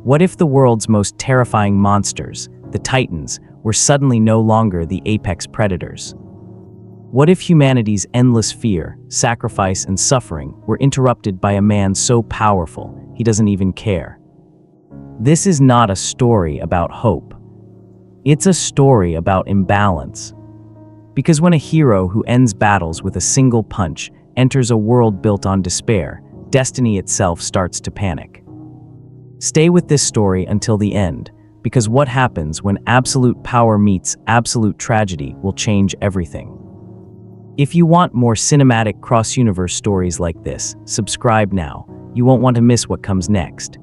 What if the world's most terrifying monsters, the Titans, were suddenly no longer the apex predators? What if humanity's endless fear, sacrifice, and suffering were interrupted by a man so powerful he doesn't even care? This is not a story about hope. It's a story about imbalance. Because when a hero who ends battles with a single punch enters a world built on despair, destiny itself starts to panic. Stay with this story until the end, because what happens when absolute power meets absolute tragedy will change everything. If you want more cinematic cross-universe stories like this, subscribe now. You won't want to miss what comes next.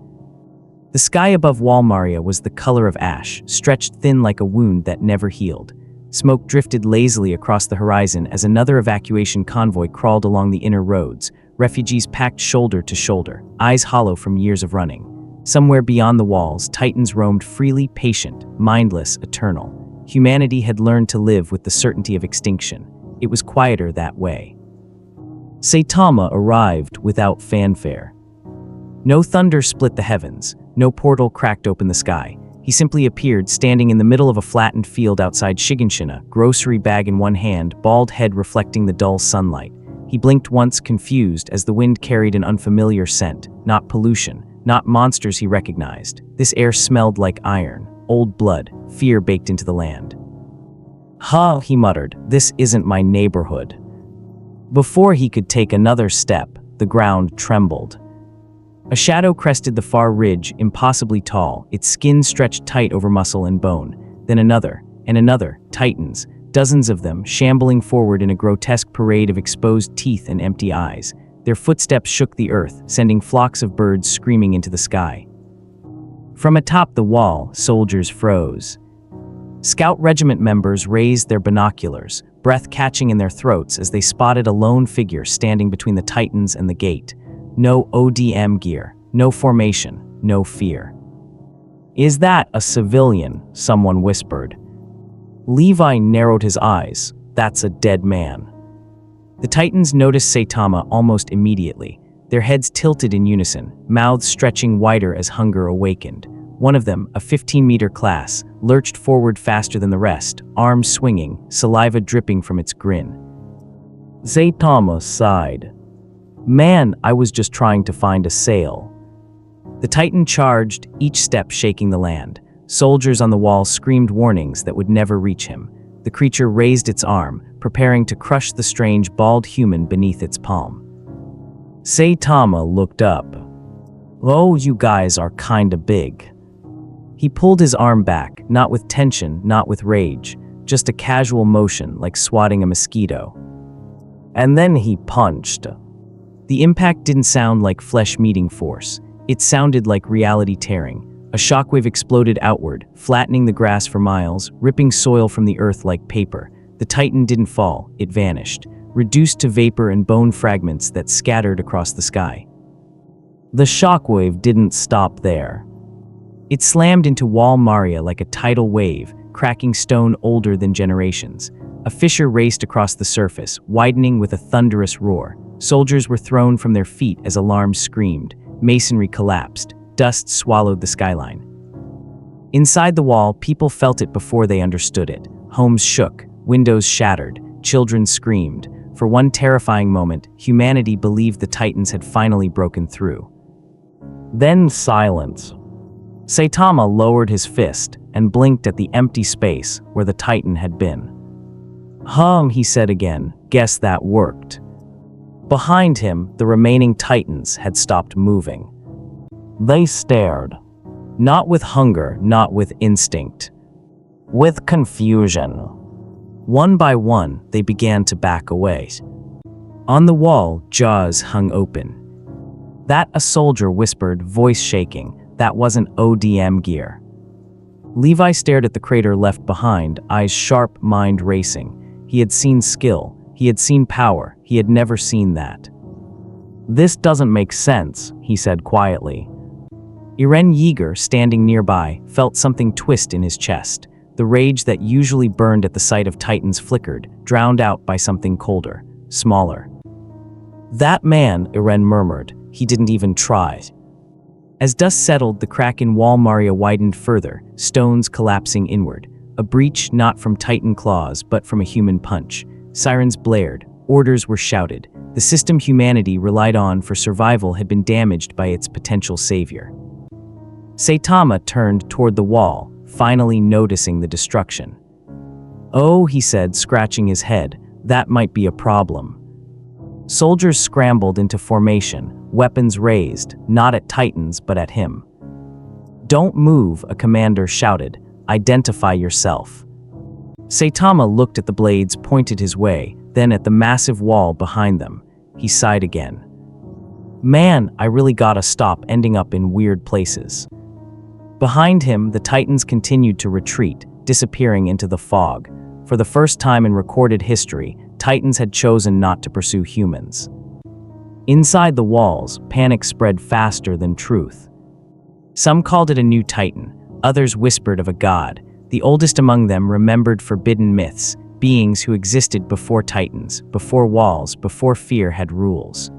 The sky above Walmaria was the color of ash, stretched thin like a wound that never healed. Smoke drifted lazily across the horizon as another evacuation convoy crawled along the inner roads, refugees packed shoulder to shoulder, eyes hollow from years of running. Somewhere beyond the walls, Titans roamed freely, patient, mindless, eternal. Humanity had learned to live with the certainty of extinction. It was quieter that way. Saitama arrived without fanfare. No thunder split the heavens, no portal cracked open the sky. He simply appeared, standing in the middle of a flattened field outside Shiganshina, grocery bag in one hand, bald head reflecting the dull sunlight. He blinked once, confused, as the wind carried an unfamiliar scent, not pollution, not monsters he recognized. This air smelled like iron, old blood, fear baked into the land. "Huh," he muttered, "this isn't my neighborhood." Before he could take another step, the ground trembled. A shadow crested the far ridge, impossibly tall, its skin stretched tight over muscle and bone. Then another, and another, Titans, dozens of them, shambling forward in a grotesque parade of exposed teeth and empty eyes. Their footsteps shook the earth, sending flocks of birds screaming into the sky. From atop the wall, soldiers froze. Scout regiment members raised their binoculars, breath catching in their throats as they spotted a lone figure standing between the Titans and the gate. No ODM gear, no formation, no fear. "Is that a civilian?" someone whispered. Levi narrowed his eyes. "That's a dead man." The Titans noticed Saitama almost immediately. Their heads tilted in unison, mouths stretching wider as hunger awakened. One of them, a 15-meter class, lurched forward faster than the rest, arms swinging, saliva dripping from its grin. Saitama sighed. "Man, I was just trying to find a sail." The Titan charged, each step shaking the land. Soldiers on the wall screamed warnings that would never reach him. The creature raised its arm, preparing to crush the strange, bald human beneath its palm. Saitama looked up. "Oh, you guys are kinda big." He pulled his arm back, not with tension, not with rage, just a casual motion like swatting a mosquito. And then he punched. The impact didn't sound like flesh meeting force. It sounded like reality tearing. A shockwave exploded outward, flattening the grass for miles, ripping soil from the earth like paper. The Titan didn't fall, it vanished, reduced to vapor and bone fragments that scattered across the sky. The shockwave didn't stop there. It slammed into Walmaria like a tidal wave, cracking stone older than generations. A fissure raced across the surface, widening with a thunderous roar. Soldiers were thrown from their feet as alarms screamed. Masonry collapsed. Dust swallowed the skyline. Inside the wall, people felt it before they understood it. Homes shook, windows shattered, children screamed. For one terrifying moment, humanity believed the Titans had finally broken through. Then silence. Saitama lowered his fist and blinked at the empty space where the Titan had been. He said again, "Guess that worked." Behind him, the remaining Titans had stopped moving. They stared. Not with hunger, not with instinct. With confusion. One by one, they began to back away. On the wall, jaws hung open. "That," a soldier whispered, voice shaking, "that wasn't ODM gear." Levi stared at the crater left behind, eyes sharp, mind racing. He had seen skill. He had seen power. He had never seen that. "This doesn't make sense," he said quietly. Eren Yeager, standing nearby, felt something twist in his chest. The rage that usually burned at the sight of Titans flickered, drowned out by something colder, smaller. "That man," Eren murmured, "he didn't even try." As dust settled, the crack in wall Maria widened further, stones collapsing inward. A breach not from Titan claws, but from a human punch. Sirens blared. Orders were shouted. The system humanity relied on for survival had been damaged by its potential savior. Saitama turned toward the wall, finally noticing the destruction. "Oh," he said, scratching his head, "that might be a problem." Soldiers scrambled into formation, weapons raised, not at Titans but at him. "Don't move," a commander shouted. "Identify yourself." Saitama looked at the blades pointed his way, then at the massive wall behind them. He sighed again. "Man, I really gotta stop ending up in weird places." Behind him, the Titans continued to retreat, disappearing into the fog. For the first time in recorded history, Titans had chosen not to pursue humans. Inside the walls, panic spread faster than truth. Some called it a new Titan, others whispered of a god. The oldest among them remembered forbidden myths, beings who existed before Titans, before walls, before fear had rules.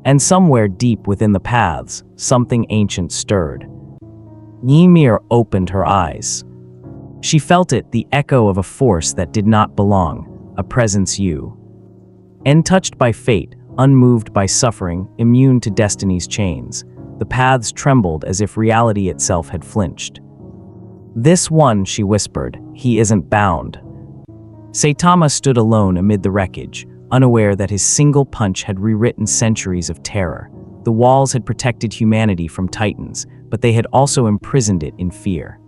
And somewhere deep within the paths, something ancient stirred. Ymir opened her eyes. She felt it, the echo of a force that did not belong, a presence untouched by fate, unmoved by suffering, immune to destiny's chains. The paths trembled as if reality itself had flinched. "This one," she whispered, "he isn't bound." Saitama stood alone amid the wreckage, unaware that his single punch had rewritten centuries of terror. The walls had protected humanity from Titans, but they had also imprisoned it in fear.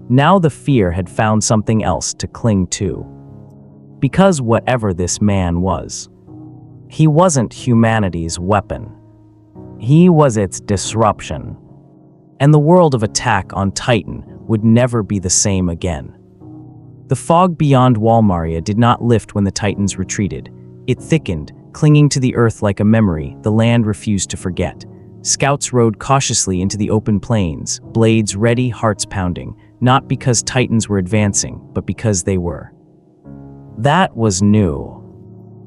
Now the fear had found something else to cling to. Because whatever this man was, he wasn't humanity's weapon. He was its disruption. And the world of attack on Titan would never be the same again. The fog beyond Wall Maria did not lift when the Titans retreated. It thickened, clinging to the earth like a memory the land refused to forget. Scouts rode cautiously into the open plains, blades ready, hearts pounding, not because Titans were advancing, but because they were. That was new.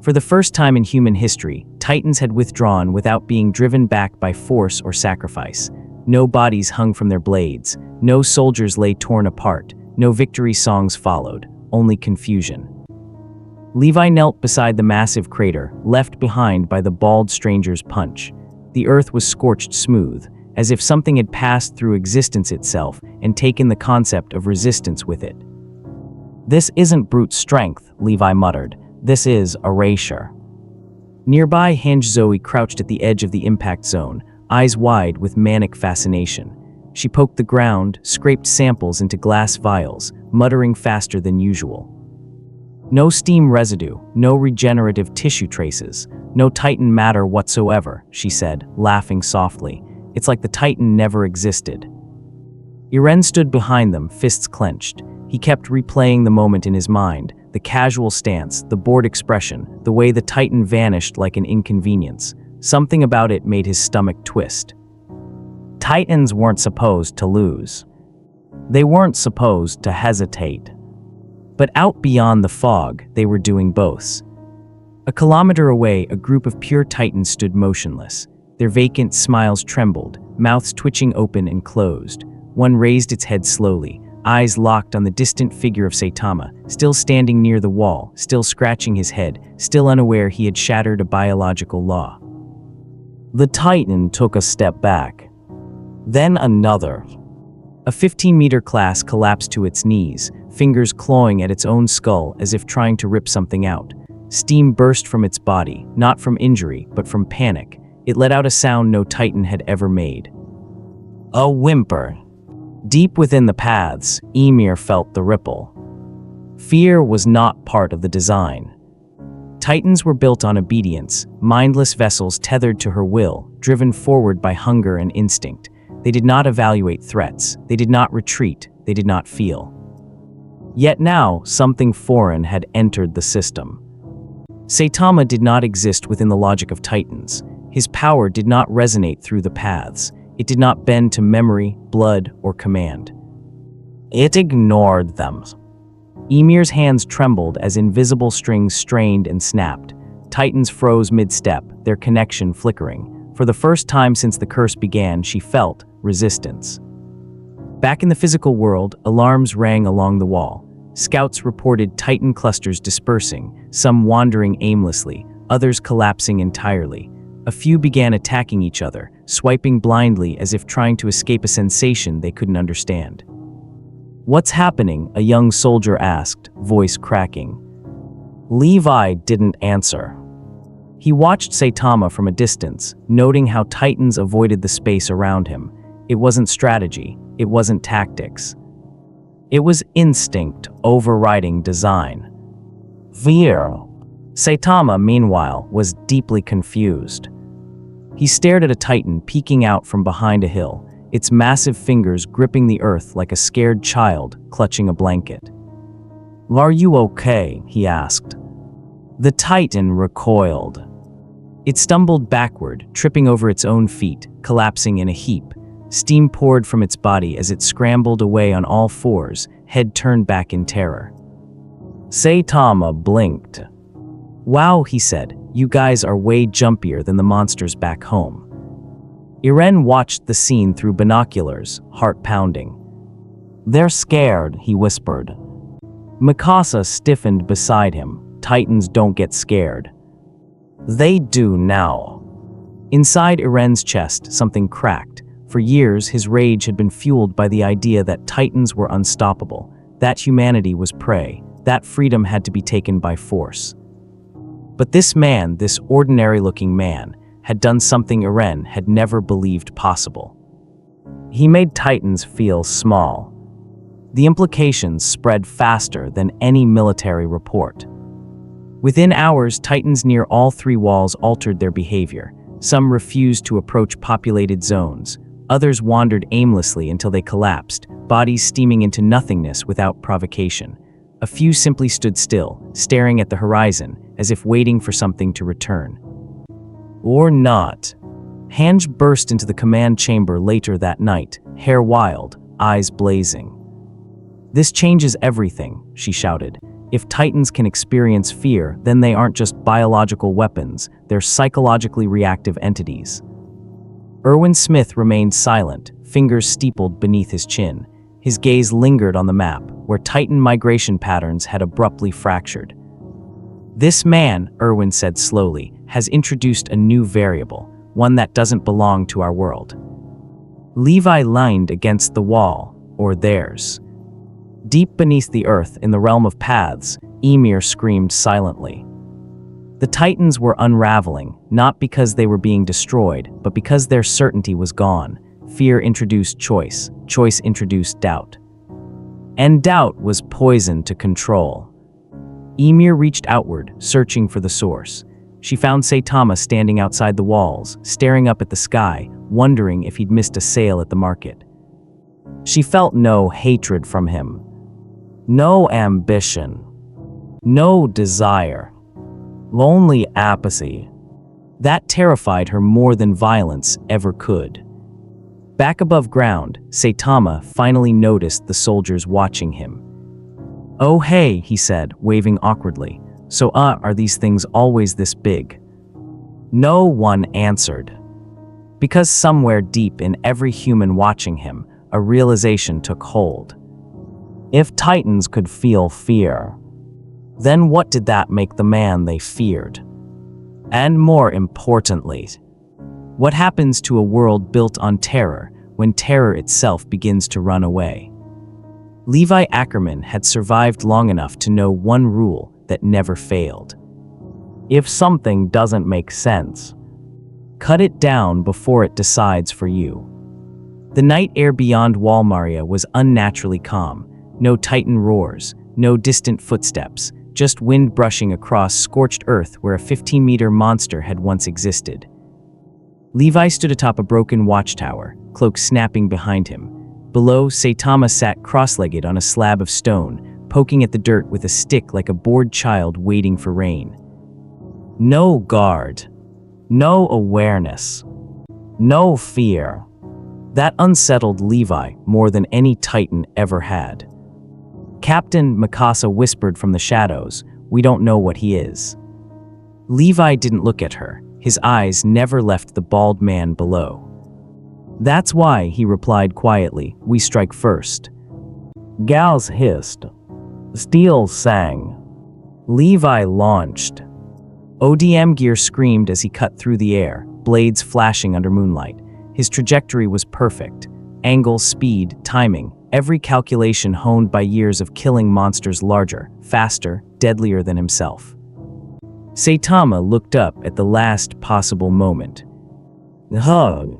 For the first time in human history, Titans had withdrawn without being driven back by force or sacrifice. No bodies hung from their blades, no soldiers lay torn apart, no victory songs followed, only confusion. Levi knelt beside the massive crater, left behind by the bald stranger's punch. The earth was scorched smooth, as if something had passed through existence itself and taken the concept of resistance with it. "This isn't brute strength," Levi muttered. "This is erasure." Nearby, Hinge Zoe crouched at the edge of the impact zone, eyes wide with manic fascination. She poked the ground, scraped samples into glass vials, muttering faster than usual. "No steam residue, no regenerative tissue traces, no Titan matter whatsoever," she said, laughing softly. "It's like the Titan never existed." Eren stood behind them, fists clenched. He kept replaying the moment in his mind, the casual stance, the bored expression, the way the Titan vanished like an inconvenience. Something about it made his stomach twist. Titans weren't supposed to lose. They weren't supposed to hesitate. But out beyond the fog, they were doing both. A kilometer away, a group of pure Titans stood motionless. Their vacant smiles trembled, mouths twitching open and closed. One raised its head slowly, eyes locked on the distant figure of Saitama, still standing near the wall, still scratching his head, still unaware he had shattered a biological law. The Titan took a step back. Then another. A 15-meter class collapsed to its knees, fingers clawing at its own skull as if trying to rip something out. Steam burst from its body, not from injury, but from panic. It let out a sound no Titan had ever made. A whimper. Deep within the paths, Ymir felt the ripple. Fear was not part of the design. Titans were built on obedience, mindless vessels tethered to her will, driven forward by hunger and instinct. They did not evaluate threats, they did not retreat, they did not feel. Yet now, something foreign had entered the system. Saitama did not exist within the logic of Titans. His power did not resonate through the paths. It did not bend to memory, blood, or command. It ignored them. Ymir's hands trembled as invisible strings strained and snapped. Titans froze mid-step, their connection flickering. For the first time since the curse began, she felt resistance. Back in the physical world, alarms rang along the wall. Scouts reported Titan clusters dispersing, some wandering aimlessly, others collapsing entirely. A few began attacking each other, swiping blindly as if trying to escape a sensation they couldn't understand. "What's happening?" a young soldier asked, voice cracking. Levi didn't answer. He watched Saitama from a distance, noting how Titans avoided the space around him. It wasn't strategy, it wasn't tactics. It was instinct overriding design. Fear. Saitama, meanwhile, was deeply confused. He stared at a Titan peeking out from behind a hill, its massive fingers gripping the earth like a scared child clutching a blanket. "Are you okay?" he asked. The Titan recoiled. It stumbled backward, tripping over its own feet, collapsing in a heap. Steam poured from its body as it scrambled away on all fours, head turned back in terror. Saitama blinked. "Wow," he said, "you guys are way jumpier than the monsters back home." Eren watched the scene through binoculars, heart pounding. "They're scared," he whispered. Masa stiffened beside him. "Titans don't get scared." "They do now." Inside Eren's chest, something cracked. For years, his rage had been fueled by the idea that Titans were unstoppable, that humanity was prey, that freedom had to be taken by force. But this man, this ordinary-looking man, had done something Eren had never believed possible. He made Titans feel small. The implications spread faster than any military report. Within hours, Titans near all three walls altered their behavior. Some refused to approach populated zones. Others wandered aimlessly until they collapsed, bodies steaming into nothingness without provocation. A few simply stood still, staring at the horizon, as if waiting for something to return. Or not. Hange burst into the command chamber later that night, hair wild, eyes blazing. "This changes everything," she shouted. "If Titans can experience fear, then they aren't just biological weapons, they're psychologically reactive entities." Erwin Smith remained silent, fingers steepled beneath his chin. His gaze lingered on the map, where Titan migration patterns had abruptly fractured. "This man," Erwin said slowly, "has introduced a new variable, one that doesn't belong to our world." Levi leaned against the wall, or theirs. Deep beneath the earth, in the realm of paths, Ymir screamed silently. The Titans were unraveling, not because they were being destroyed, but because their certainty was gone. Fear introduced choice, choice introduced doubt. And doubt was poison to control. Ymir reached outward, searching for the source. She found Saitama standing outside the walls, staring up at the sky, wondering if he'd missed a sale at the market. She felt no hatred from him. No ambition. No desire. Lonely apathy. That terrified her more than violence ever could. Back above ground, Saitama finally noticed the soldiers watching him. "Oh hey," he said, waving awkwardly. "So are these things always this big?" No one answered. Because somewhere deep in every human watching him, a realization took hold. If Titans could feel fear, then what did that make the man they feared? And more importantly, what happens to a world built on terror when terror itself begins to run away? Levi Ackerman had survived long enough to know one rule that never failed. If something doesn't make sense, cut it down before it decides for you. The night air beyond Walmaria was unnaturally calm. No Titan roars, no distant footsteps, just wind brushing across scorched earth where a 15-meter monster had once existed. Levi stood atop a broken watchtower, cloak snapping behind him. Below, Saitama sat cross-legged on a slab of stone, poking at the dirt with a stick like a bored child waiting for rain. No guard. No awareness. No fear. That unsettled Levi more than any Titan ever had. Captain Masa whispered from the shadows, "We don't know what he is." Levi didn't look at her. His eyes never left the bald man below. "That's why," he replied quietly, "we strike first." Gals hissed. Steel sang. Levi launched. ODM gear screamed as he cut through the air, blades flashing under moonlight. His trajectory was perfect. Angle, speed, timing, every calculation honed by years of killing monsters larger, faster, deadlier than himself. Saitama looked up at the last possible moment. Hug.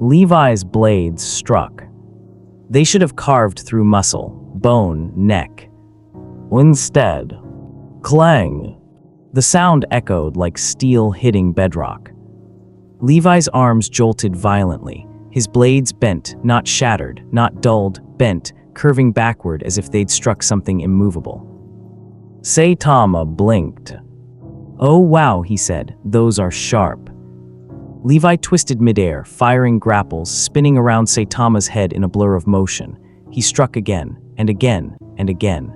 Levi's blades struck. They should have carved through muscle, bone, neck. Instead, clang. The sound echoed like steel hitting bedrock. Levi's arms jolted violently. His blades bent, not shattered, not dulled, bent, curving backward as if they'd struck something immovable. Saitama blinked. "Oh wow," he said, "those are sharp." Levi twisted midair, firing grapples, spinning around Saitama's head in a blur of motion. He struck again, and again, and again.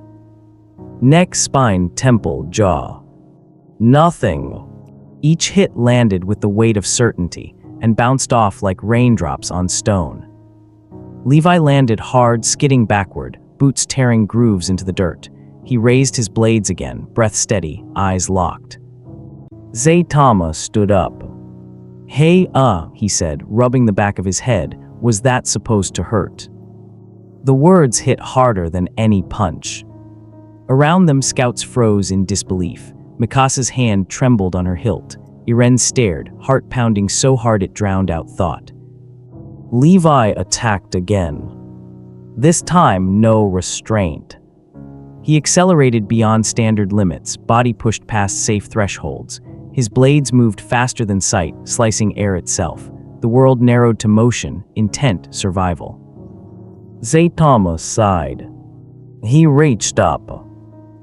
Neck, spine, temple, jaw. Nothing. Each hit landed with the weight of certainty, and bounced off like raindrops on stone. Levi landed hard, skidding backward, boots tearing grooves into the dirt. He raised his blades again, breath steady, eyes locked. Saitama stood up. "Hey, he said, rubbing the back of his head, "was that supposed to hurt?" The words hit harder than any punch. Around them, scouts froze in disbelief. Mikasa's hand trembled on her hilt. Eren stared, heart pounding so hard it drowned out thought. Levi attacked again. This time, no restraint. He accelerated beyond standard limits, body pushed past safe thresholds. His blades moved faster than sight, slicing air itself. The world narrowed to motion, intent, survival. Saitama sighed. He reached up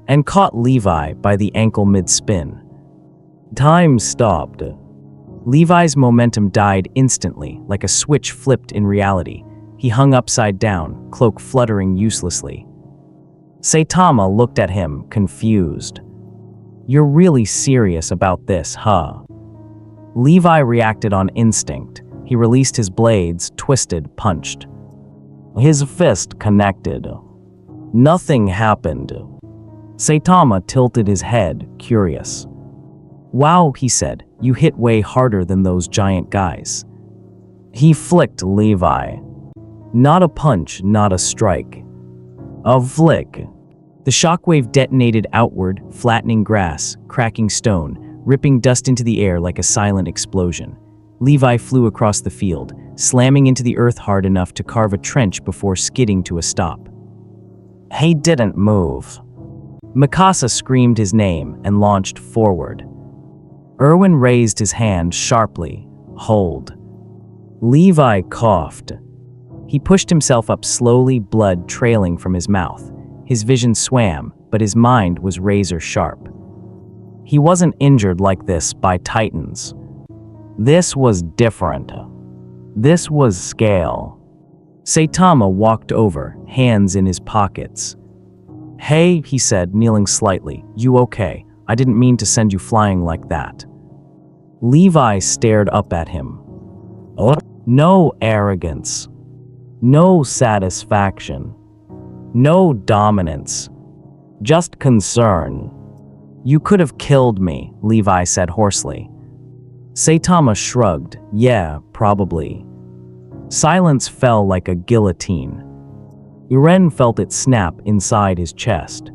and caught Levi by the ankle mid-spin. Time stopped. Levi's momentum died instantly, like a switch flipped in reality. He hung upside down, cloak fluttering uselessly. Saitama looked at him, confused. "You're really serious about this, huh?" Levi reacted on instinct. He released his blades, twisted, punched. His fist connected. Nothing happened. Saitama tilted his head, curious. "Wow," he said, "you hit way harder than those giant guys." He flicked Levi. Not a punch, not a strike. A flick. The shockwave detonated outward, flattening grass, cracking stone, ripping dust into the air like a silent explosion. Levi flew across the field, slamming into the earth hard enough to carve a trench before skidding to a stop. He didn't move. Mikasa screamed his name and launched forward. Erwin raised his hand sharply. Hold. Levi coughed. He pushed himself up slowly, blood trailing from his mouth. His vision swam, but his mind was razor sharp. He wasn't injured like this by titans. This was different. This was scale. Saitama walked over, hands in his pockets. "Hey," he said, kneeling slightly, "you okay? I didn't mean to send you flying like that." Levi stared up at him. No arrogance. No satisfaction. No dominance. Just concern. "You could have killed me," Levi said hoarsely. Saitama shrugged. "Yeah, probably." Silence fell like a guillotine. Eren felt it snap inside his chest.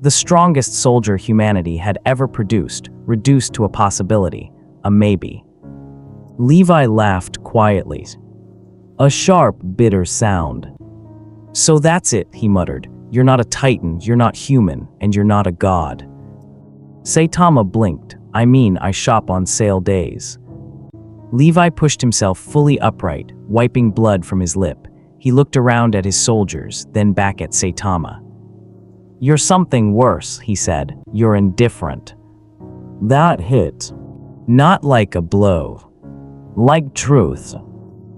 The strongest soldier humanity had ever produced, reduced to a possibility, a maybe. Levi laughed quietly. A sharp, bitter sound. "So that's it," he muttered. "You're not a titan, you're not human, and you're not a god." Saitama blinked. "I mean, I shop on sale days." Levi pushed himself fully upright, wiping blood from his lip. He looked around at his soldiers, then back at Saitama. "You're something worse," he said. "You're indifferent." That hit. Not like a blow. Like truth.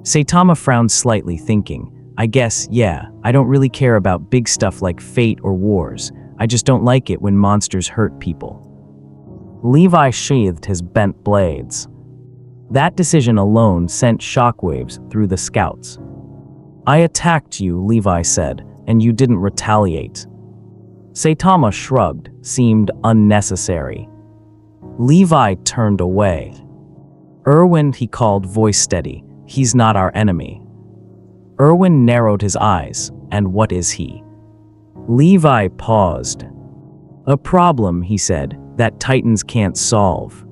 Saitama frowned slightly, thinking, "I guess, yeah, I don't really care about big stuff like fate or wars. I just don't like it when monsters hurt people." Levi sheathed his bent blades. That decision alone sent shockwaves through the scouts. "I attacked you," Levi said, "and you didn't retaliate." Saitama shrugged, seemed unnecessary. Levi turned away. "Erwin," he called, voice steady, "he's not our enemy." Erwin narrowed his eyes. "And what is he?" Levi paused. "A problem," he said, "that Titans can't solve."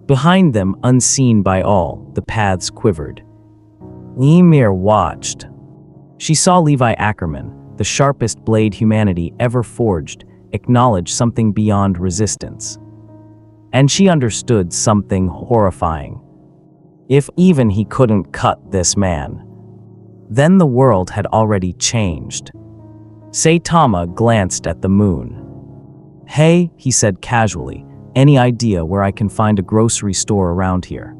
Behind them, unseen by all, the paths quivered. Ymir watched. She saw Levi Ackerman, the sharpest blade humanity ever forged, acknowledge something beyond resistance. And she understood something horrifying. If even he couldn't cut this man, then the world had already changed. Saitama glanced at the moon. "Hey," he said casually, "any idea where I can find a grocery store around here?"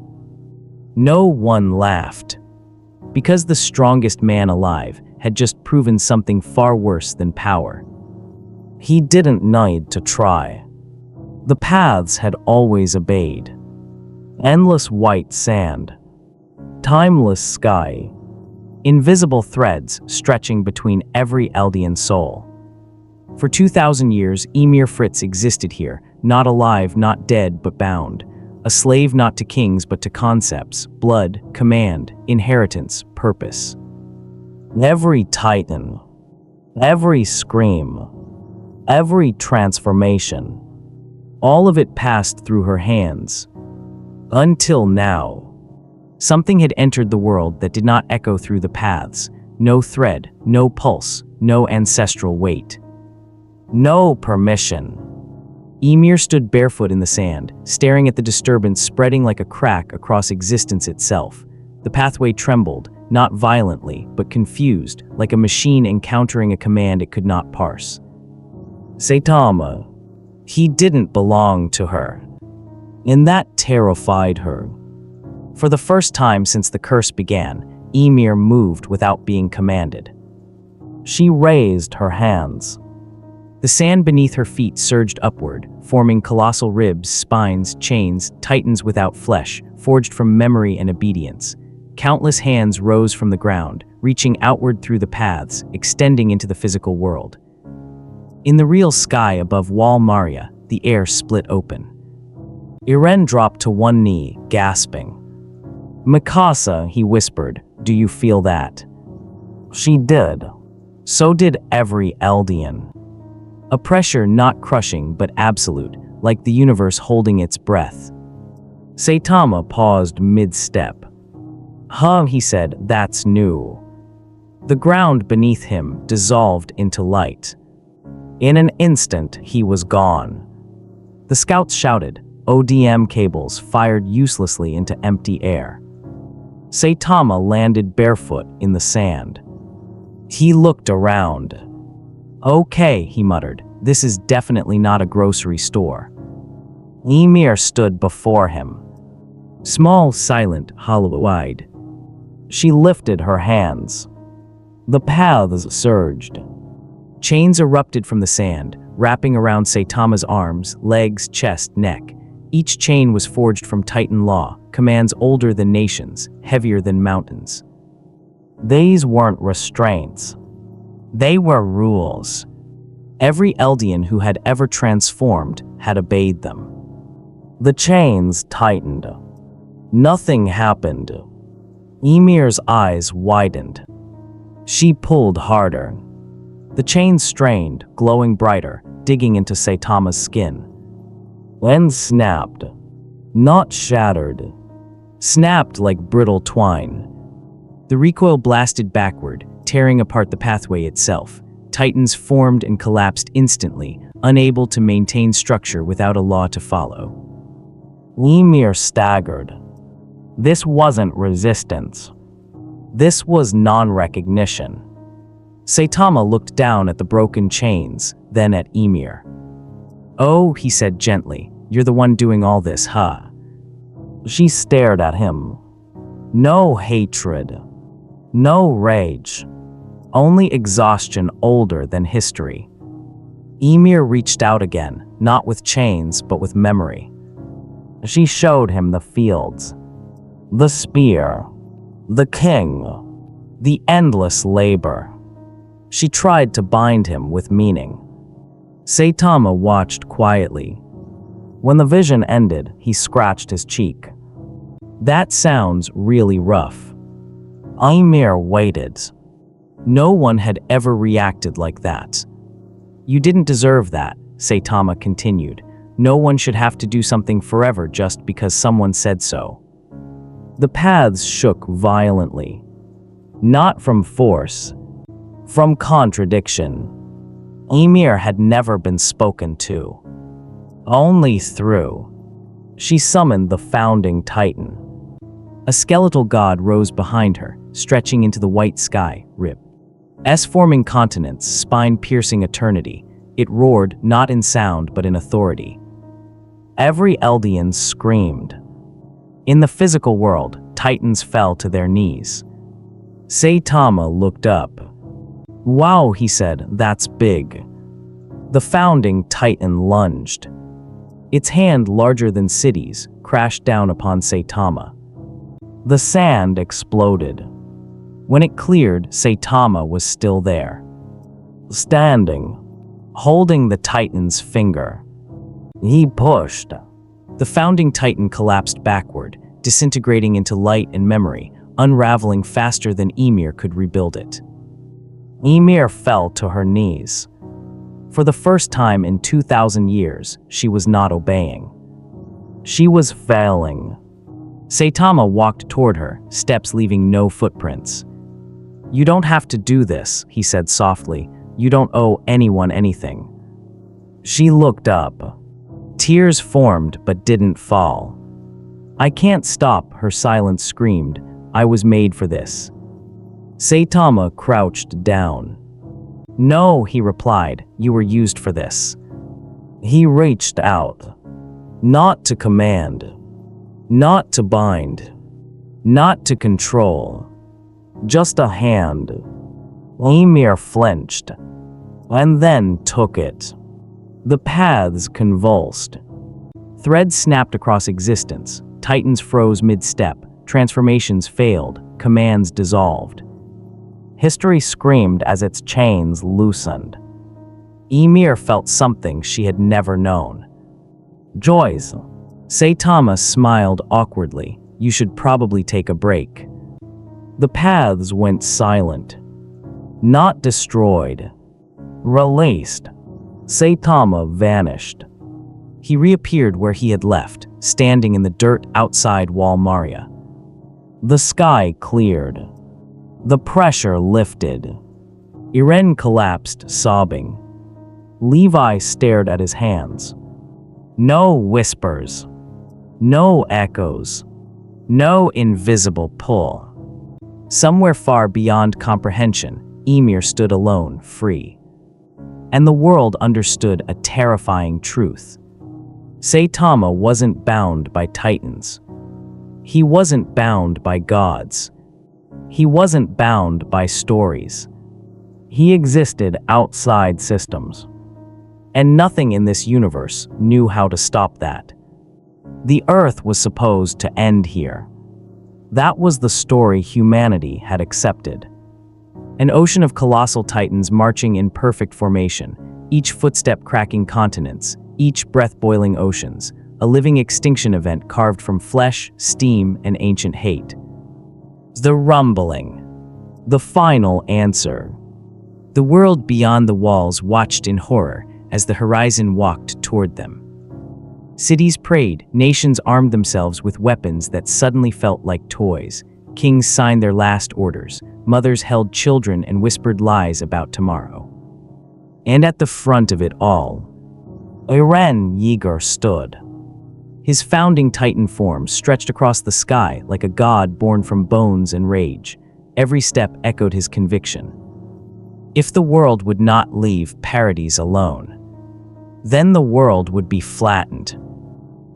No one laughed. Because the strongest man alive had just proven something far worse than power. He didn't need to try. The paths had always obeyed. Endless white sand. Timeless sky. Invisible threads stretching between every Eldian soul. For 2,000 years, Ymir Fritz existed here, not alive, not dead, but bound. A slave not to kings, but to concepts, blood, command, inheritance, purpose. Every titan, every scream, every transformation, all of it passed through her hands. Until now. Something had entered the world that did not echo through the paths. No thread, no pulse, no ancestral weight. No permission. Ymir stood barefoot in the sand, staring at the disturbance spreading like a crack across existence itself. The pathway trembled, not violently, but confused, like a machine encountering a command it could not parse. Saitama. He didn't belong to her. And that terrified her. For the first time since the curse began, Ymir moved without being commanded. She raised her hands. The sand beneath her feet surged upward, forming colossal ribs, spines, chains, titans without flesh, forged from memory and obedience. Countless hands rose from the ground, reaching outward through the paths, extending into the physical world. In the real sky above Wall Maria, the air split open. Eren dropped to one knee, gasping. "Mikasa," he whispered, "do you feel that?" She did. So did every Eldian. A pressure not crushing but absolute, like the universe holding its breath. Saitama paused mid-step. He said, "That's new." The ground beneath him dissolved into light. In an instant, he was gone. The scouts shouted. ODM cables fired uselessly into empty air. Saitama landed barefoot in the sand. He looked around. "Okay," he muttered, "this is definitely not a grocery store." Ymir stood before him. Small, silent, hollow-eyed. She lifted her hands. The paths surged. Chains erupted from the sand, wrapping around Saitama's arms, legs, chest, neck. Each chain was forged from Titan law, commands older than nations, heavier than mountains. These weren't restraints. They were rules. Every Eldian who had ever transformed had obeyed them. The chains tightened. Nothing happened. Ymir's eyes widened. She pulled harder. The chains strained, glowing brighter, digging into Saitama's skin. Then snapped. Not shattered. Snapped like brittle twine. The recoil blasted backward, tearing apart the pathway itself. Titans formed and collapsed instantly, unable to maintain structure without a law to follow. Ymir staggered. This wasn't resistance. This was non-recognition. Saitama looked down at the broken chains, then at Ymir. "Oh," he said gently, "you're the one doing all this, huh?" She stared at him. No hatred. No rage. Only exhaustion older than history. Ymir reached out again, not with chains, but with memory. She showed him the fields. The spear. The king. The endless labor. She tried to bind him with meaning. Saitama watched quietly. When the vision ended, he scratched his cheek. That sounds really rough. Ymir waited. No one had ever reacted like that. You didn't deserve that, Saitama continued. No one should have to do something forever just because someone said so. The paths shook violently. Not from force, from contradiction. Ymir had never been spoken to. Only through. She summoned the founding titan. A skeletal god rose behind her, stretching into the white sky, rip. S-forming continents, spine-piercing eternity. It roared, not in sound, but in authority. Every Eldian screamed. In the physical world, titans fell to their knees. Saitama looked up. "Wow," he said, "that's big." The founding titan lunged. Its hand, larger than cities, crashed down upon Saitama. The sand exploded. When it cleared, Saitama was still there. Standing, holding the titan's finger. He pushed. The founding titan collapsed backward, disintegrating into light and memory, unraveling faster than Ymir could rebuild it. Ymir fell to her knees. For the first time in 2,000 years, she was not obeying. She was failing. Saitama walked toward her, steps leaving no footprints. "You don't have to do this," he said softly. "You don't owe anyone anything." She looked up. Tears formed but didn't fall. "I can't stop," her silence screamed. "I was made for this." Saitama crouched down. "No," he replied, "you were used for this." He reached out. Not to command. Not to bind. Not to control. Just a hand. Ymir flinched, and then took it. The paths convulsed. Threads snapped across existence. Titans froze mid-step. Transformations failed. Commands dissolved. History screamed as its chains loosened. Ymir felt something she had never known. Joys. Saitama smiled awkwardly. "You should probably take a break." The paths went silent. Not destroyed. Released. Saitama vanished. He reappeared where he had left, standing in the dirt outside Wall Maria. The sky cleared. The pressure lifted. Eren collapsed, sobbing. Levi stared at his hands. No whispers. No echoes. No invisible pull. Somewhere far beyond comprehension, Ymir stood alone, free. And the world understood a terrifying truth. Saitama wasn't bound by titans. He wasn't bound by gods. He wasn't bound by stories. He existed outside systems. And nothing in this universe knew how to stop that. The Earth was supposed to end here. That was the story humanity had accepted. An ocean of colossal titans marching in perfect formation, each footstep cracking continents, each breath boiling oceans, a living extinction event carved from flesh, steam, and ancient hate. The rumbling. The final answer. The world beyond the walls watched in horror as the horizon walked toward them. Cities prayed, nations armed themselves with weapons that suddenly felt like toys. Kings signed their last orders, mothers held children and whispered lies about tomorrow. And at the front of it all, Eren Yeager stood. His founding titan form stretched across the sky like a god born from bones and rage. Every step echoed his conviction. If the world would not leave Paradis alone, then the world would be flattened.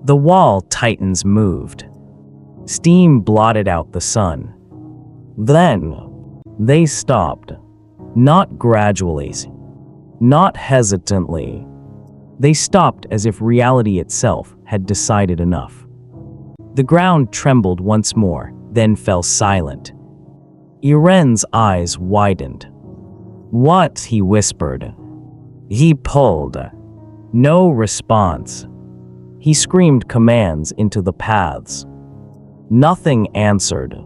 The wall titans moved. Steam blotted out the sun. Then, they stopped. Not gradually. Not hesitantly. They stopped as if reality itself had decided enough. The ground trembled once more, then fell silent. Eren's eyes widened. "What?" he whispered. He pulled. No response. He screamed commands into the paths. Nothing answered.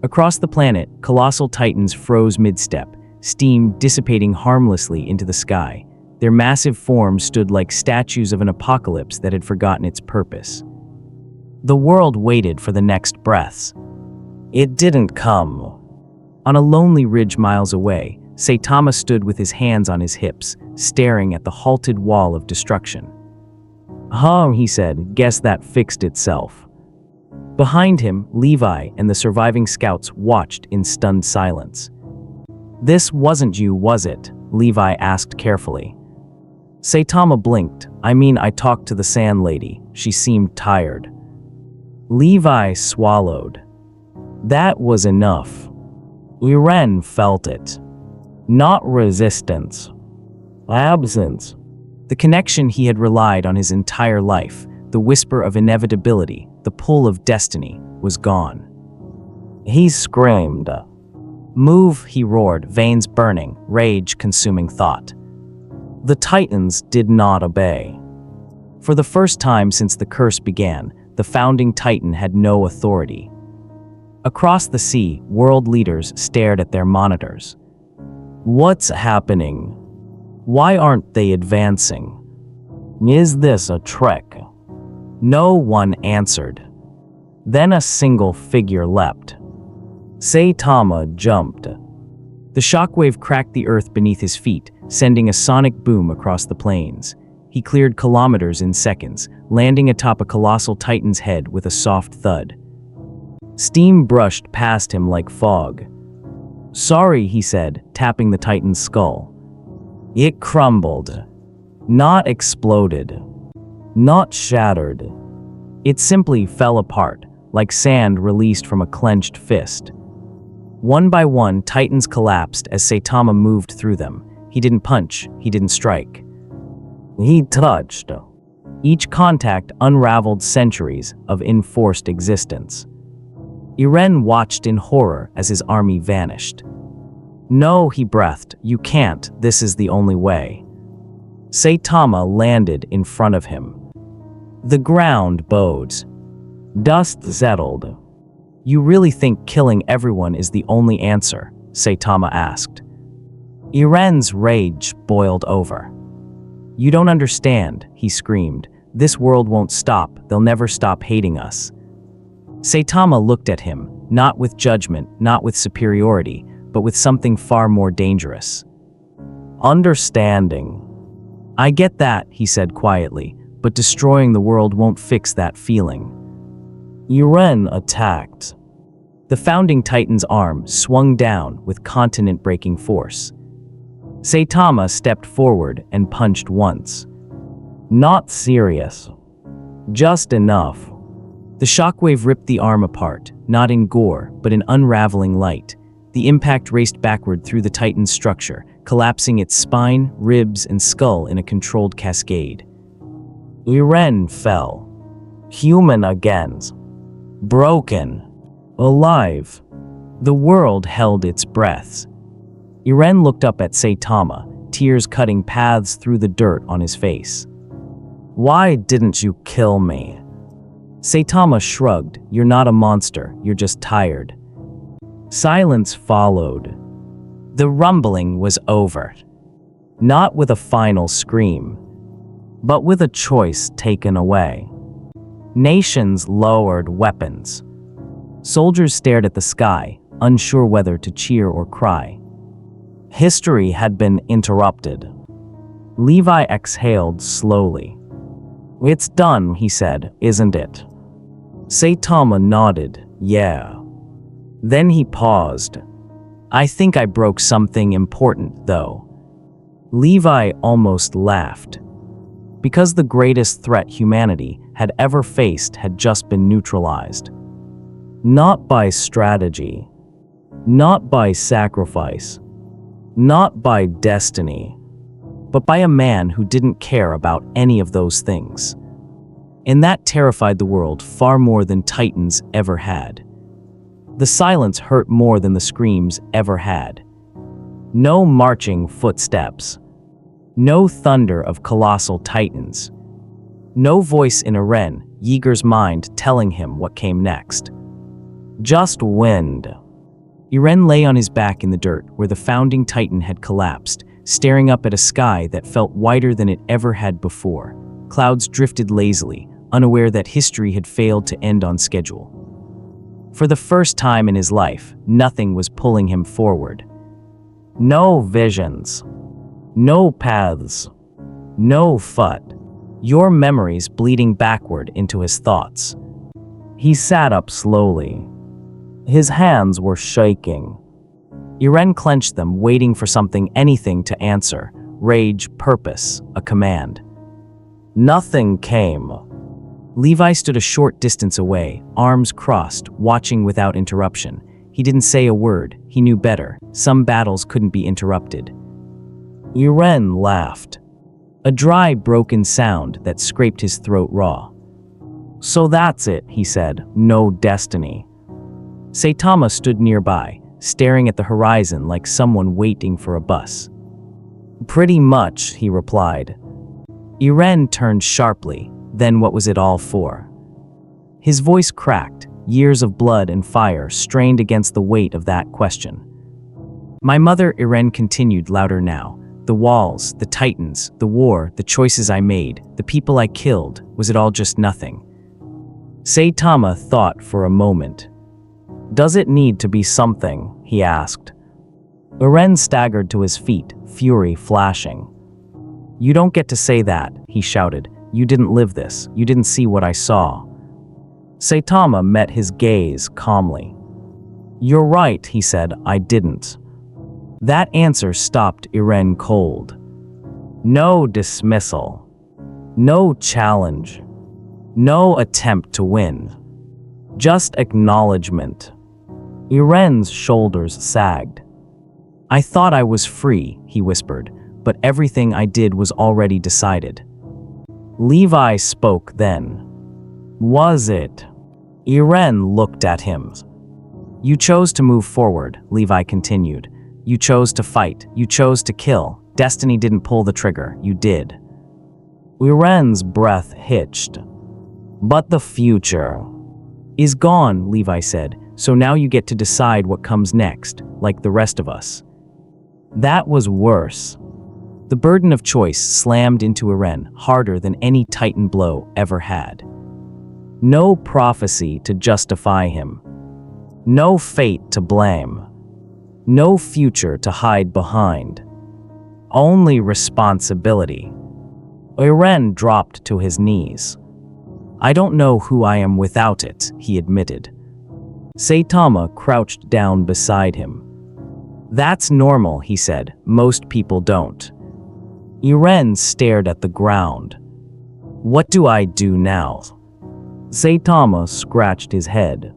Across the planet, colossal titans froze mid-step, steam dissipating harmlessly into the sky. Their massive forms stood like statues of an apocalypse that had forgotten its purpose. The world waited for the next breaths. It didn't come. On a lonely ridge miles away, Saitama stood with his hands on his hips, staring at the halted wall of destruction. He said, "Guess that fixed itself." Behind him, Levi and the surviving scouts watched in stunned silence. "This wasn't you, was it?" Levi asked carefully. Saitama blinked. I talked to the sand lady. She seemed tired." Levi swallowed. That was enough. Eren felt it. Not resistance. Absence. The connection he had relied on his entire life, the whisper of inevitability, the pull of destiny, was gone. He screamed. "Move," he roared, veins burning, rage consuming thought. The Titans did not obey. For the first time since the curse began, the founding Titan had no authority. Across the sea, world leaders stared at their monitors. What's happening? Why aren't they advancing? Is this a trick? No one answered. Then a single figure leapt. Saitama jumped. The shockwave cracked the earth beneath his feet, sending a sonic boom across the plains. He cleared kilometers in seconds, landing atop a colossal titan's head with a soft thud. Steam brushed past him like fog. "Sorry," he said, tapping the titan's skull. It crumbled. Not exploded. Not shattered. It simply fell apart, like sand released from a clenched fist. One by one, titans collapsed as Saitama moved through them. He didn't punch, he didn't strike. He touched. Each contact unraveled centuries of enforced existence. Eren watched in horror as his army vanished. "No," he breathed, "you can't, this is the only way." Saitama landed in front of him. The ground bowed. Dust settled. "You really think killing everyone is the only answer?" Saitama asked. Eren's rage boiled over. "You don't understand," he screamed. "This world won't stop, they'll never stop hating us." Saitama looked at him, not with judgment, not with superiority, but with something far more dangerous. "Understanding. I get that," he said quietly, "but destroying the world won't fix that feeling." Eren attacked. The founding titan's arm swung down with continent-breaking force. Saitama stepped forward and punched once. Not serious. Just enough. The shockwave ripped the arm apart, not in gore, but in unraveling light. The impact raced backward through the titan's structure, collapsing its spine, ribs, and skull in a controlled cascade. Eren fell. Human again. Broken. Alive. The world held its breaths. Eren looked up at Saitama, tears cutting paths through the dirt on his face. "Why didn't you kill me?" Saitama shrugged. "You're not a monster, you're just tired." Silence followed. The rumbling was over. Not with a final scream, but with a choice taken away. Nations lowered weapons. Soldiers stared at the sky, unsure whether to cheer or cry. History had been interrupted. Levi exhaled slowly. "It's done," he said, "isn't it?" Saitama nodded, "Yeah." Then he paused. "I think I broke something important, though." Levi almost laughed. Because the greatest threat humanity had ever faced had just been neutralized. Not by strategy. Not by sacrifice. Not by destiny. But by a man who didn't care about any of those things. And that terrified the world far more than Titans ever had. The silence hurt more than the screams ever had. No marching footsteps. No thunder of colossal Titans. No voice in Eren, Ymir's mind, telling him what came next. Just wind. Eren lay on his back in the dirt where the founding Titan had collapsed, staring up at a sky that felt whiter than it ever had before. Clouds drifted lazily, unaware that history had failed to end on schedule. For the first time in his life, nothing was pulling him forward. No visions. No paths. No foot. Your memories bleeding backward into his thoughts. He sat up slowly. His hands were shaking. Eren clenched them, waiting for something, anything to answer. Rage, purpose, a command. Nothing came. Levi stood a short distance away, arms crossed, watching without interruption. He didn't say a word. He knew better. Some battles couldn't be interrupted. Eren laughed. A dry, broken sound that scraped his throat raw. So that's it, he said. No destiny. Saitama stood nearby, staring at the horizon like someone waiting for a bus. Pretty much, he replied. Eren turned sharply. Then what was it all for? His voice cracked, years of blood and fire strained against the weight of that question. My mother, Eren continued louder now. The walls, the Titans, the war, the choices I made, the people I killed, was it all just nothing? Saitama thought for a moment. Does it need to be something? He asked. Eren staggered to his feet, fury flashing. You don't get to say that, he shouted. You didn't live this. You didn't see what I saw. Saitama met his gaze calmly. You're right, he said. I didn't. That answer stopped Eren cold. No dismissal. No challenge. No attempt to win. Just acknowledgement. Eren's shoulders sagged. I thought I was free, he whispered, but everything I did was already decided. Levi spoke then. Was it? Eren looked at him. You chose to move forward, Levi continued. You chose to fight. You chose to kill. Destiny didn't pull the trigger. You did. Eren's breath hitched. But the future is gone, Levi said, so now you get to decide what comes next, like the rest of us. That was worse. The burden of choice slammed into Eren harder than any Titan blow ever had. No prophecy to justify him. No fate to blame. No future to hide behind. Only responsibility. Eren dropped to his knees. I don't know who I am without it, he admitted. Saitama crouched down beside him. That's normal, he said. Most people don't. Eren stared at the ground. What do I do now? Saitama scratched his head.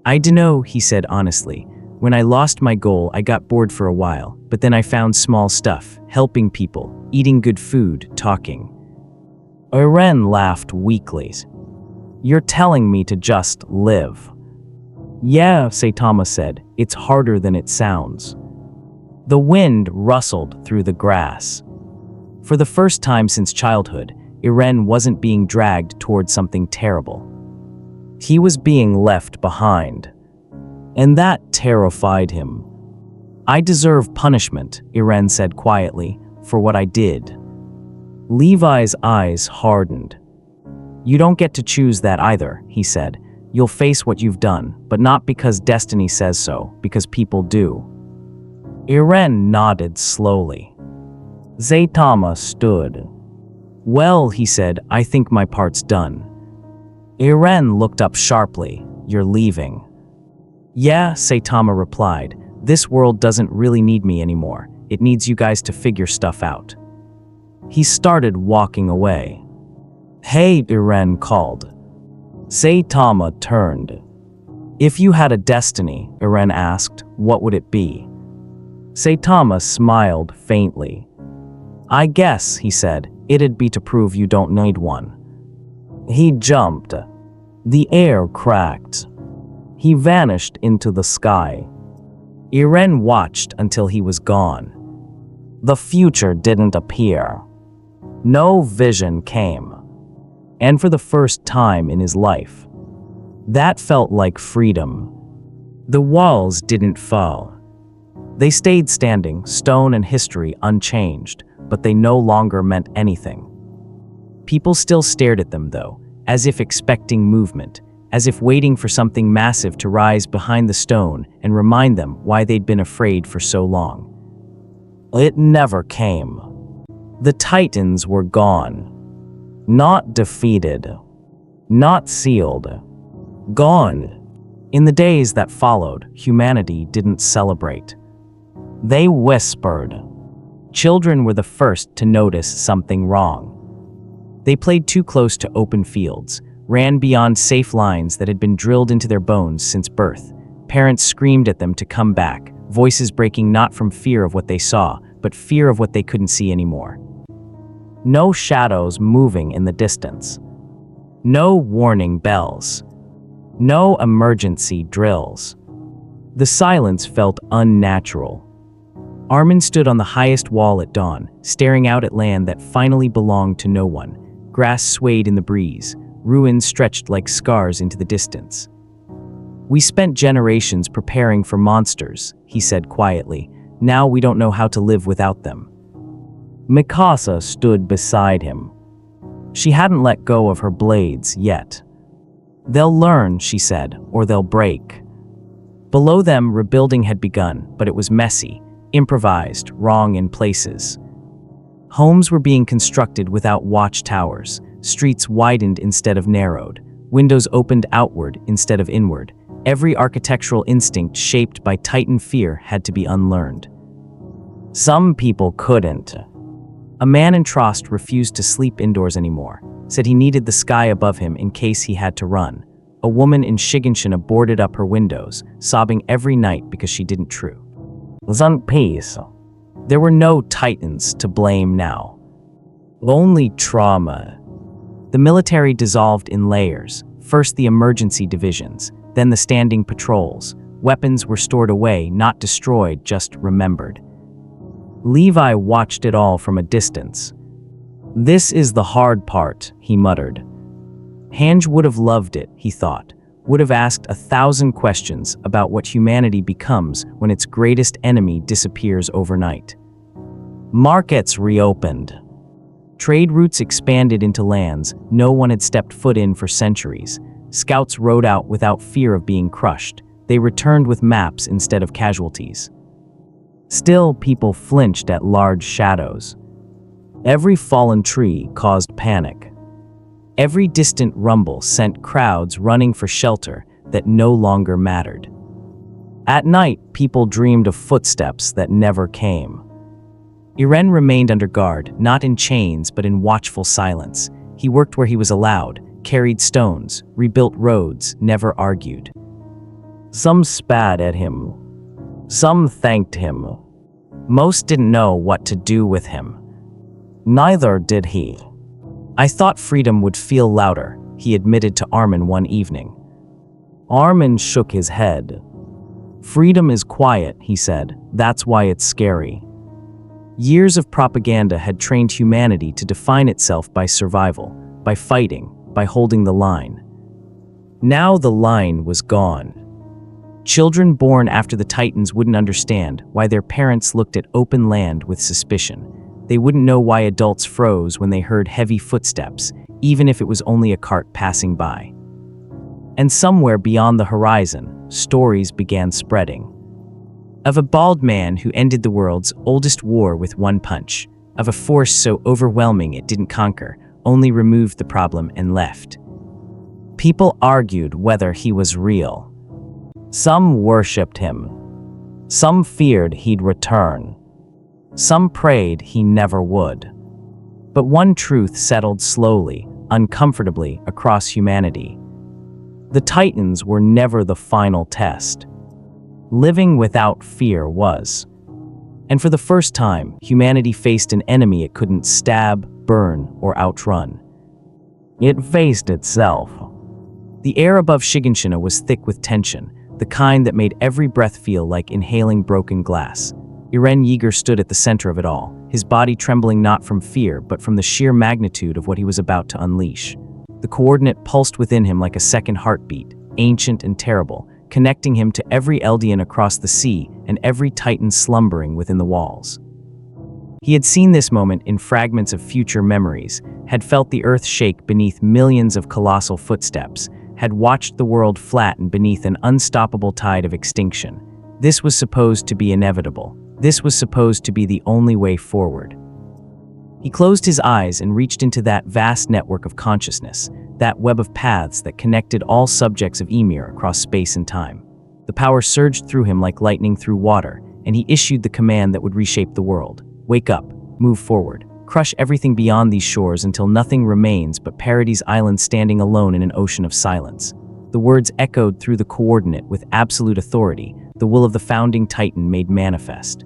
I dunno, he said honestly. When I lost my goal, I got bored for a while, but then I found small stuff, helping people, eating good food, talking. Eren laughed weakly. You're telling me to just live. Yeah, Saitama said. It's harder than it sounds. The wind rustled through the grass. For the first time since childhood, Eren wasn't being dragged toward something terrible. He was being left behind. And that terrified him. I deserve punishment, Eren said quietly, for what I did. Levi's eyes hardened. You don't get to choose that either, he said. You'll face what you've done, but not because destiny says so, because people do. Eren nodded slowly. Saitama stood. Well, he said, I think my part's done. Eren looked up sharply. You're leaving. Yeah, Saitama replied. This world doesn't really need me anymore. It needs you guys to figure stuff out. He started walking away. Hey, Eren called. Saitama turned. If you had a destiny, Eren asked, what would it be? Saitama smiled faintly. I guess, he said, it'd be to prove you don't need one. He jumped. The air cracked. He vanished into the sky. Eren watched until he was gone. The future didn't appear. No vision came. And for the first time in his life, that felt like freedom. The walls didn't fall. They stayed standing, stone and history unchanged, but they no longer meant anything. People still stared at them, though, as if expecting movement, as if waiting for something massive to rise behind the stone and remind them why they'd been afraid for so long. It never came. The Titans were gone. Not defeated. Not sealed. Gone. In the days that followed, humanity didn't celebrate. They whispered. Children were the first to notice something wrong. They played too close to open fields, ran beyond safe lines that had been drilled into their bones since birth. Parents screamed at them to come back, voices breaking not from fear of what they saw, but fear of what they couldn't see anymore. No shadows moving in the distance. No warning bells. No emergency drills. The silence felt unnatural. Armen stood on the highest wall at dawn, staring out at land that finally belonged to no one. Grass swayed in the breeze. Ruins stretched like scars into the distance. We spent generations preparing for monsters, he said quietly. Now we don't know how to live without them. Mikasa stood beside him. She hadn't let go of her blades yet. They'll learn, she said, or they'll break. Below them, rebuilding had begun, but it was messy, improvised, wrong in places. Homes were being constructed without watchtowers. Streets widened instead of narrowed. Windows opened outward instead of inward. Every architectural instinct shaped by Titan fear had to be unlearned. Some people couldn't. A man in Trost refused to sleep indoors anymore, said he needed the sky above him in case he had to run. A woman in Shiganshina boarded up her windows, sobbing every night because she didn't true. Peace. There were no Titans to blame now. Only trauma. The military dissolved in layers, first the emergency divisions, then the standing patrols. Weapons were stored away, not destroyed, just remembered. Levi watched it all from a distance. This is the hard part, he muttered. Hange would have loved it, he thought, would have asked 1,000 questions about what humanity becomes when its greatest enemy disappears overnight. Markets reopened. Trade routes expanded into lands no one had stepped foot in for centuries. Scouts rode out without fear of being crushed. They returned with maps instead of casualties. Still, people flinched at large shadows. Every fallen tree caused panic. Every distant rumble sent crowds running for shelter that no longer mattered. At night, people dreamed of footsteps that never came. Eren remained under guard, not in chains but in watchful silence. He worked where he was allowed, carried stones, rebuilt roads, never argued. Some spat at him. Some thanked him. Most didn't know what to do with him. Neither did he. I thought freedom would feel louder, he admitted to Armen one evening. Armen shook his head. Freedom is quiet, he said. That's why it's scary. Years of propaganda had trained humanity to define itself by survival, by fighting, by holding the line. Now the line was gone. Children born after the Titans wouldn't understand why their parents looked at open land with suspicion. They wouldn't know why adults froze when they heard heavy footsteps, even if it was only a cart passing by. And somewhere beyond the horizon, stories began spreading. Of a bald man who ended the world's oldest war with one punch. Of a force so overwhelming it didn't conquer, only removed the problem and left. People argued whether he was real. Some worshipped him. Some feared he'd return. Some prayed he never would. But one truth settled slowly, uncomfortably across humanity. The Titans were never the final test. Living without fear was. And for the first time, humanity faced an enemy it couldn't stab, burn, or outrun. It faced itself. The air above Shiganshina was thick with tension, the kind that made every breath feel like inhaling broken glass. Eren Yeager stood at the center of it all, his body trembling not from fear but from the sheer magnitude of what he was about to unleash. The coordinate pulsed within him like a second heartbeat, ancient and terrible, connecting him to every Eldian across the sea and every Titan slumbering within the walls. He had seen this moment in fragments of future memories, had felt the earth shake beneath millions of colossal footsteps, had watched the world flatten beneath an unstoppable tide of extinction. This was supposed to be inevitable. This was supposed to be the only way forward. He closed his eyes and reached into that vast network of consciousness, that web of paths that connected all subjects of Ymir across space and time. The power surged through him like lightning through water, and he issued the command that would reshape the world. Wake up, move forward, crush everything beyond these shores until nothing remains but Paradis Island standing alone in an ocean of silence. The words echoed through the coordinate with absolute authority, the will of the founding Titan made manifest.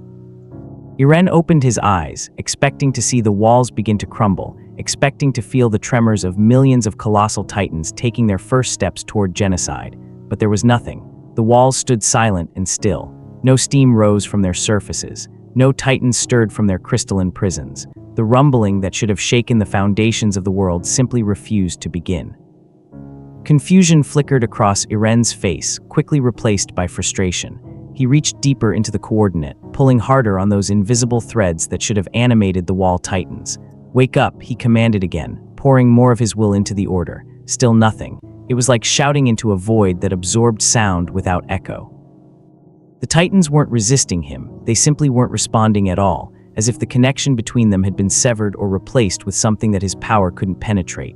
Eren opened his eyes, expecting to see the walls begin to crumble, expecting to feel the tremors of millions of colossal Titans taking their first steps toward genocide. But there was nothing. The walls stood silent and still. No steam rose from their surfaces. No Titans stirred from their crystalline prisons. The rumbling that should have shaken the foundations of the world simply refused to begin. Confusion flickered across Eren's face, quickly replaced by frustration. He reached deeper into the coordinate, pulling harder on those invisible threads that should have animated the wall Titans. Wake up, he commanded again, pouring more of his will into the order. Still nothing. It was like shouting into a void that absorbed sound without echo. The Titans weren't resisting him, they simply weren't responding at all, as if the connection between them had been severed or replaced with something that his power couldn't penetrate.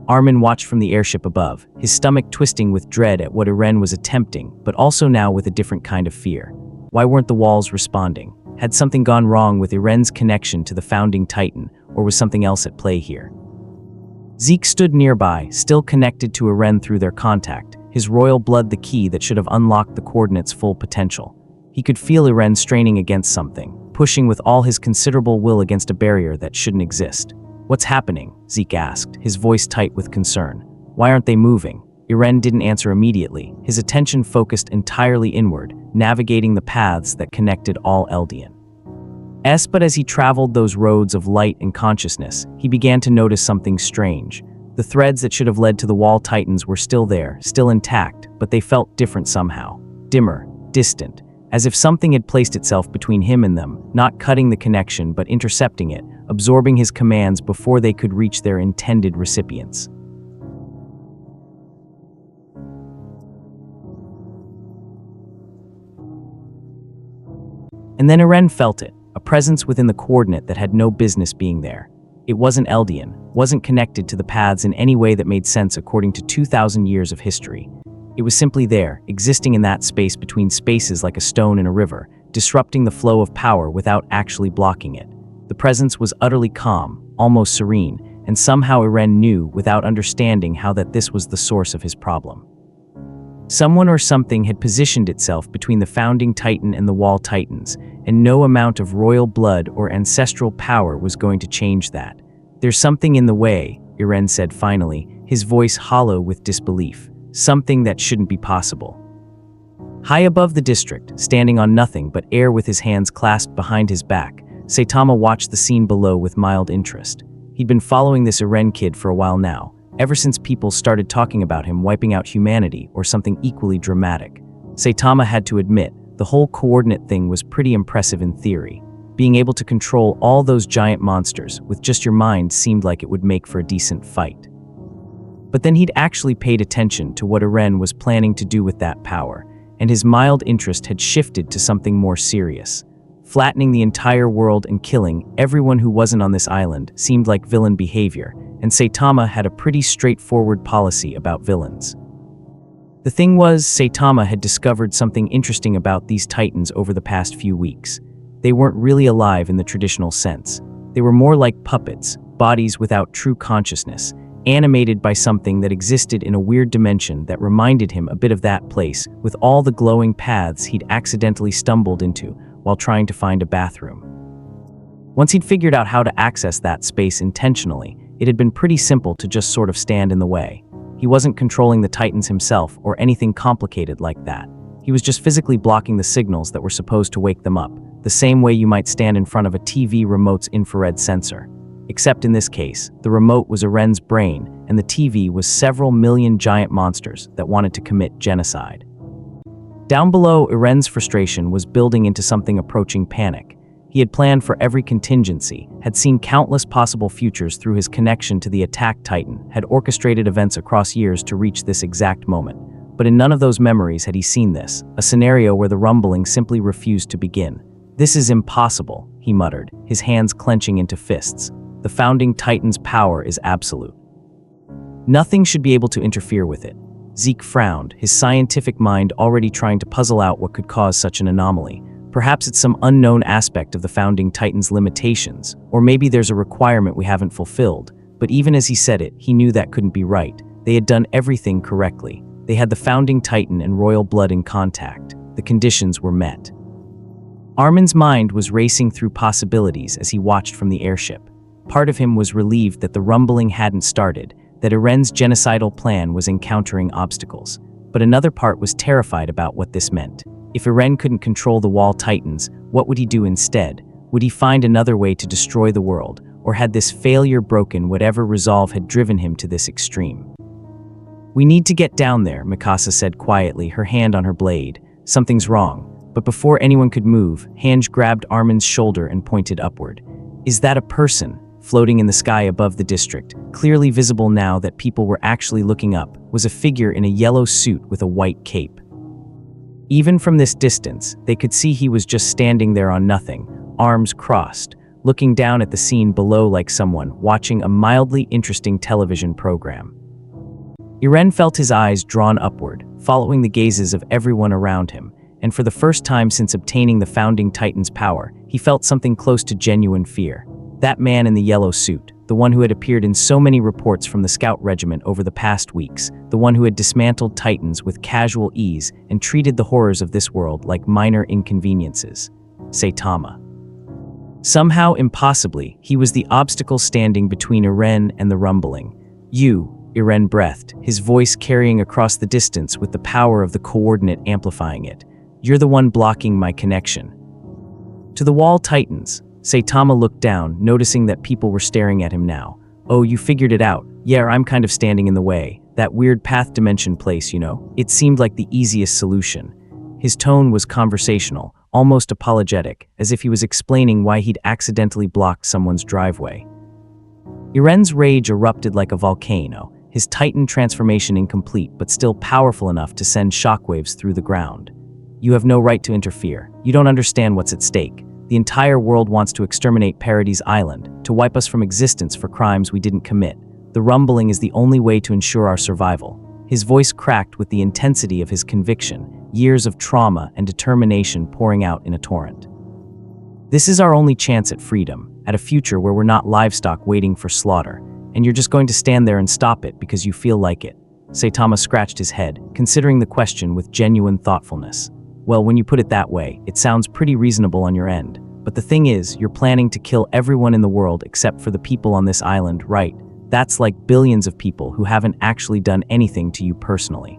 Armen watched from the airship above, his stomach twisting with dread at what Eren was attempting, but also now with a different kind of fear. Why weren't the walls responding? Had something gone wrong with Eren's connection to the founding Titan, or was something else at play here? Zeke stood nearby, still connected to Eren through their contact, his royal blood the key that should have unlocked the coordinate's full potential. He could feel Eren straining against something, pushing with all his considerable will against a barrier that shouldn't exist. What's happening? Zeke asked, his voice tight with concern. Why aren't they moving? Eren didn't answer immediately, his attention focused entirely inward, navigating the paths that connected all Eldian. But as he traveled those roads of light and consciousness, he began to notice something strange. The threads that should have led to the wall Titans were still there, still intact, but they felt different somehow. Dimmer, distant, as if something had placed itself between him and them, not cutting the connection but intercepting it, absorbing his commands before they could reach their intended recipients. And then Eren felt it, a presence within the coordinate that had no business being there. It wasn't Eldian, wasn't connected to the paths in any way that made sense according to 2,000 years of history. It was simply there, existing in that space between spaces like a stone in a river, disrupting the flow of power without actually blocking it. The presence was utterly calm, almost serene, and somehow Eren knew, without understanding, how that this was the source of his problem. Someone or something had positioned itself between the founding Titan and the wall Titans, and no amount of royal blood or ancestral power was going to change that. There's something in the way, Eren said finally, his voice hollow with disbelief. Something that shouldn't be possible. High above the district, standing on nothing but air with his hands clasped behind his back, Saitama watched the scene below with mild interest. He'd been following this Eren kid for a while now, ever since people started talking about him wiping out humanity or something equally dramatic. Saitama had to admit, the whole coordinate thing was pretty impressive in theory. Being able to control all those giant monsters with just your mind seemed like it would make for a decent fight. But then he'd actually paid attention to what Eren was planning to do with that power, and his mild interest had shifted to something more serious. Flattening the entire world and killing everyone who wasn't on this island seemed like villain behavior, and Saitama had a pretty straightforward policy about villains. The thing was, Saitama had discovered something interesting about these Titans over the past few weeks. They weren't really alive in the traditional sense. They were more like puppets, bodies without true consciousness, animated by something that existed in a weird dimension that reminded him a bit of that place with all the glowing paths he'd accidentally stumbled into while trying to find a bathroom. Once he'd figured out how to access that space intentionally, it had been pretty simple to just sort of stand in the way. He wasn't controlling the Titans himself or anything complicated like that. He was just physically blocking the signals that were supposed to wake them up, the same way you might stand in front of a TV remote's infrared sensor. Except in this case, the remote was Eren's brain, and the TV was several million giant monsters that wanted to commit genocide. Down below, Eren's frustration was building into something approaching panic. He had planned for every contingency, had seen countless possible futures through his connection to the attack Titan, had orchestrated events across years to reach this exact moment. But in none of those memories had he seen this, a scenario where the rumbling simply refused to begin. "This is impossible," he muttered, his hands clenching into fists. "The founding Titan's power is absolute. Nothing should be able to interfere with it." Zeke frowned, his scientific mind already trying to puzzle out what could cause such an anomaly. Perhaps it's some unknown aspect of the founding Titan's limitations, or maybe there's a requirement we haven't fulfilled. But even as he said it, he knew that couldn't be right. They had done everything correctly. They had the founding Titan and royal blood in contact. The conditions were met. Armen's mind was racing through possibilities as he watched from the airship. Part of him was relieved that the rumbling hadn't started, that Eren's genocidal plan was encountering obstacles. But another part was terrified about what this meant. If Eren couldn't control the Wall Titans, what would he do instead? Would he find another way to destroy the world, or had this failure broken whatever resolve had driven him to this extreme? "We need to get down there," Mikasa said quietly, her hand on her blade. "Something's wrong." But before anyone could move, Hange grabbed Armen's shoulder and pointed upward. "Is that a person?" Floating in the sky above the district, clearly visible now that people were actually looking up, was a figure in a yellow suit with a white cape. Even from this distance, they could see he was just standing there on nothing, arms crossed, looking down at the scene below like someone watching a mildly interesting television program. Eren felt his eyes drawn upward, following the gazes of everyone around him, and for the first time since obtaining the founding Titan's power, he felt something close to genuine fear. That man in the yellow suit, the one who had appeared in so many reports from the Scout Regiment over the past weeks, the one who had dismantled Titans with casual ease and treated the horrors of this world like minor inconveniences. Saitama. Somehow, impossibly, he was the obstacle standing between Eren and the rumbling. "You," Eren breathed, his voice carrying across the distance with the power of the coordinate amplifying it. "You're the one blocking my connection." To the Wall Titans, Saitama looked down, noticing that people were staring at him now. "Oh, you figured it out. Yeah, I'm kind of standing in the way. That weird path dimension place, you know. It seemed like the easiest solution." His tone was conversational, almost apologetic, as if he was explaining why he'd accidentally blocked someone's driveway. Eren's rage erupted like a volcano, his Titan transformation incomplete but still powerful enough to send shockwaves through the ground. "You have no right to interfere. You don't understand what's at stake. The entire world wants to exterminate Paradis Island, to wipe us from existence for crimes we didn't commit. The rumbling is the only way to ensure our survival." His voice cracked with the intensity of his conviction, years of trauma and determination pouring out in a torrent. "This is our only chance at freedom, at a future where we're not livestock waiting for slaughter, and you're just going to stand there and stop it because you feel like it." Saitama scratched his head, considering the question with genuine thoughtfulness. "Well, when you put it that way, it sounds pretty reasonable on your end. But the thing is, you're planning to kill everyone in the world except for the people on this island, right? That's like billions of people who haven't actually done anything to you personally."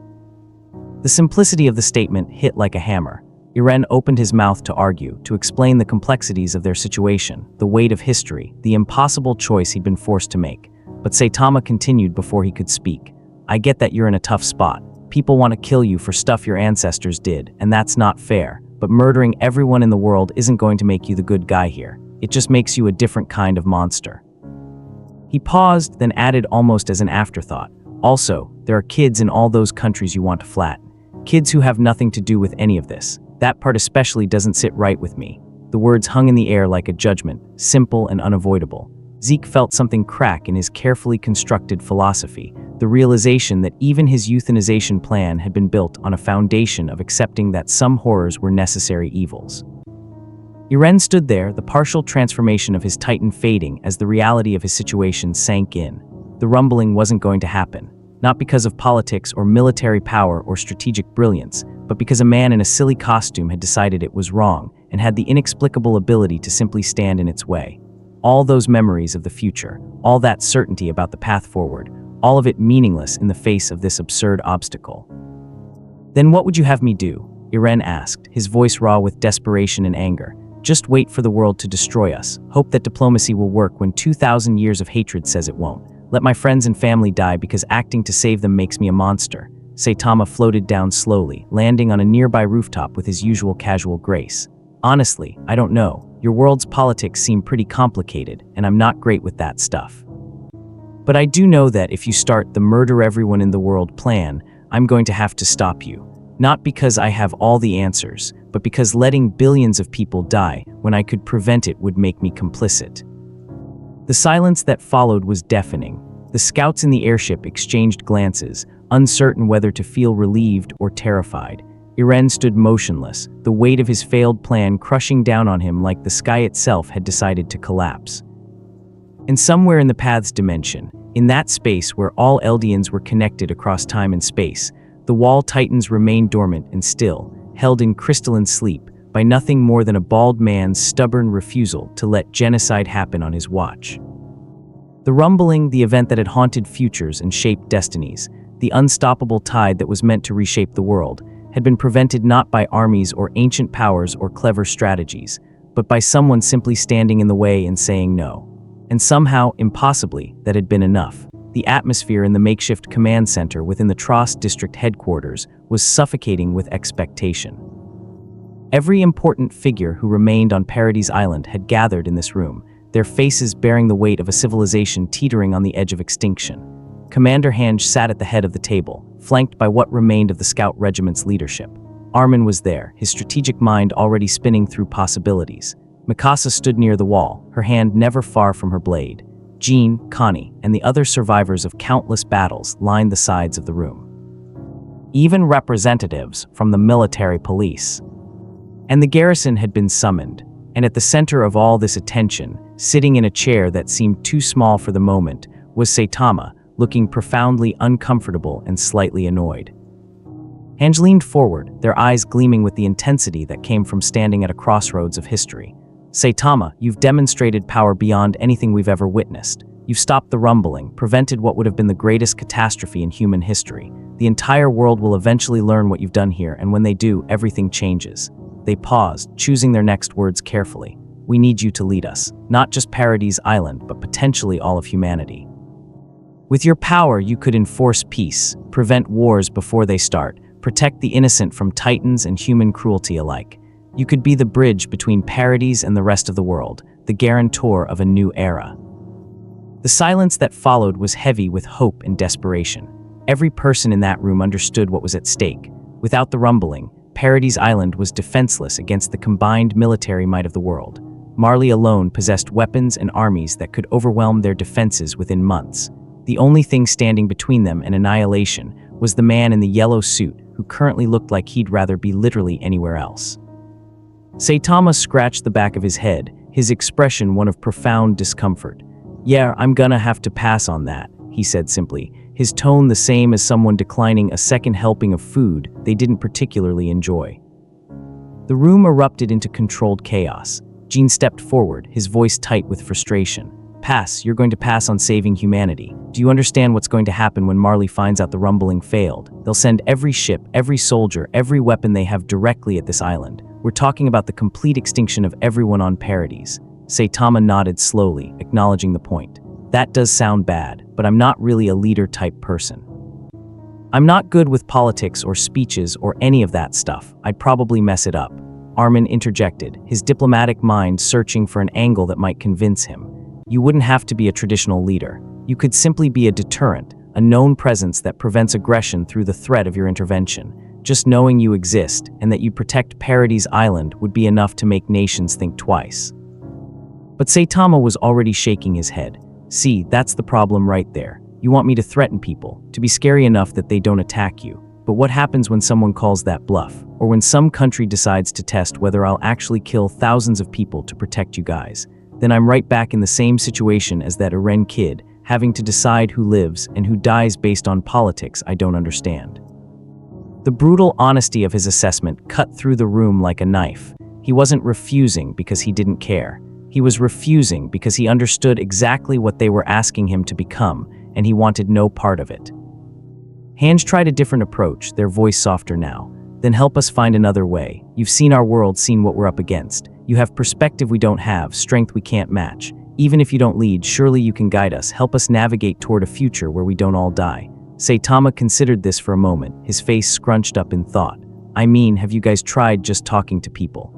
The simplicity of the statement hit like a hammer. Eren opened his mouth to argue, to explain the complexities of their situation, the weight of history, the impossible choice he'd been forced to make. But Saitama continued before he could speak. "I get that you're in a tough spot. People want to kill you for stuff your ancestors did, and that's not fair. But murdering everyone in the world isn't going to make you the good guy here. It just makes you a different kind of monster." He paused, then added almost as an afterthought. "Also, there are kids in all those countries you want to flatten. Kids who have nothing to do with any of this. That part especially doesn't sit right with me." The words hung in the air like a judgment, simple and unavoidable. Zeke felt something crack in his carefully constructed philosophy, the realization that even his euthanization plan had been built on a foundation of accepting that some horrors were necessary evils. Eren stood there, the partial transformation of his Titan fading as the reality of his situation sank in. The rumbling wasn't going to happen, not because of politics or military power or strategic brilliance, but because a man in a silly costume had decided it was wrong and had the inexplicable ability to simply stand in its way. all those memories of the future, all that certainty about the path forward, all of it meaningless in the face of this absurd obstacle. Then what would you have me do? Eren asked, his voice raw with desperation and anger. Just wait for the world to destroy us. Hope that diplomacy will work when 2,000 years of hatred says it won't. Let my friends and family die because acting to save them makes me a monster. Saitama floated down slowly, landing on a nearby rooftop with his usual casual grace. Honestly, I don't know. Your world's politics seem pretty complicated, and I'm not great with that stuff. But I do know that if you start the murder everyone in the world plan, I'm going to have to stop you. Not because I have all the answers, but because letting billions of people die when I could prevent it would make me complicit. The silence that followed was deafening. The scouts in the airship exchanged glances, uncertain whether to feel relieved or terrified. Eren stood motionless, the weight of his failed plan crushing down on him like the sky itself had decided to collapse. And somewhere in the path's dimension, in that space where all Eldians were connected across time and space, the wall titans remained dormant and still, held in crystalline sleep by nothing more than a bald man's stubborn refusal to let genocide happen on his watch. The rumbling, the event that had haunted futures and shaped destinies, the unstoppable tide that was meant to reshape the world, had been prevented not by armies or ancient powers or clever strategies, but by someone simply standing in the way and saying no. And somehow, impossibly, that had been enough. The atmosphere in the makeshift command center within the Trost district headquarters was suffocating with expectation. Every important figure who remained on Paradis Island had gathered in this room, their faces bearing the weight of a civilization teetering on the edge of extinction. Commander Hange sat at the head of the table, flanked by what remained of the scout regiment's leadership. Armen was there, his strategic mind already spinning through possibilities. Mikasa stood near the wall, her hand never far from her blade. Jean, Connie, and the other survivors of countless battles lined the sides of the room. Even representatives from the military police. And the garrison had been summoned, and at the center of all this attention, sitting in a chair that seemed too small for the moment, was Saitama, looking profoundly uncomfortable and slightly annoyed. Hange leaned forward, their eyes gleaming with the intensity that came from standing at a crossroads of history. Saitama, you've demonstrated power beyond anything we've ever witnessed. You've stopped the rumbling, prevented what would have been the greatest catastrophe in human history. The entire world will eventually learn what you've done here, and when they do, everything changes. They paused, choosing their next words carefully. We need you to lead us, not just Paradis Island, but potentially all of humanity. With your power, you could enforce peace, prevent wars before they start, protect the innocent from titans and human cruelty alike. You could be the bridge between Paradis and the rest of the world, the guarantor of a new era. The silence that followed was heavy with hope and desperation. Every person in that room understood what was at stake. Without the rumbling, Paradis Island was defenseless against the combined military might of the world. Marley alone possessed weapons and armies that could overwhelm their defenses within months. The only thing standing between them and annihilation was the man in the yellow suit who currently looked like he'd rather be literally anywhere else. Saitama scratched the back of his head, his expression one of profound discomfort. Yeah, I'm gonna have to pass on that, he said simply, his tone the same as someone declining a second helping of food they didn't particularly enjoy. The room erupted into controlled chaos. Jean stepped forward, his voice tight with frustration. Pass, you're going to pass on saving humanity. Do you understand what's going to happen when Marley finds out the rumbling failed? They'll send every ship, every soldier, every weapon they have directly at this island. We're talking about the complete extinction of everyone on Paradis. Saitama nodded slowly, acknowledging the point. That does sound bad, but I'm not really a leader-type person. I'm not good with politics or speeches or any of that stuff. I'd probably mess it up. Armen interjected, his diplomatic mind searching for an angle that might convince him. You wouldn't have to be a traditional leader. You could simply be a deterrent, a known presence that prevents aggression through the threat of your intervention. Just knowing you exist and that you protect Paradis Island would be enough to make nations think twice. But Saitama was already shaking his head. See, that's the problem right there. You want me to threaten people, to be scary enough that they don't attack you. But what happens when someone calls that bluff? Or when some country decides to test whether I'll actually kill thousands of people to protect you guys? Then I'm right back in the same situation as that Eren kid, having to decide who lives and who dies based on politics I don't understand. The brutal honesty of his assessment cut through the room like a knife. He wasn't refusing because he didn't care. He was refusing because he understood exactly what they were asking him to become, and he wanted no part of it. Hange tried a different approach, their voice softer now. Then help us find another way. You've seen our world, seen what we're up against. You have perspective we don't have, strength we can't match. Even if you don't lead, surely you can guide us, help us navigate toward a future where we don't all die. Saitama considered this for a moment, his face scrunched up in thought. I mean, have you guys tried just talking to people?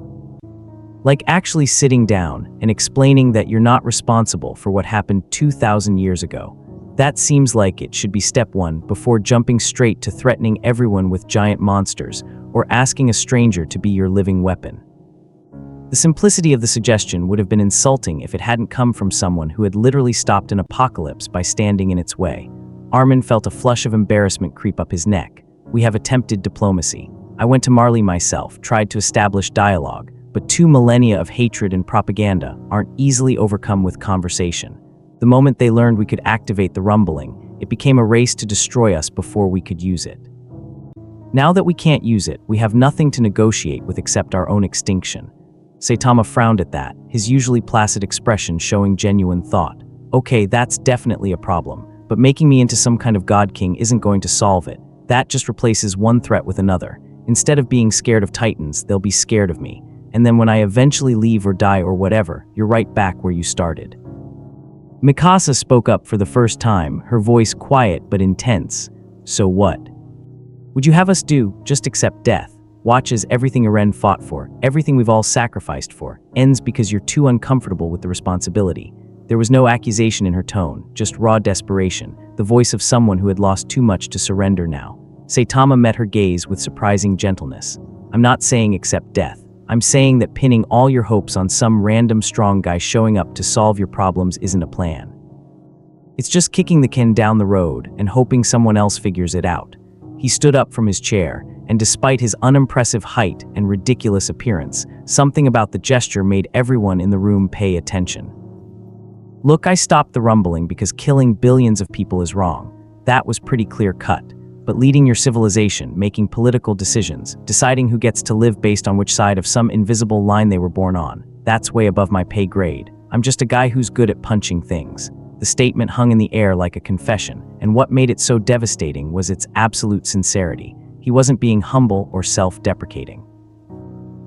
Like actually sitting down and explaining that you're not responsible for what happened 2,000 years ago. That seems like it should be step one before jumping straight to threatening everyone with giant monsters or asking a stranger to be your living weapon. The simplicity of the suggestion would have been insulting if it hadn't come from someone who had literally stopped an apocalypse by standing in its way. Armen felt a flush of embarrassment creep up his neck. We have attempted diplomacy. I went to Marley myself, tried to establish dialogue, but 2 millennia of hatred and propaganda aren't easily overcome with conversation. The moment they learned we could activate the rumbling, it became a race to destroy us before we could use it. Now that we can't use it, we have nothing to negotiate with except our own extinction. Saitama frowned at that, his usually placid expression showing genuine thought. Okay, that's definitely a problem, but making me into some kind of god king isn't going to solve it. That just replaces one threat with another. Instead of being scared of Titans, they'll be scared of me. And then when I eventually leave or die or whatever, you're right back where you started. Mikasa spoke up for the first time, her voice quiet but intense. So what? Would you have us do? Just accept death? Watch as everything Eren fought for, everything we've all sacrificed for, ends because you're too uncomfortable with the responsibility. There was no accusation in her tone, just raw desperation, the voice of someone who had lost too much to surrender now. Saitama met her gaze with surprising gentleness. I'm not saying accept death. I'm saying that pinning all your hopes on some random strong guy showing up to solve your problems isn't a plan. It's just kicking the can down the road and hoping someone else figures it out. He stood up from his chair, and despite his unimpressive height and ridiculous appearance, something about the gesture made everyone in the room pay attention. Look, I stopped the rumbling because killing billions of people is wrong. That was pretty clear-cut. But leading your civilization, making political decisions, deciding who gets to live based on which side of some invisible line they were born on, that's way above my pay grade. I'm just a guy who's good at punching things. The statement hung in the air like a confession, and what made it so devastating was its absolute sincerity. He wasn't being humble or self-deprecating.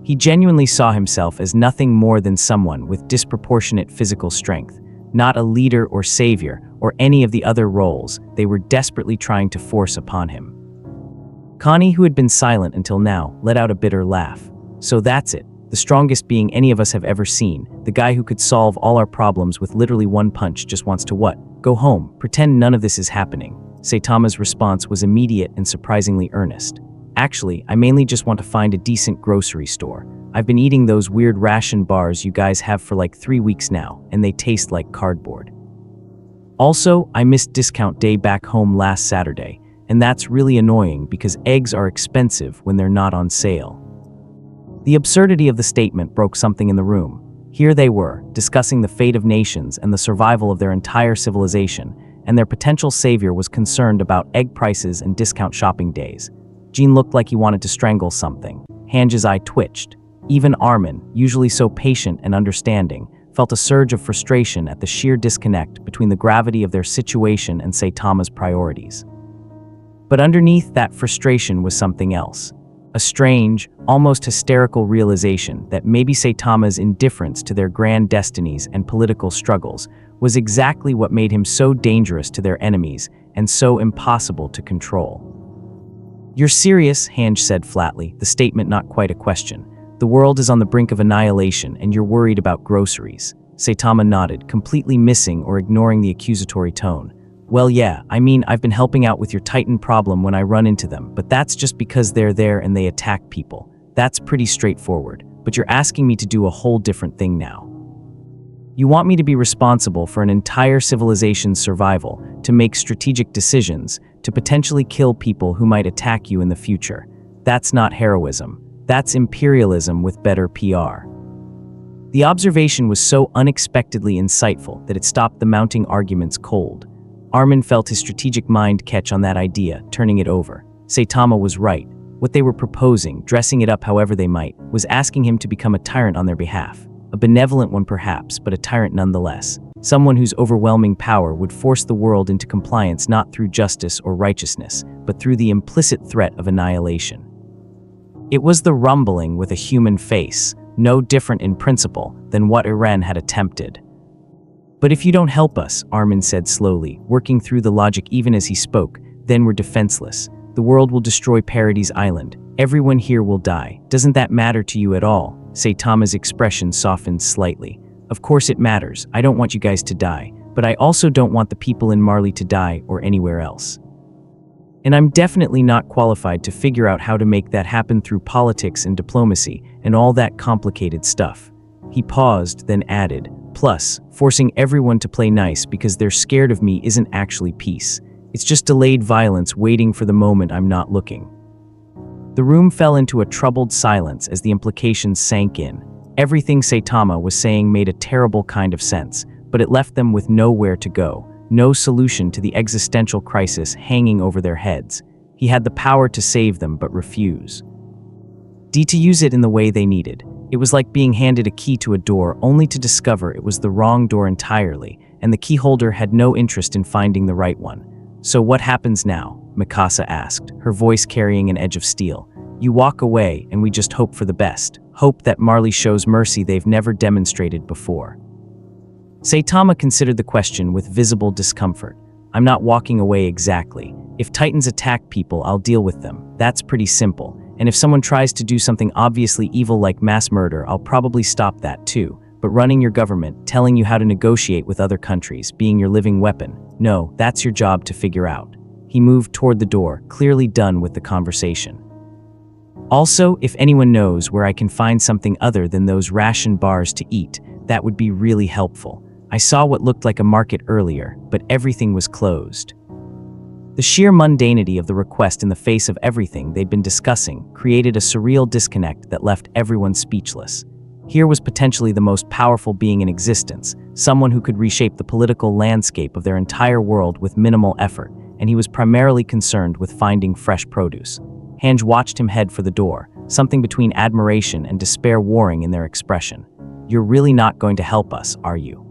He genuinely saw himself as nothing more than someone with disproportionate physical strength, not a leader or savior or any of the other roles they were desperately trying to force upon him. Connie, who had been silent until now, let out a bitter laugh. So that's it, the strongest being any of us have ever seen, the guy who could solve all our problems with literally one punch just wants to what? Go home, pretend none of this is happening. Saitama's response was immediate and surprisingly earnest. Actually, I mainly just want to find a decent grocery store. I've been eating those weird ration bars you guys have for like 3 weeks now, and they taste like cardboard. Also, I missed discount day back home last Saturday, and that's really annoying because eggs are expensive when they're not on sale. The absurdity of the statement broke something in the room. Here they were, discussing the fate of nations and the survival of their entire civilization, and their potential savior was concerned about egg prices and discount shopping days. Jean looked like he wanted to strangle something. Hange's eye twitched. Even Armen, usually so patient and understanding, felt a surge of frustration at the sheer disconnect between the gravity of their situation and Saitama's priorities. But underneath that frustration was something else. A strange, almost hysterical realization that maybe Saitama's indifference to their grand destinies and political struggles was exactly what made him so dangerous to their enemies and so impossible to control. You're serious, Hange said flatly, the statement not quite a question. The world is on the brink of annihilation and you're worried about groceries. Saitama nodded, completely missing or ignoring the accusatory tone. Well yeah, I mean I've been helping out with your Titan problem when I run into them, but that's just because they're there and they attack people. That's pretty straightforward, but you're asking me to do a whole different thing now. You want me to be responsible for an entire civilization's survival, to make strategic decisions, to potentially kill people who might attack you in the future. That's not heroism. That's imperialism with better PR. The observation was so unexpectedly insightful that it stopped the mounting arguments cold. Armen felt his strategic mind catch on that idea, turning it over. Saitama was right. What they were proposing, dressing it up however they might, was asking him to become a tyrant on their behalf. a benevolent one perhaps, but a tyrant nonetheless. Someone whose overwhelming power would force the world into compliance not through justice or righteousness, but through the implicit threat of annihilation. It was the rumbling with a human face, no different in principle than what Eren had attempted. "But if you don't help us," Armen said slowly, working through the logic even as he spoke, "then we're defenseless. The world will destroy Paradis Island. Everyone here will die. Doesn't that matter to you at all?" Saitama's expression softened slightly. "Of course it matters. I don't want you guys to die, but I also don't want the people in Marley to die or anywhere else. And I'm definitely not qualified to figure out how to make that happen through politics and diplomacy and all that complicated stuff." He paused, then added, "Plus, forcing everyone to play nice because they're scared of me isn't actually peace. It's just delayed violence waiting for the moment I'm not looking." The room fell into a troubled silence as the implications sank in. Everything Saitama was saying made a terrible kind of sense, but it left them with nowhere to go, no solution to the existential crisis hanging over their heads. He had the power to save them but refuse. To use it in the way they needed. It was like being handed a key to a door only to discover it was the wrong door entirely, and the key holder had no interest in finding the right one. "So what happens now?" Mikasa asked, her voice carrying an edge of steel. "You walk away and we just hope for the best. Hope that Marley shows mercy they've never demonstrated before." Saitama considered the question with visible discomfort. "I'm not walking away exactly. If Titans attack people, I'll deal with them. That's pretty simple. And if someone tries to do something obviously evil like mass murder, I'll probably stop that too. But running your government, telling you how to negotiate with other countries, being your living weapon, no, that's your job to figure out." He moved toward the door, clearly done with the conversation. "Also, if anyone knows where I can find something other than those ration bars to eat, that would be really helpful. I saw what looked like a market earlier, but everything was closed." The sheer mundanity of the request in the face of everything they'd been discussing created a surreal disconnect that left everyone speechless. Here was potentially the most powerful being in existence, someone who could reshape the political landscape of their entire world with minimal effort, and he was primarily concerned with finding fresh produce. Hange watched him head for the door, something between admiration and despair warring in their expression. "You're really not going to help us, are you?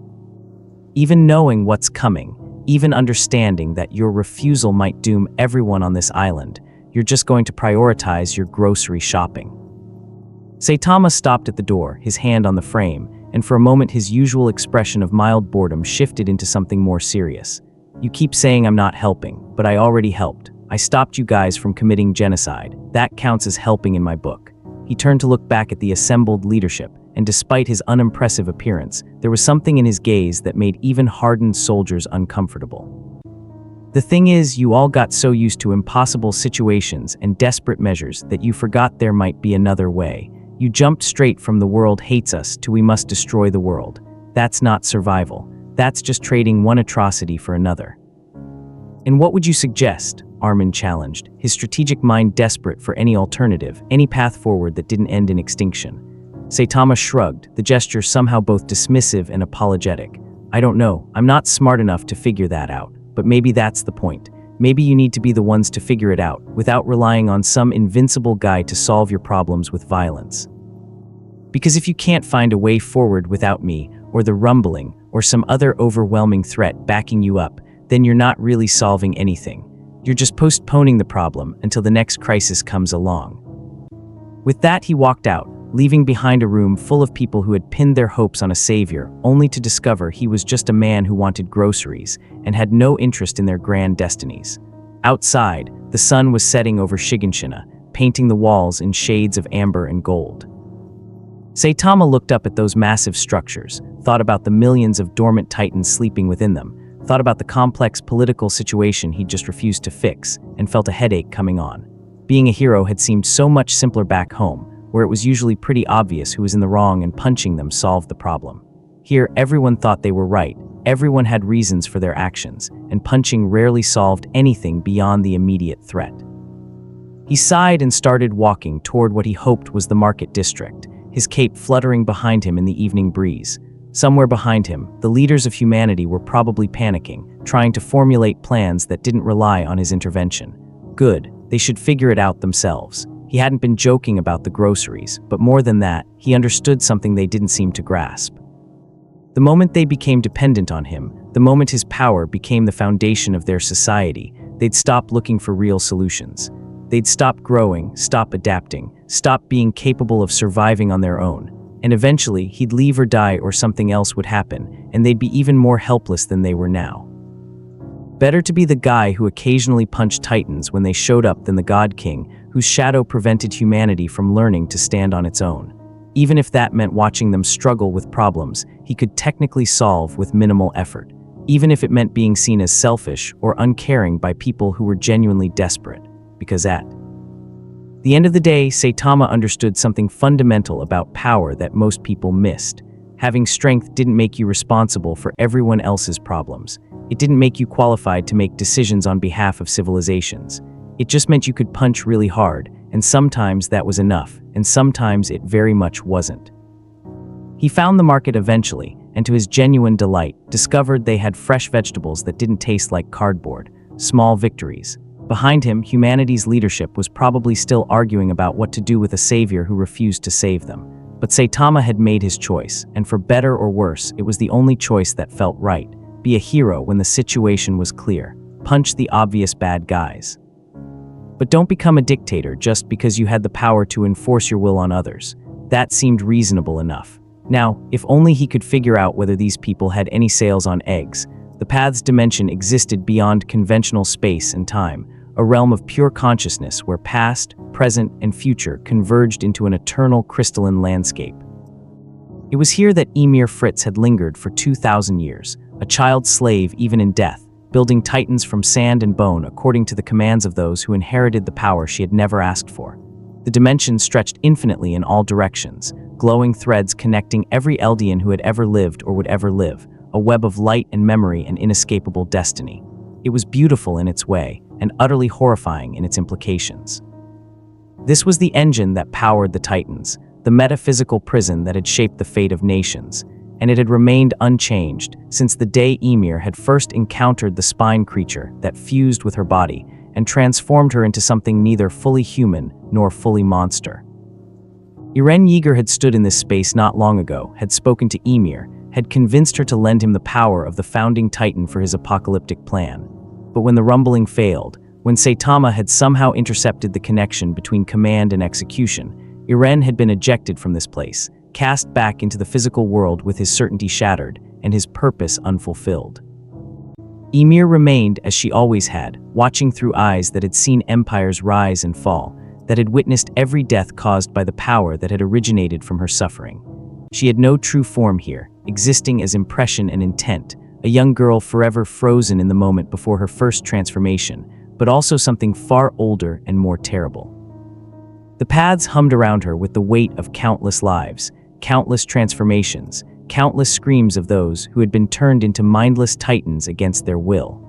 Even knowing what's coming, even understanding that your refusal might doom everyone on this island, you're just going to prioritize your grocery shopping." Saitama stopped at the door, his hand on the frame, and for a moment his usual expression of mild boredom shifted into something more serious. "You keep saying I'm not helping, but I already helped. I stopped you guys from committing genocide. That counts as helping in my book." He turned to look back at the assembled leadership, and despite his unimpressive appearance, there was something in his gaze that made even hardened soldiers uncomfortable. "The thing is, you all got so used to impossible situations and desperate measures that you forgot there might be another way. You jumped straight from the world hates us to we must destroy the world. That's not survival. That's just trading one atrocity for another." "And what would you suggest?" Armen challenged, his strategic mind desperate for any alternative, any path forward that didn't end in extinction. Saitama shrugged, the gesture somehow both dismissive and apologetic. "I don't know. I'm not smart enough to figure that out. But maybe that's the point. Maybe you need to be the ones to figure it out, without relying on some invincible guy to solve your problems with violence. Because if you can't find a way forward without me, or the rumbling, or some other overwhelming threat backing you up, then you're not really solving anything. You're just postponing the problem until the next crisis comes along." With that, he walked out, leaving behind a room full of people who had pinned their hopes on a savior, only to discover he was just a man who wanted groceries and had no interest in their grand destinies. Outside, the sun was setting over Shiganshina, painting the walls in shades of amber and gold. Saitama looked up at those massive structures, thought about the millions of dormant titans sleeping within them, thought about the complex political situation he'd just refused to fix, and felt a headache coming on. Being a hero had seemed so much simpler back home, where it was usually pretty obvious who was in the wrong and punching them solved the problem. Here, everyone thought they were right, everyone had reasons for their actions, and punching rarely solved anything beyond the immediate threat. He sighed and started walking toward what he hoped was the market district, his cape fluttering behind him in the evening breeze. Somewhere behind him, the leaders of humanity were probably panicking, trying to formulate plans that didn't rely on his intervention. Good, they should figure it out themselves. He hadn't been joking about the groceries, but more than that, he understood something they didn't seem to grasp. The moment they became dependent on him, the moment his power became the foundation of their society, they'd stop looking for real solutions. They'd stop growing, stop adapting, stop being capable of surviving on their own. And eventually, he'd leave or die or something else would happen, and they'd be even more helpless than they were now. Better to be the guy who occasionally punched titans when they showed up than the God King, whose shadow prevented humanity from learning to stand on its own. Even if that meant watching them struggle with problems he could technically solve with minimal effort. Even if it meant being seen as selfish or uncaring by people who were genuinely desperate. Because at the end of the day, Saitama understood something fundamental about power that most people missed. Having strength didn't make you responsible for everyone else's problems. It didn't make you qualified to make decisions on behalf of civilizations. It just meant you could punch really hard, and sometimes that was enough, and sometimes it very much wasn't. He found the market eventually, and to his genuine delight, discovered they had fresh vegetables that didn't taste like cardboard. Small victories. Behind him, humanity's leadership was probably still arguing about what to do with a savior who refused to save them. But Saitama had made his choice, and for better or worse, it was the only choice that felt right. Be a hero when the situation was clear. Punch the obvious bad guys. But don't become a dictator just because you had the power to enforce your will on others. That seemed reasonable enough. Now, if only he could figure out whether these people had any sales on eggs. The path's dimension existed beyond conventional space and time, a realm of pure consciousness where past, present, and future converged into an eternal crystalline landscape. It was here that Ymir Fritz had lingered for 2,000 years, a child slave even in death, building titans from sand and bone according to the commands of those who inherited the power she had never asked for. The dimensions stretched infinitely in all directions, glowing threads connecting every Eldian who had ever lived or would ever live, a web of light and memory and inescapable destiny. It was beautiful in its way, and utterly horrifying in its implications. This was the engine that powered the Titans, the metaphysical prison that had shaped the fate of nations, and it had remained unchanged since the day Ymir had first encountered the spine creature that fused with her body and transformed her into something neither fully human nor fully monster. Eren Yeager had stood in this space not long ago, had spoken to Ymir, had convinced her to lend him the power of the founding Titan for his apocalyptic plan. But when the rumbling failed, when Saitama had somehow intercepted the connection between command and execution, Eren had been ejected from this place, cast back into the physical world with his certainty shattered and his purpose unfulfilled. Ymir remained as she always had, watching through eyes that had seen empires rise and fall, that had witnessed every death caused by the power that had originated from her suffering. She had no true form here, existing as impression and intent, a young girl forever frozen in the moment before her first transformation, but also something far older and more terrible. The paths hummed around her with the weight of countless lives, countless transformations, countless screams of those who had been turned into mindless titans against their will.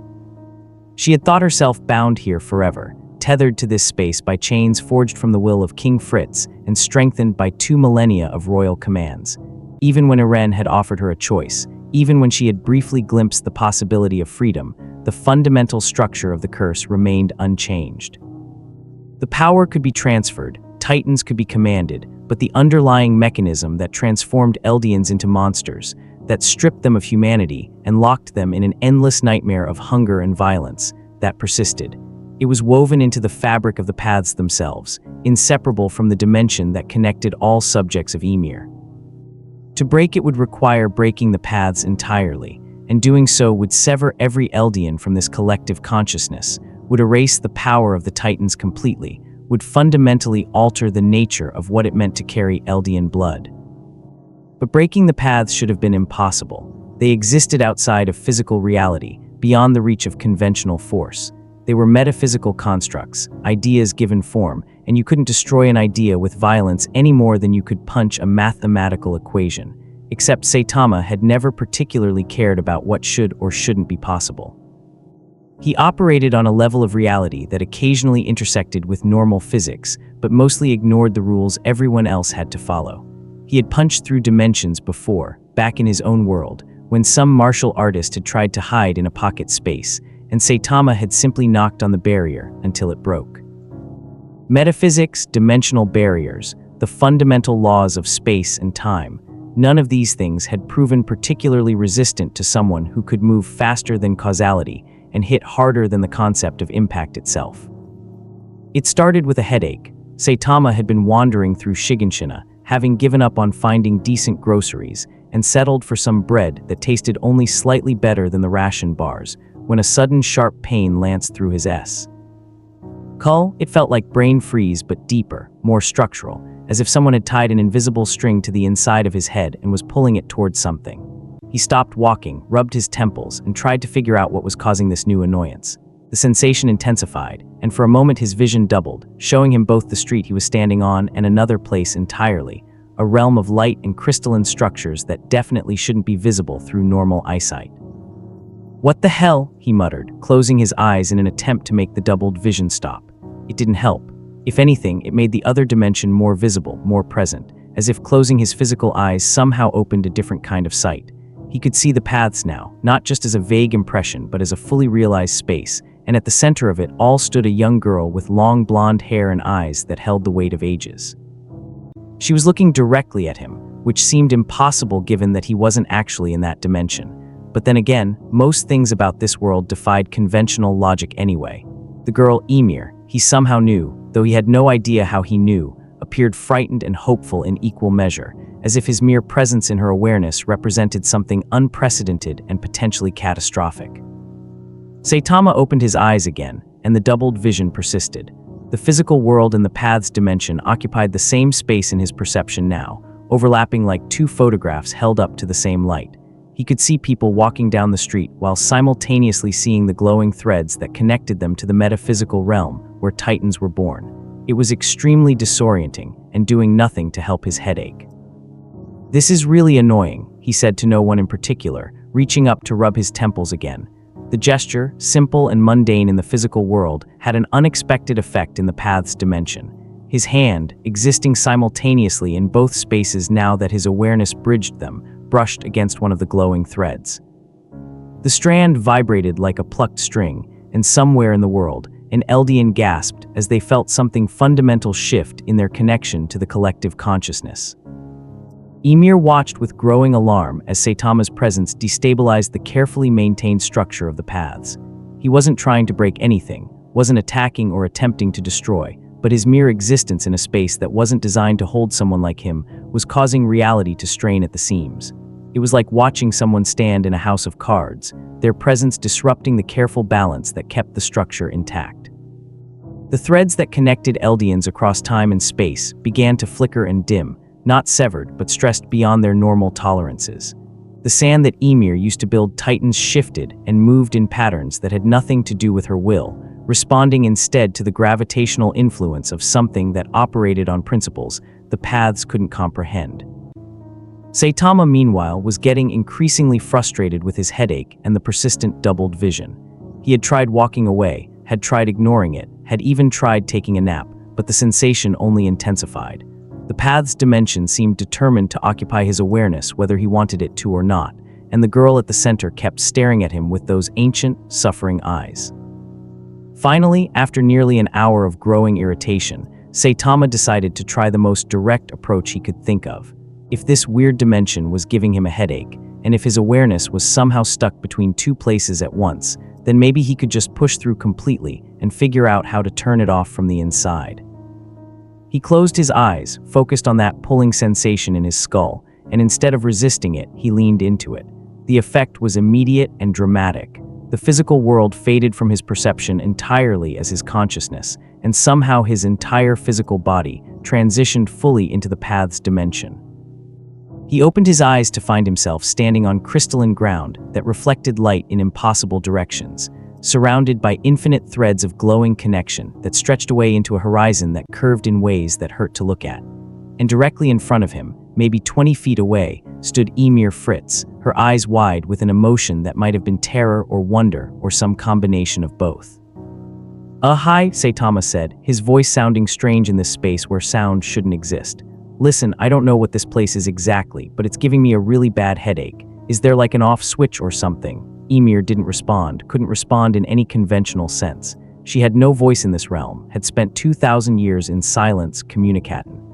She had thought herself bound here forever, tethered to this space by chains forged from the will of King Fritz and strengthened by 2 millennia of royal commands. Even when Eren had offered her a choice, even when she had briefly glimpsed the possibility of freedom, the fundamental structure of the curse remained unchanged. The power could be transferred, titans could be commanded, but the underlying mechanism that transformed Eldians into monsters, that stripped them of humanity and locked them in an endless nightmare of hunger and violence, that persisted. It was woven into the fabric of the paths themselves, inseparable from the dimension that connected all subjects of Ymir. To break it would require breaking the paths entirely, and doing so would sever every Eldian from this collective consciousness, would erase the power of the Titans completely, would fundamentally alter the nature of what it meant to carry Eldian blood. But breaking the paths should have been impossible. They existed outside of physical reality, beyond the reach of conventional force. They were metaphysical constructs, ideas given form, and you couldn't destroy an idea with violence any more than you could punch a mathematical equation. Except Saitama had never particularly cared about what should or shouldn't be possible. He operated on a level of reality that occasionally intersected with normal physics, but mostly ignored the rules everyone else had to follow. He had punched through dimensions before, back in his own world, when some martial artist had tried to hide in a pocket space, and Saitama had simply knocked on the barrier until it broke. Metaphysics, dimensional barriers, the fundamental laws of space and time, none of these things had proven particularly resistant to someone who could move faster than causality and hit harder than the concept of impact itself. It started with a headache. Saitama had been wandering through Shiganshina, having given up on finding decent groceries, and settled for some bread that tasted only slightly better than the ration bars, when a sudden sharp pain lanced through his skull. It felt like brain freeze but deeper, more structural, as if someone had tied an invisible string to the inside of his head and was pulling it towards something. He stopped walking, rubbed his temples, and tried to figure out what was causing this new annoyance. The sensation intensified, and for a moment his vision doubled, showing him both the street he was standing on and another place entirely, a realm of light and crystalline structures that definitely shouldn't be visible through normal eyesight. "What the hell?" he muttered, closing his eyes in an attempt to make the doubled vision stop. It didn't help. If anything, it made the other dimension more visible, more present, as if closing his physical eyes somehow opened a different kind of sight. He could see the paths now, not just as a vague impression, but as a fully realized space, and at the center of it all stood a young girl with long blonde hair and eyes that held the weight of ages. She was looking directly at him, which seemed impossible given that he wasn't actually in that dimension. But then again, most things about this world defied conventional logic anyway. The girl Ymir, he somehow knew, though he had no idea how he knew, appeared frightened and hopeful in equal measure, as if his mere presence in her awareness represented something unprecedented and potentially catastrophic. Saitama opened his eyes again, and the doubled vision persisted. The physical world and the paths dimension occupied the same space in his perception now, overlapping like two photographs held up to the same light. He could see people walking down the street while simultaneously seeing the glowing threads that connected them to the metaphysical realm where titans were born. It was extremely disorienting and doing nothing to help his headache. "This is really annoying," he said to no one in particular, reaching up to rub his temples again. The gesture, simple and mundane in the physical world, had an unexpected effect in the paths dimension. His hand, existing simultaneously in both spaces now that his awareness bridged them, brushed against one of the glowing threads. The strand vibrated like a plucked string, and somewhere in the world, an Eldian gasped as they felt something fundamental shift in their connection to the collective consciousness. Ymir watched with growing alarm as Saitama's presence destabilized the carefully maintained structure of the paths. He wasn't trying to break anything, wasn't attacking or attempting to destroy, but his mere existence in a space that wasn't designed to hold someone like him was causing reality to strain at the seams. It was like watching someone stand in a house of cards, their presence disrupting the careful balance that kept the structure intact. The threads that connected Eldians across time and space began to flicker and dim, not severed but stressed beyond their normal tolerances. The sand that Ymir used to build titans shifted and moved in patterns that had nothing to do with her will, responding instead to the gravitational influence of something that operated on principles the paths couldn't comprehend. Saitama, meanwhile, was getting increasingly frustrated with his headache and the persistent doubled vision. He had tried walking away, had tried ignoring it, had even tried taking a nap, but the sensation only intensified. The path's dimension seemed determined to occupy his awareness whether he wanted it to or not, and the girl at the center kept staring at him with those ancient, suffering eyes. Finally, after nearly an hour of growing irritation, Saitama decided to try the most direct approach he could think of. If this weird dimension was giving him a headache, and if his awareness was somehow stuck between two places at once, then maybe he could just push through completely and figure out how to turn it off from the inside. He closed his eyes, focused on that pulling sensation in his skull, and instead of resisting it, he leaned into it. The effect was immediate and dramatic. The physical world faded from his perception entirely as his consciousness, and somehow his entire physical body transitioned fully into the path's dimension. He opened his eyes to find himself standing on crystalline ground that reflected light in impossible directions, surrounded by infinite threads of glowing connection that stretched away into a horizon that curved in ways that hurt to look at. And directly in front of him, maybe 20 feet away, stood Ymir Fritz, her eyes wide with an emotion that might have been terror or wonder or some combination of both. Hi," Saitama said, his voice sounding strange in this space where sound shouldn't exist. "Listen, I don't know what this place is exactly, but it's giving me a really bad headache. Is there like an off switch or something?" Ymir didn't respond, couldn't respond in any conventional sense. She had no voice in this realm, had spent 2,000 years in silence communicating.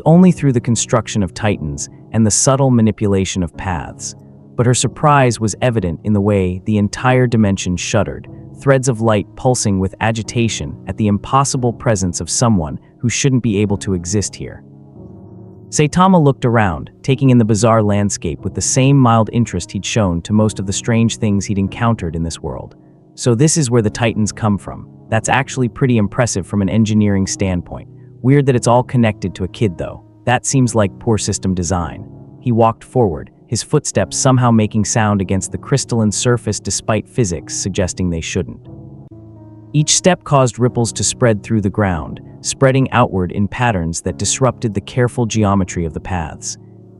Only through the construction of titans and the subtle manipulation of paths. But her surprise was evident in the way the entire dimension shuddered, threads of light pulsing with agitation at the impossible presence of someone who shouldn't be able to exist here. Saitama looked around, taking in the bizarre landscape with the same mild interest he'd shown to most of the strange things he'd encountered in this world. So this is where the Titans come from. That's actually pretty impressive from an engineering standpoint. Weird that it's all connected to a kid though. That seems like poor system design. He walked forward, his footsteps somehow making sound against the crystalline surface despite physics suggesting they shouldn't. Each step caused ripples to spread through the ground, spreading outward in patterns that disrupted the careful geometry of the paths.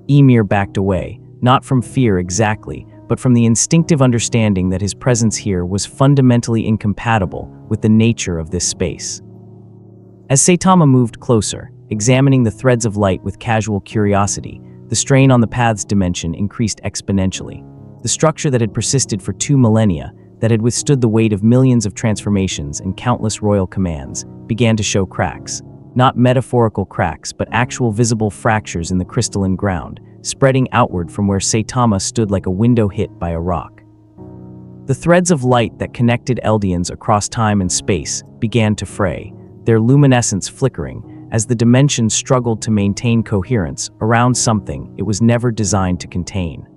Ymir backed away, not from fear exactly, but from the instinctive understanding that his presence here was fundamentally incompatible with the nature of this space. As Saitama moved closer, examining the threads of light with casual curiosity, the strain on the path's dimension increased exponentially. The structure that had persisted for 2 millennia, that had withstood the weight of millions of transformations and countless royal commands, began to show cracks. Not metaphorical cracks, but actual visible fractures in the crystalline ground, spreading outward from where Saitama stood like a window hit by a rock. The threads of light that connected Eldians across time and space began to fray, their luminescence flickering as the dimension struggled to maintain coherence around something it was never designed to contain.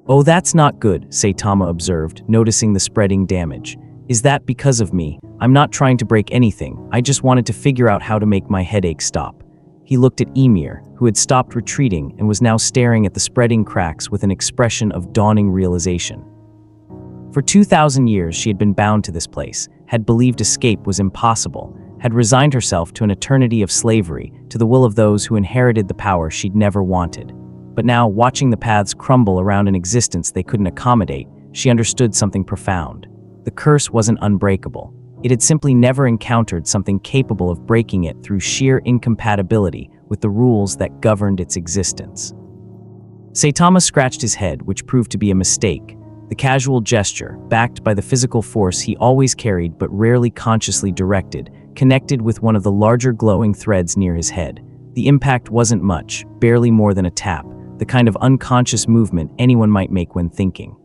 "Oh, that's not good," Saitama observed, noticing the spreading damage. "Is that because of me? I'm not trying to break anything, I just wanted to figure out how to make my headache stop." He looked at Ymir, who had stopped retreating and was now staring at the spreading cracks with an expression of dawning realization. For 2,000 years she had been bound to this place, had believed escape was impossible, had resigned herself to an eternity of slavery, to the will of those who inherited the power she'd never wanted. But now, watching the paths crumble around an existence they couldn't accommodate, she understood something profound. The curse wasn't unbreakable. It had simply never encountered something capable of breaking it through sheer incompatibility with the rules that governed its existence. Saitama scratched his head, which proved to be a mistake. The casual gesture, backed by the physical force he always carried but rarely consciously directed, connected with one of the larger glowing threads near his head. The impact wasn't much, barely more than a tap, the kind of unconscious movement anyone might make when thinking.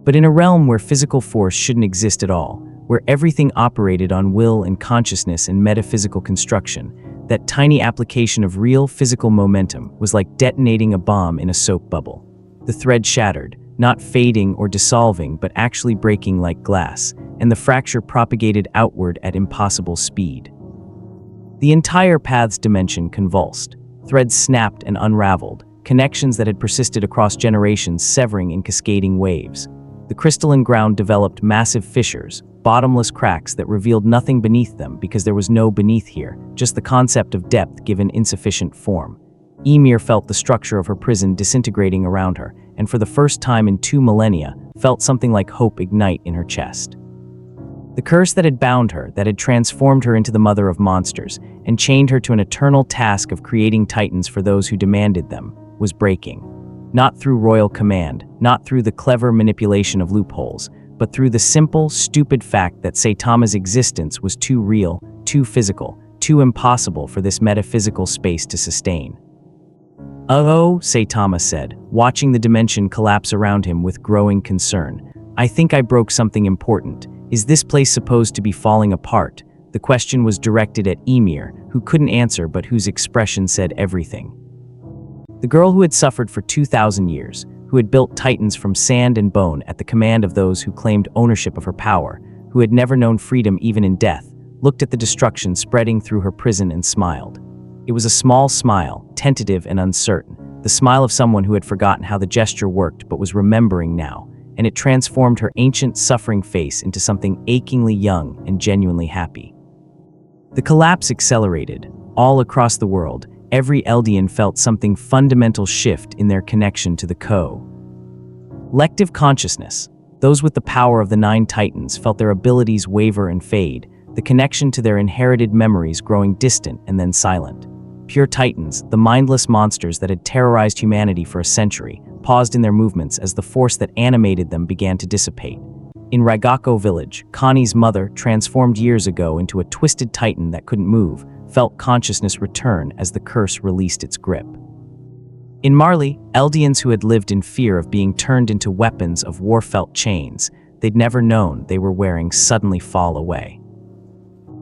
But in a realm where physical force shouldn't exist at all, where everything operated on will and consciousness and metaphysical construction, that tiny application of real physical momentum was like detonating a bomb in a soap bubble. The thread shattered, not fading or dissolving but actually breaking like glass, and the fracture propagated outward at impossible speed. The entire path's dimension convulsed. Threads snapped and unraveled, connections that had persisted across generations severing in cascading waves. The crystalline ground developed massive fissures, bottomless cracks that revealed nothing beneath them because there was no beneath here, just the concept of depth given insufficient form. Ymir felt the structure of her prison disintegrating around her, and for the first time in 2 millennia, felt something like hope ignite in her chest. The curse that had bound her, that had transformed her into the mother of monsters, and chained her to an eternal task of creating titans for those who demanded them, was breaking. Not through royal command, not through the clever manipulation of loopholes, but through the simple, stupid fact that Saitama's existence was too real, too physical, too impossible for this metaphysical space to sustain. "Oh," Saitama said, watching the dimension collapse around him with growing concern. "I think I broke something important. Is this place supposed to be falling apart?" The question was directed at Ymir, who couldn't answer but whose expression said everything. The girl who had suffered for 2,000 years, who had built titans from sand and bone at the command of those who claimed ownership of her power, who had never known freedom even in death, looked at the destruction spreading through her prison and smiled. It was a small smile, tentative and uncertain, the smile of someone who had forgotten how the gesture worked but was remembering now, and it transformed her ancient, suffering face into something achingly young and genuinely happy. The collapse accelerated. All across the world, every Eldian felt something fundamental shift in their connection to the collective consciousness. Those with the power of the 9 titans felt their abilities waver and fade, the connection to their inherited memories growing distant and then silent. Pure titans, the mindless monsters that had terrorized humanity for a century, paused in their movements as the force that animated them began to dissipate. In Ragako village, Connie's mother, transformed years ago into a twisted titan that couldn't move, felt consciousness return as the curse released its grip. In Marley, Eldians who had lived in fear of being turned into weapons of war felt chains they'd never known they were wearing suddenly fall away.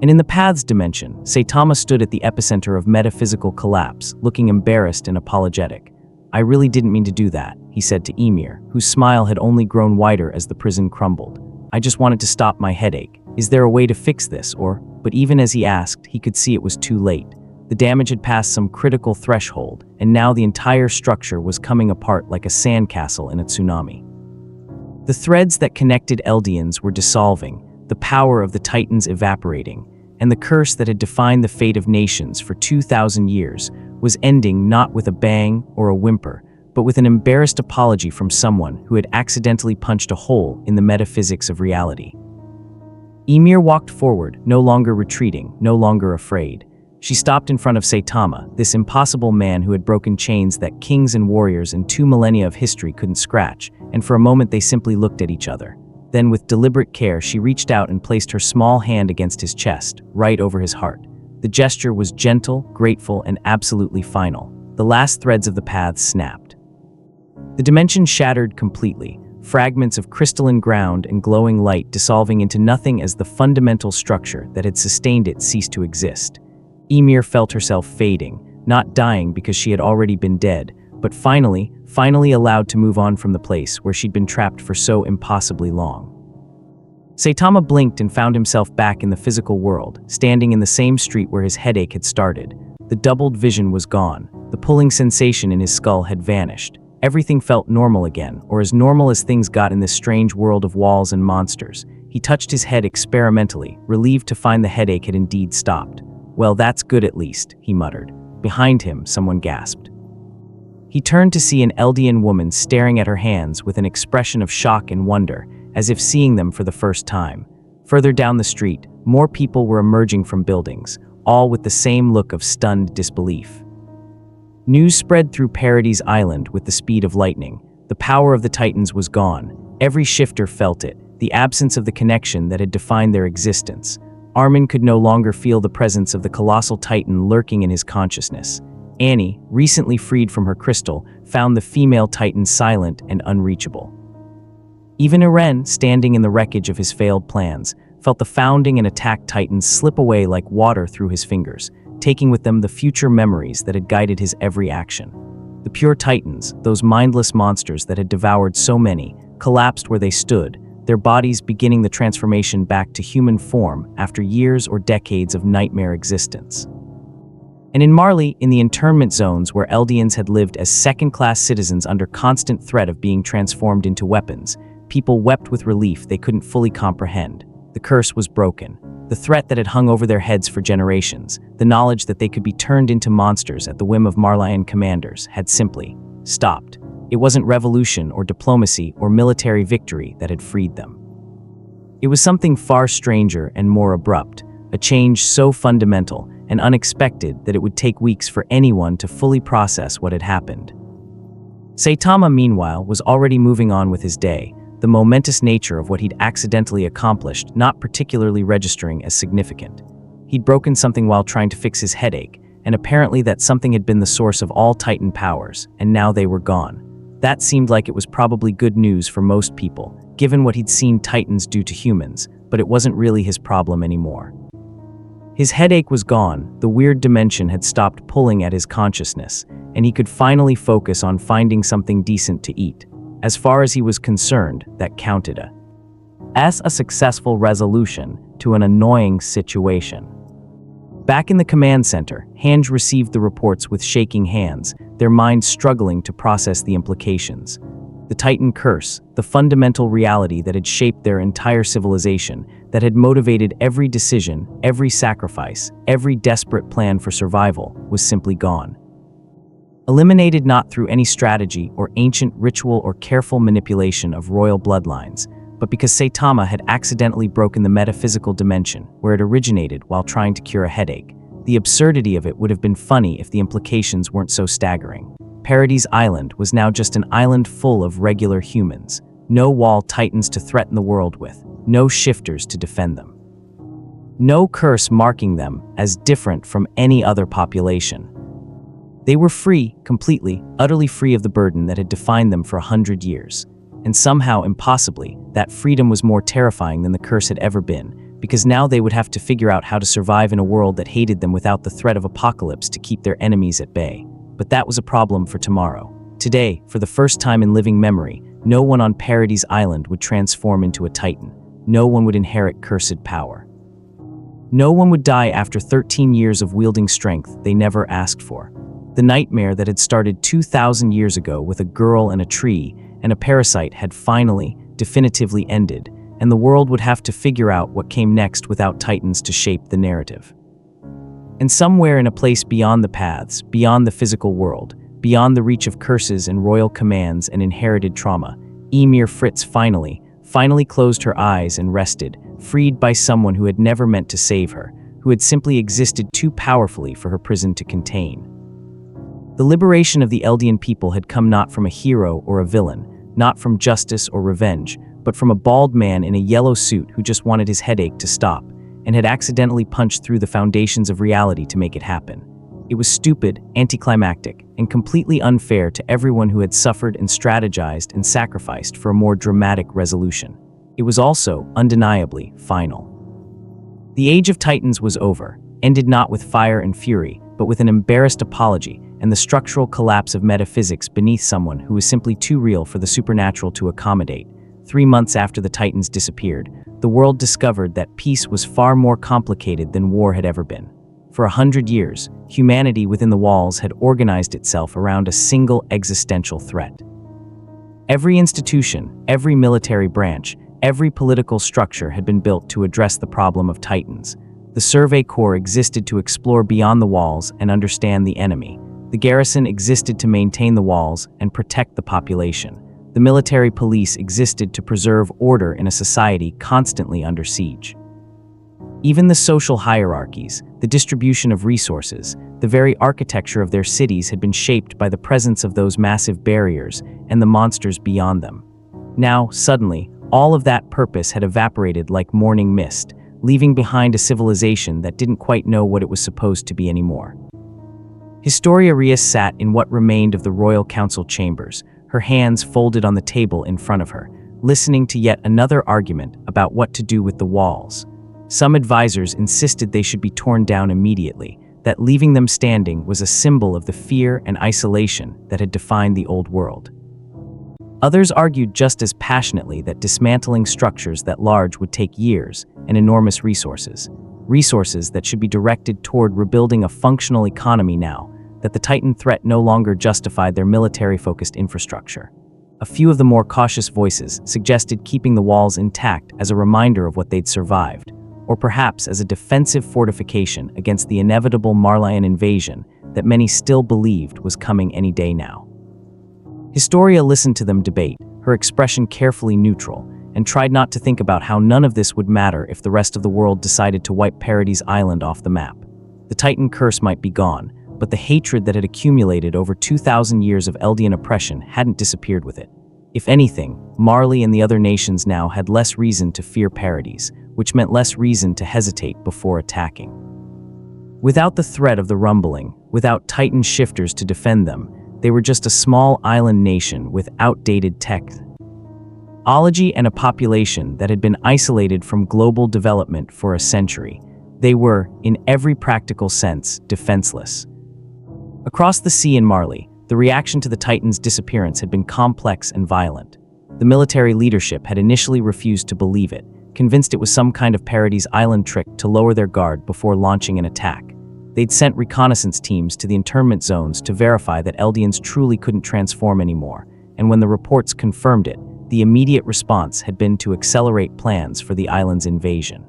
And in the Paths dimension, Saitama stood at the epicenter of metaphysical collapse, looking embarrassed and apologetic. "I really didn't mean to do that," he said to Ymir, whose smile had only grown wider as the prison crumbled. "I just wanted to stop my headache. Is there a way to fix this, or—" But even as he asked, he could see it was too late. The damage had passed some critical threshold, and now the entire structure was coming apart like a sandcastle in a tsunami. The threads that connected Eldians were dissolving, the power of the Titans evaporating, and the curse that had defined the fate of nations for 2,000 years was ending not with a bang or a whimper, but with an embarrassed apology from someone who had accidentally punched a hole in the metaphysics of reality. Ymir walked forward, no longer retreating, no longer afraid. She stopped in front of Saitama, this impossible man who had broken chains that kings and warriors in 2 millennia of history couldn't scratch, and for a moment they simply looked at each other. Then, with deliberate care, she reached out and placed her small hand against his chest, right over his heart. The gesture was gentle, grateful, and absolutely final. The last threads of the paths snapped. The dimension shattered completely, fragments of crystalline ground and glowing light dissolving into nothing as the fundamental structure that had sustained it ceased to exist. Ymir felt herself fading, not dying because she had already been dead, but finally allowed to move on from the place where she'd been trapped for so impossibly long. Saitama blinked and found himself back in the physical world, standing in the same street where his headache had started. The doubled vision was gone. The pulling sensation in his skull had vanished. Everything felt normal again, or as normal as things got in this strange world of walls and monsters. He touched his head experimentally, relieved to find the headache had indeed stopped. "Well, that's good at least," he muttered. Behind him, someone gasped. He turned to see an Eldian woman staring at her hands with an expression of shock and wonder, as if seeing them for the first time. Further down the street, more people were emerging from buildings, all with the same look of stunned disbelief. News spread through Paradis Island with the speed of lightning. The power of the Titans was gone. Every shifter felt it, the absence of the connection that had defined their existence. Armen could no longer feel the presence of the colossal Titan lurking in his consciousness. Annie, recently freed from her crystal, found the female Titan silent and unreachable. Even Eren, standing in the wreckage of his failed plans, felt the founding and attacked Titans slip away like water through his fingers, taking with them the future memories that had guided his every action. The pure Titans, those mindless monsters that had devoured so many, collapsed where they stood, their bodies beginning the transformation back to human form after years or decades of nightmare existence. And in Marley, in the internment zones where Eldians had lived as second-class citizens under constant threat of being transformed into weapons, people wept with relief they couldn't fully comprehend. The curse was broken. The threat that had hung over their heads for generations, the knowledge that they could be turned into monsters at the whim of Marleyan commanders, had simply stopped. It wasn't revolution or diplomacy or military victory that had freed them. It was something far stranger and more abrupt, a change so fundamental and unexpected that it would take weeks for anyone to fully process what had happened. Saitama, meanwhile, was already moving on with his day, the momentous nature of what he'd accidentally accomplished not particularly registering as significant. He'd broken something while trying to fix his headache, and apparently that something had been the source of all Titan powers, and now they were gone. That seemed like it was probably good news for most people, given what he'd seen Titans do to humans, but it wasn't really his problem anymore. His headache was gone, the weird dimension had stopped pulling at his consciousness, and he could finally focus on finding something decent to eat. As far as he was concerned, that counted as a successful resolution to an annoying situation. Back in the command center, Hange received the reports with shaking hands, their minds struggling to process the implications. The Titan curse, the fundamental reality that had shaped their entire civilization, that had motivated every decision, every sacrifice, every desperate plan for survival, was simply gone. Eliminated not through any strategy or ancient ritual or careful manipulation of royal bloodlines, but because Saitama had accidentally broken the metaphysical dimension where it originated while trying to cure a headache. The absurdity of it would have been funny if the implications weren't so staggering. Paradis Island was now just an island full of regular humans. no wall titans to threaten the world with, no shifters to defend them. No curse marking them as different from any other population. They were free, completely, utterly free of the burden that had defined them for 100 years. And somehow, impossibly, that freedom was more terrifying than the curse had ever been, because now they would have to figure out how to survive in a world that hated them without the threat of apocalypse to keep their enemies at bay. But that was a problem for tomorrow. Today, for the first time in living memory, no one on Paradis Island would transform into a titan. No one would inherit cursed power. No one would die after 13 years of wielding strength they never asked for. The nightmare that had started 2,000 years ago with a girl and a tree and a parasite had finally, definitively ended, and the world would have to figure out what came next without titans to shape the narrative. And somewhere in a place beyond the paths, beyond the physical world, beyond the reach of curses and royal commands and inherited trauma, Ymir Fritz finally closed her eyes and rested, freed by someone who had never meant to save her, who had simply existed too powerfully for her prison to contain. The liberation of the Eldian people had come not from a hero or a villain, not from justice or revenge, but from a bald man in a yellow suit who just wanted his headache to stop, and had accidentally punched through the foundations of reality to make it happen. It was stupid, anticlimactic, and completely unfair to everyone who had suffered and strategized and sacrificed for a more dramatic resolution. It was also, undeniably, final. The Age of Titans was over, ended not with fire and fury, but with an embarrassed apology and the structural collapse of metaphysics beneath someone who was simply too real for the supernatural to accommodate. 3 months after the Titans disappeared, the world discovered that peace was far more complicated than war had ever been. For 100 years, humanity within the walls had organized itself around a single existential threat. Every institution, every military branch, every political structure had been built to address the problem of Titans. The Survey Corps existed to explore beyond the walls and understand the enemy. The garrison existed to maintain the walls and protect the population. The military police existed to preserve order in a society constantly under siege. Even the social hierarchies, the distribution of resources, the very architecture of their cities had been shaped by the presence of those massive barriers and the monsters beyond them. Now, suddenly, all of that purpose had evaporated like morning mist, leaving behind a civilization that didn't quite know what it was supposed to be anymore. Historia Rhys sat in what remained of the royal council chambers, her hands folded on the table in front of her, listening to yet another argument about what to do with the walls. Some advisors insisted they should be torn down immediately, that leaving them standing was a symbol of the fear and isolation that had defined the old world. Others argued just as passionately that dismantling structures that large would take years and enormous resources that should be directed toward rebuilding a functional economy now that the Titan threat no longer justified their military-focused infrastructure. A few of the more cautious voices suggested keeping the walls intact as a reminder of what they'd survived, or perhaps as a defensive fortification against the inevitable Marleyan invasion that many still believed was coming any day now. Historia listened to them debate, her expression carefully neutral, and tried not to think about how none of this would matter if the rest of the world decided to wipe Paradis Island off the map. The Titan curse might be gone, but the hatred that had accumulated over 2,000 years of Eldian oppression hadn't disappeared with it. If anything, Marley and the other nations now had less reason to fear Paradis, which meant less reason to hesitate before attacking. Without the threat of the rumbling, without Titan shifters to defend them, they were just a small island nation with outdated technology and a population that had been isolated from global development for a century. They were, in every practical sense, defenseless. Across the sea in Marley, the reaction to the Titans' disappearance had been complex and violent. The military leadership had initially refused to believe it, convinced it was some kind of Paradis Island trick to lower their guard before launching an attack. They'd sent reconnaissance teams to the internment zones to verify that Eldians truly couldn't transform anymore, and when the reports confirmed it, the immediate response had been to accelerate plans for the island's invasion.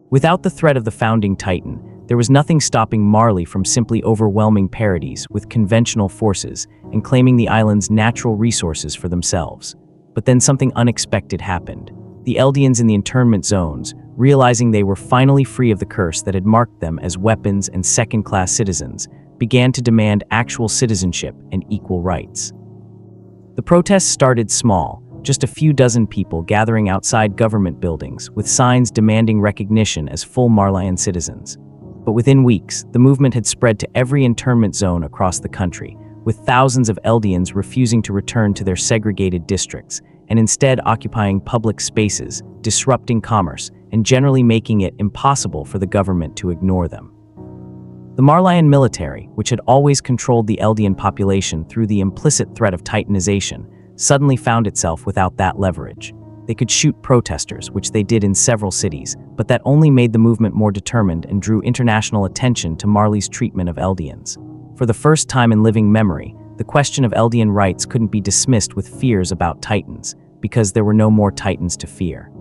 Without the threat of the founding Titan, there was nothing stopping Marley from simply overwhelming Paradis with conventional forces and claiming the island's natural resources for themselves. But then something unexpected happened. The Eldians in the internment zones, realizing they were finally free of the curse that had marked them as weapons and second-class citizens, began to demand actual citizenship and equal rights. The protests started small, just a few dozen people gathering outside government buildings with signs demanding recognition as full Marleyan citizens. But within weeks, the movement had spread to every internment zone across the country, with thousands of Eldians refusing to return to their segregated districts and instead occupying public spaces, disrupting commerce, and generally making it impossible for the government to ignore them. The Marleyan military, which had always controlled the Eldian population through the implicit threat of Titanization, suddenly found itself without that leverage. They could shoot protesters, which they did in several cities, but that only made the movement more determined and drew international attention to Marley's treatment of Eldians. For the first time in living memory, the question of Eldian rights couldn't be dismissed with fears about Titans, because there were no more Titans to fear.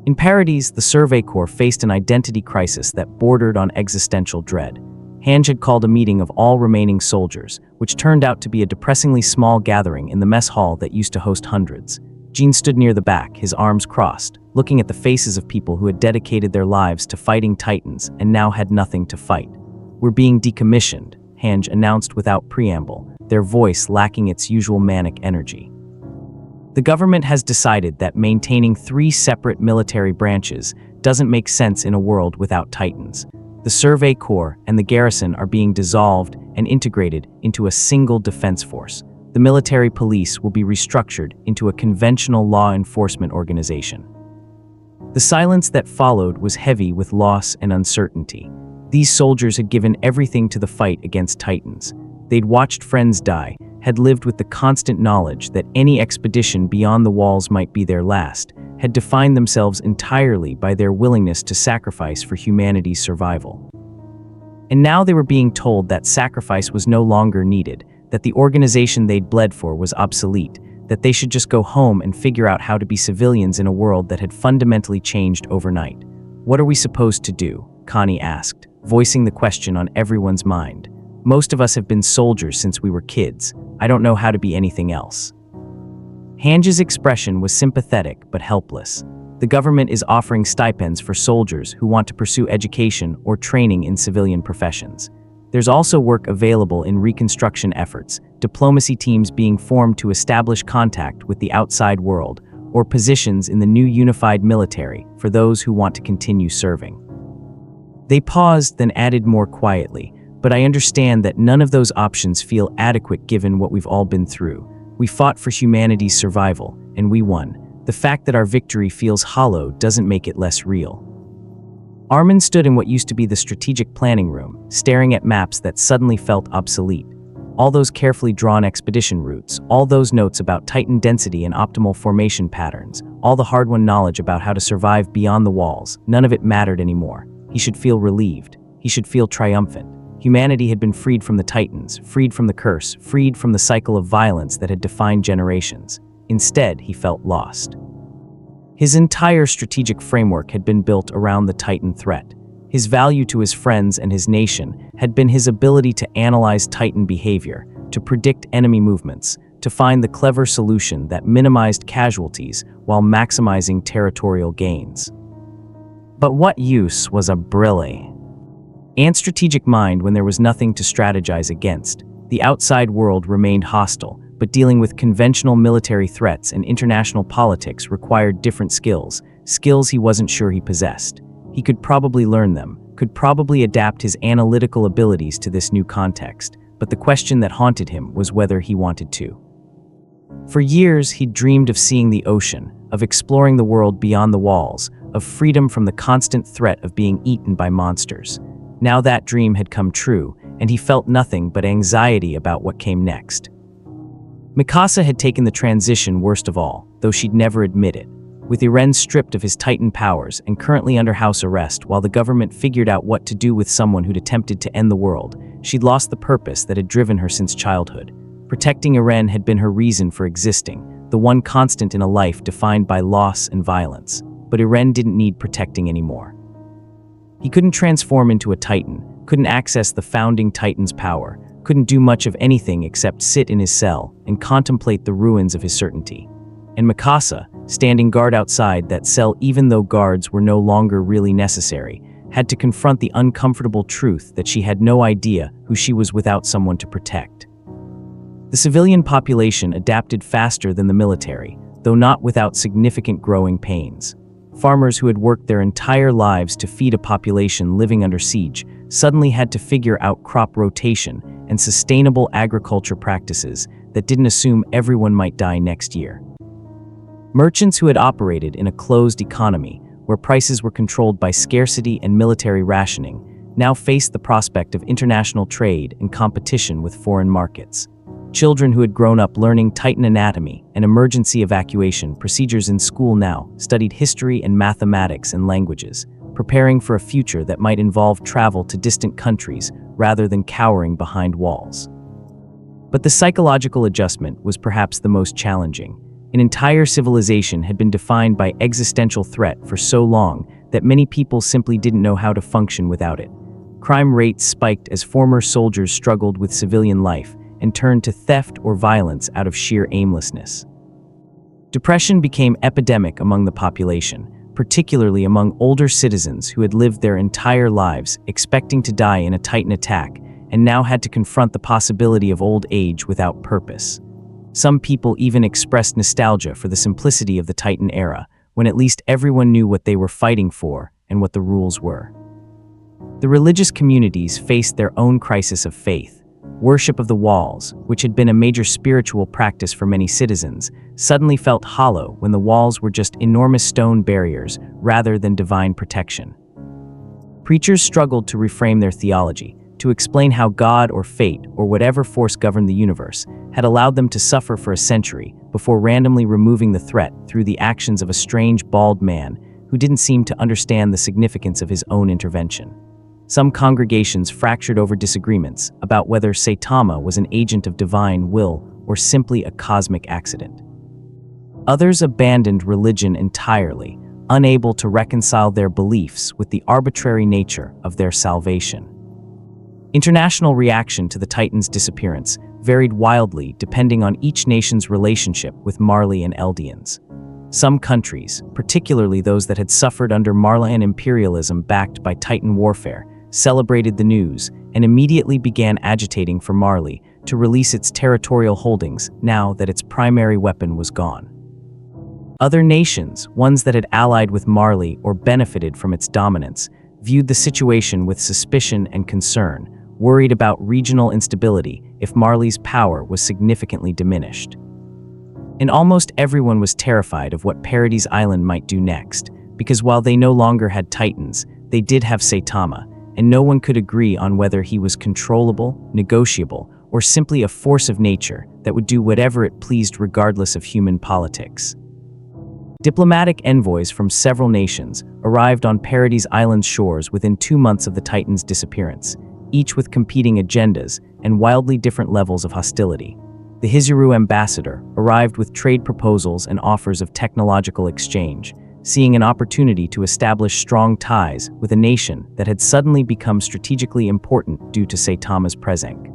In Paradis, the Survey Corps faced an identity crisis that bordered on existential dread. Hange had called a meeting of all remaining soldiers, which turned out to be a depressingly small gathering in the mess hall that used to host hundreds. Jean stood near the back, his arms crossed, looking at the faces of people who had dedicated their lives to fighting Titans and now had nothing to fight. "We're being decommissioned," Hange announced without preamble, their voice lacking its usual manic energy. The government has decided that maintaining 3 separate military branches doesn't make sense in a world without Titans. The Survey Corps and the garrison are being dissolved and integrated into a single defense force. The military police will be restructured into a conventional law enforcement organization. The silence that followed was heavy with loss and uncertainty. These soldiers had given everything to the fight against Titans. They'd watched friends die, had lived with the constant knowledge that any expedition beyond the walls might be their last, had defined themselves entirely by their willingness to sacrifice for humanity's survival. And now they were being told that sacrifice was no longer needed, that the organization they'd bled for was obsolete, that they should just go home and figure out how to be civilians in a world that had fundamentally changed overnight. "What are we supposed to do?" Connie asked, voicing the question on everyone's mind. "Most of us have been soldiers since we were kids. I don't know how to be anything else." Hange's expression was sympathetic but helpless. The government is offering stipends for soldiers who want to pursue education or training in civilian professions. There's also work available in reconstruction efforts, diplomacy teams being formed to establish contact with the outside world, or positions in the new unified military for those who want to continue serving. They paused, then added more quietly, "But I understand that none of those options feel adequate given what we've all been through. We fought for humanity's survival, and we won. The fact that our victory feels hollow doesn't make it less real." Armen stood in what used to be the strategic planning room, staring at maps that suddenly felt obsolete. All those carefully drawn expedition routes, all those notes about Titan density and optimal formation patterns, all the hard-won knowledge about how to survive beyond the walls, none of it mattered anymore. He should feel relieved. He should feel triumphant. Humanity had been freed from the Titans, freed from the curse, freed from the cycle of violence that had defined generations. Instead, he felt lost. His entire strategic framework had been built around the Titan threat. His value to his friends and his nation had been his ability to analyze Titan behavior, to predict enemy movements, to find the clever solution that minimized casualties while maximizing territorial gains. But what use was a brilliant and strategic mind when there was nothing to strategize against? The outside world remained hostile, but dealing with conventional military threats and international politics required different skills he wasn't sure he possessed. He could probably learn them, could probably adapt his analytical abilities to this new context, but the question that haunted him was whether he wanted to. For years, he'd dreamed of seeing the ocean, of exploring the world beyond the walls, of freedom from the constant threat of being eaten by monsters. Now that dream had come true, and he felt nothing but anxiety about what came next. Mikasa had taken the transition worst of all, though she'd never admit it. With Eren stripped of his Titan powers and currently under house arrest while the government figured out what to do with someone who'd attempted to end the world, she'd lost the purpose that had driven her since childhood. Protecting Eren had been her reason for existing, the one constant in a life defined by loss and violence. But Eren didn't need protecting anymore. He couldn't transform into a Titan, couldn't access the founding Titan's power, couldn't do much of anything except sit in his cell and contemplate the ruins of his certainty. And Mikasa, standing guard outside that cell even though guards were no longer really necessary, had to confront the uncomfortable truth that she had no idea who she was without someone to protect. The civilian population adapted faster than the military, though not without significant growing pains. Farmers who had worked their entire lives to feed a population living under siege suddenly had to figure out crop rotation and sustainable agriculture practices that didn't assume everyone might die next year. Merchants who had operated in a closed economy, where prices were controlled by scarcity and military rationing, now faced the prospect of international trade and competition with foreign markets. Children who had grown up learning Titan anatomy and emergency evacuation procedures in school now studied history and mathematics and languages, preparing for a future that might involve travel to distant countries rather than cowering behind walls. But the psychological adjustment was perhaps the most challenging. An entire civilization had been defined by existential threat for so long that many people simply didn't know how to function without it. Crime rates spiked as former soldiers struggled with civilian life and turned to theft or violence out of sheer aimlessness. Depression became epidemic among the population, particularly among older citizens who had lived their entire lives expecting to die in a Titan attack and now had to confront the possibility of old age without purpose. Some people even expressed nostalgia for the simplicity of the Titan era, when at least everyone knew what they were fighting for and what the rules were. The religious communities faced their own crisis of faith. Worship of the walls, which had been a major spiritual practice for many citizens, suddenly felt hollow when the walls were just enormous stone barriers rather than divine protection. Preachers struggled to reframe their theology, to explain how God or fate or whatever force governed the universe had allowed them to suffer for a century before randomly removing the threat through the actions of a strange bald man who didn't seem to understand the significance of his own intervention. Some congregations fractured over disagreements about whether Saitama was an agent of divine will or simply a cosmic accident. Others abandoned religion entirely, unable to reconcile their beliefs with the arbitrary nature of their salvation. International reaction to the Titan's disappearance varied wildly depending on each nation's relationship with Marley and Eldians. Some countries, particularly those that had suffered under Marleyan imperialism backed by Titan warfare, celebrated the news and immediately began agitating for Marley to release its territorial holdings now that its primary weapon was gone. Other nations, ones that had allied with Marley or benefited from its dominance, viewed the situation with suspicion and concern, worried about regional instability if Marley's power was significantly diminished. And almost everyone was terrified of what Paradis Island might do next, because while they no longer had Titans, they did have Saitama, and no one could agree on whether he was controllable, negotiable, or simply a force of nature that would do whatever it pleased regardless of human politics. Diplomatic envoys from several nations arrived on Paradis Island's shores within 2 months of the Titan's disappearance, each with competing agendas and wildly different levels of hostility. The Hizuru ambassador arrived with trade proposals and offers of technological exchange, seeing an opportunity to establish strong ties with a nation that had suddenly become strategically important due to Saitama's presence.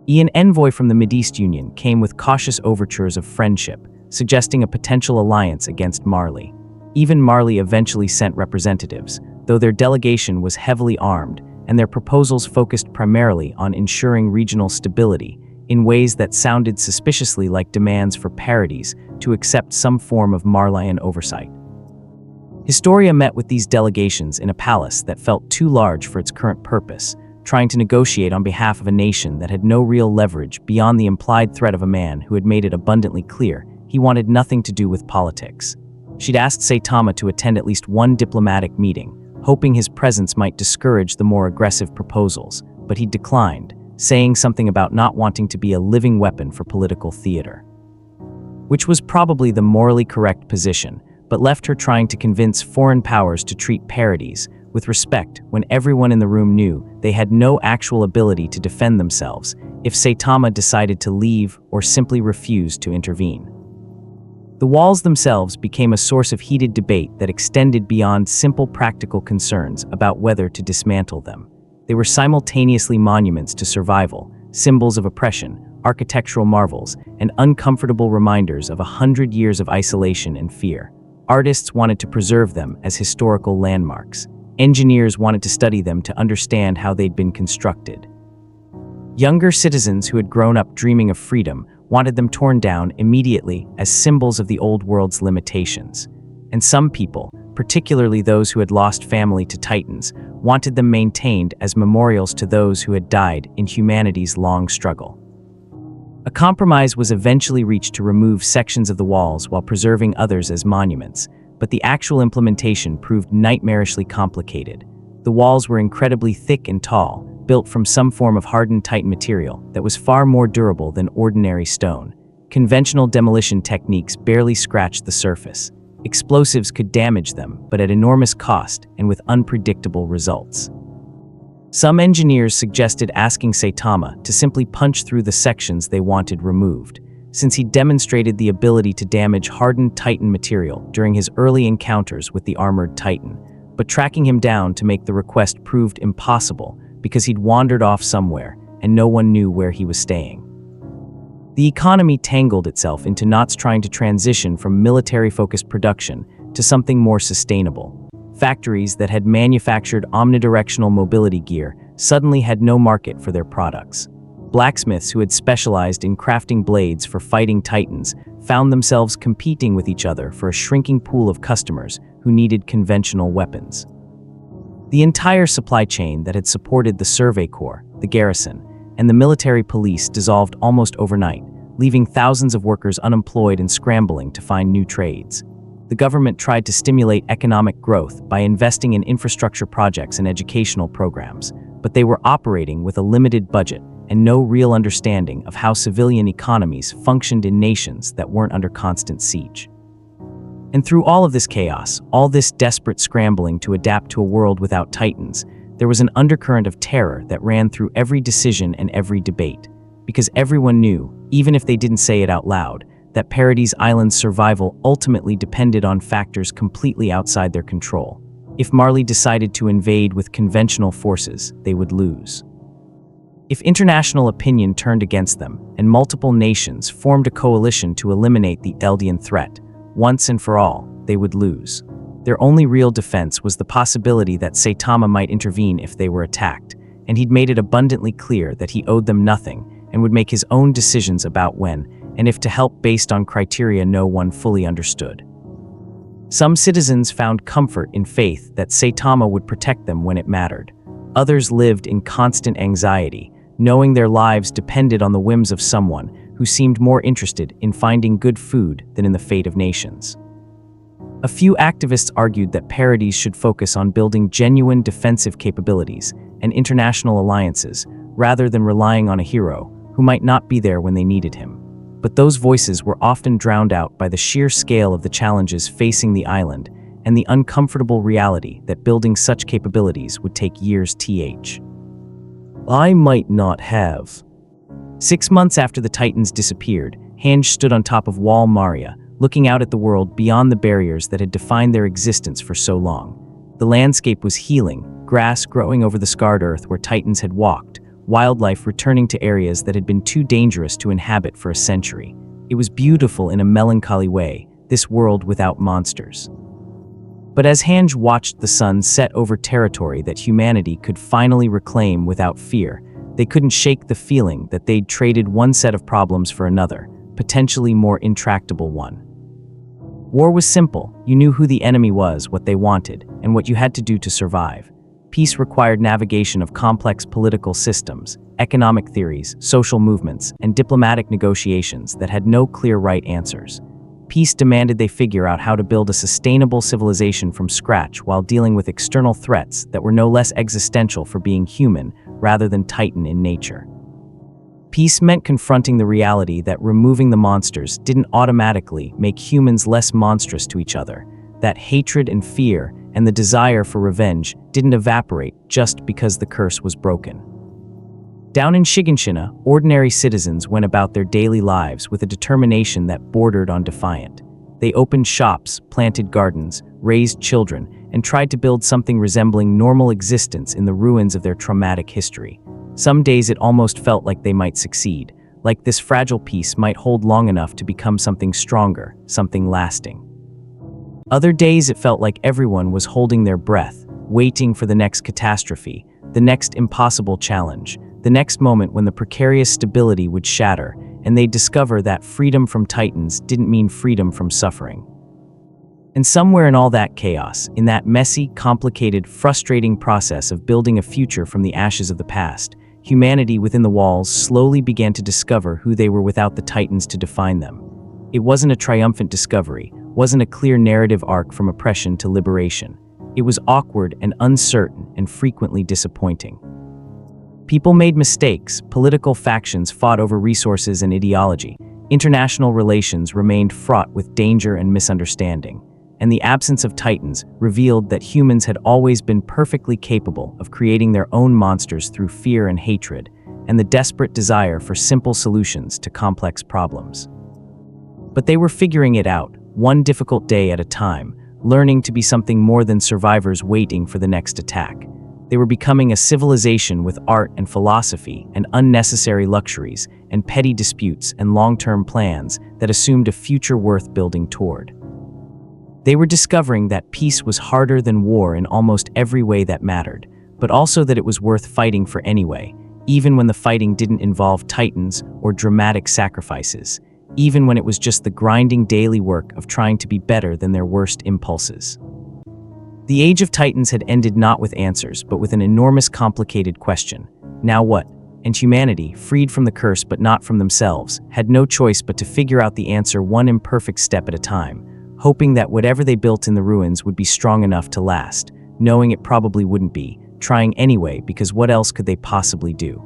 An envoy from the Mideast Union came with cautious overtures of friendship, suggesting a potential alliance against Marley. Even Marley eventually sent representatives, though their delegation was heavily armed, and their proposals focused primarily on ensuring regional stability in ways that sounded suspiciously like demands for Paradis to accept some form of Marleyan oversight. Historia met with these delegations in a palace that felt too large for its current purpose, trying to negotiate on behalf of a nation that had no real leverage beyond the implied threat of a man who had made it abundantly clear he wanted nothing to do with politics. She'd asked Saitama to attend at least one diplomatic meeting, hoping his presence might discourage the more aggressive proposals, but he declined, saying something about not wanting to be a living weapon for political theater. Which was probably the morally correct position, but left her trying to convince foreign powers to treat Paradis with respect when everyone in the room knew they had no actual ability to defend themselves if Saitama decided to leave or simply refused to intervene. The walls themselves became a source of heated debate that extended beyond simple practical concerns about whether to dismantle them. They were simultaneously monuments to survival, symbols of oppression, architectural marvels, and uncomfortable reminders of 100 years of isolation and fear. Artists wanted to preserve them as historical landmarks. Engineers wanted to study them to understand how they'd been constructed. Younger citizens who had grown up dreaming of freedom wanted them torn down immediately as symbols of the old world's limitations. And some people, particularly those who had lost family to Titans, wanted them maintained as memorials to those who had died in humanity's long struggle. A compromise was eventually reached to remove sections of the walls while preserving others as monuments, but the actual implementation proved nightmarishly complicated. The walls were incredibly thick and tall, built from some form of hardened Titan material that was far more durable than ordinary stone. Conventional demolition techniques barely scratched the surface. Explosives could damage them, but at enormous cost and with unpredictable results. Some engineers suggested asking Saitama to simply punch through the sections they wanted removed, since he demonstrated the ability to damage hardened Titan material during his early encounters with the armored Titan. But tracking him down to make the request proved impossible because he'd wandered off somewhere and no one knew where he was staying. The economy tangled itself into knots trying to transition from military-focused production to something more sustainable. Factories that had manufactured omnidirectional mobility gear suddenly had no market for their products. Blacksmiths who had specialized in crafting blades for fighting Titans found themselves competing with each other for a shrinking pool of customers who needed conventional weapons. The entire supply chain that had supported the Survey Corps, the garrison, and the military police dissolved almost overnight, leaving thousands of workers unemployed and scrambling to find new trades. The government tried to stimulate economic growth by investing in infrastructure projects and educational programs, but they were operating with a limited budget and no real understanding of how civilian economies functioned in nations that weren't under constant siege. And through all of this chaos, all this desperate scrambling to adapt to a world without Titans, there was an undercurrent of terror that ran through every decision and every debate, because everyone knew, even if they didn't say it out loud, that Paradis Island's survival ultimately depended on factors completely outside their control. If Marley decided to invade with conventional forces, they would lose. If international opinion turned against them, and multiple nations formed a coalition to eliminate the Eldian threat, once and for all, they would lose. Their only real defense was the possibility that Saitama might intervene if they were attacked, and he'd made it abundantly clear that he owed them nothing and would make his own decisions about when and if to help based on criteria no one fully understood. Some citizens found comfort in faith that Saitama would protect them when it mattered. Others lived in constant anxiety, knowing their lives depended on the whims of someone who seemed more interested in finding good food than in the fate of nations. A few activists argued that Paradis should focus on building genuine defensive capabilities and international alliances rather than relying on a hero who might not be there when they needed him. But those voices were often drowned out by the sheer scale of the challenges facing the island and the uncomfortable reality that building such capabilities would take years. I might not have. 6 months after the Titans disappeared, Hange stood on top of Wall Maria, looking out at the world beyond the barriers that had defined their existence for so long. The landscape was healing, grass growing over the scarred earth where Titans had walked, wildlife returning to areas that had been too dangerous to inhabit for a century. It was beautiful in a melancholy way, this world without monsters. But as Hange watched the sun set over territory that humanity could finally reclaim without fear, they couldn't shake the feeling that they'd traded one set of problems for another, potentially more intractable one. War was simple. You knew who the enemy was, what they wanted, and what you had to do to survive. Peace required navigation of complex political systems, economic theories, social movements, and diplomatic negotiations that had no clear right answers. Peace demanded they figure out how to build a sustainable civilization from scratch while dealing with external threats that were no less existential for being human rather than Titan in nature. Peace meant confronting the reality that removing the monsters didn't automatically make humans less monstrous to each other, that hatred and fear and the desire for revenge didn't evaporate just because the curse was broken. Down in Shiganshina, ordinary citizens went about their daily lives with a determination that bordered on defiant. They opened shops, planted gardens, raised children, and tried to build something resembling normal existence in the ruins of their traumatic history. Some days it almost felt like they might succeed, like this fragile piece might hold long enough to become something stronger, something lasting. Other days it felt like everyone was holding their breath, waiting for the next catastrophe, the next impossible challenge, the next moment when the precarious stability would shatter, and they'd discover that freedom from Titans didn't mean freedom from suffering. And somewhere in all that chaos, in that messy, complicated, frustrating process of building a future from the ashes of the past, humanity within the walls slowly began to discover who they were without the Titans to define them. It wasn't a triumphant discovery, wasn't a clear narrative arc from oppression to liberation. It was awkward and uncertain and frequently disappointing. People made mistakes, political factions fought over resources and ideology, international relations remained fraught with danger and misunderstanding, and the absence of Titans revealed that humans had always been perfectly capable of creating their own monsters through fear and hatred, and the desperate desire for simple solutions to complex problems. But they were figuring it out, one difficult day at a time, learning to be something more than survivors waiting for the next attack. They were becoming a civilization with art and philosophy and unnecessary luxuries and petty disputes and long-term plans that assumed a future worth building toward. They were discovering that peace was harder than war in almost every way that mattered, but also that it was worth fighting for anyway, even when the fighting didn't involve Titans or dramatic sacrifices, even when it was just the grinding daily work of trying to be better than their worst impulses. The Age of Titans had ended not with answers, but with an enormous complicated question. Now what? And humanity, freed from the curse but not from themselves, had no choice but to figure out the answer one imperfect step at a time, hoping that whatever they built in the ruins would be strong enough to last, knowing it probably wouldn't be, trying anyway because what else could they possibly do?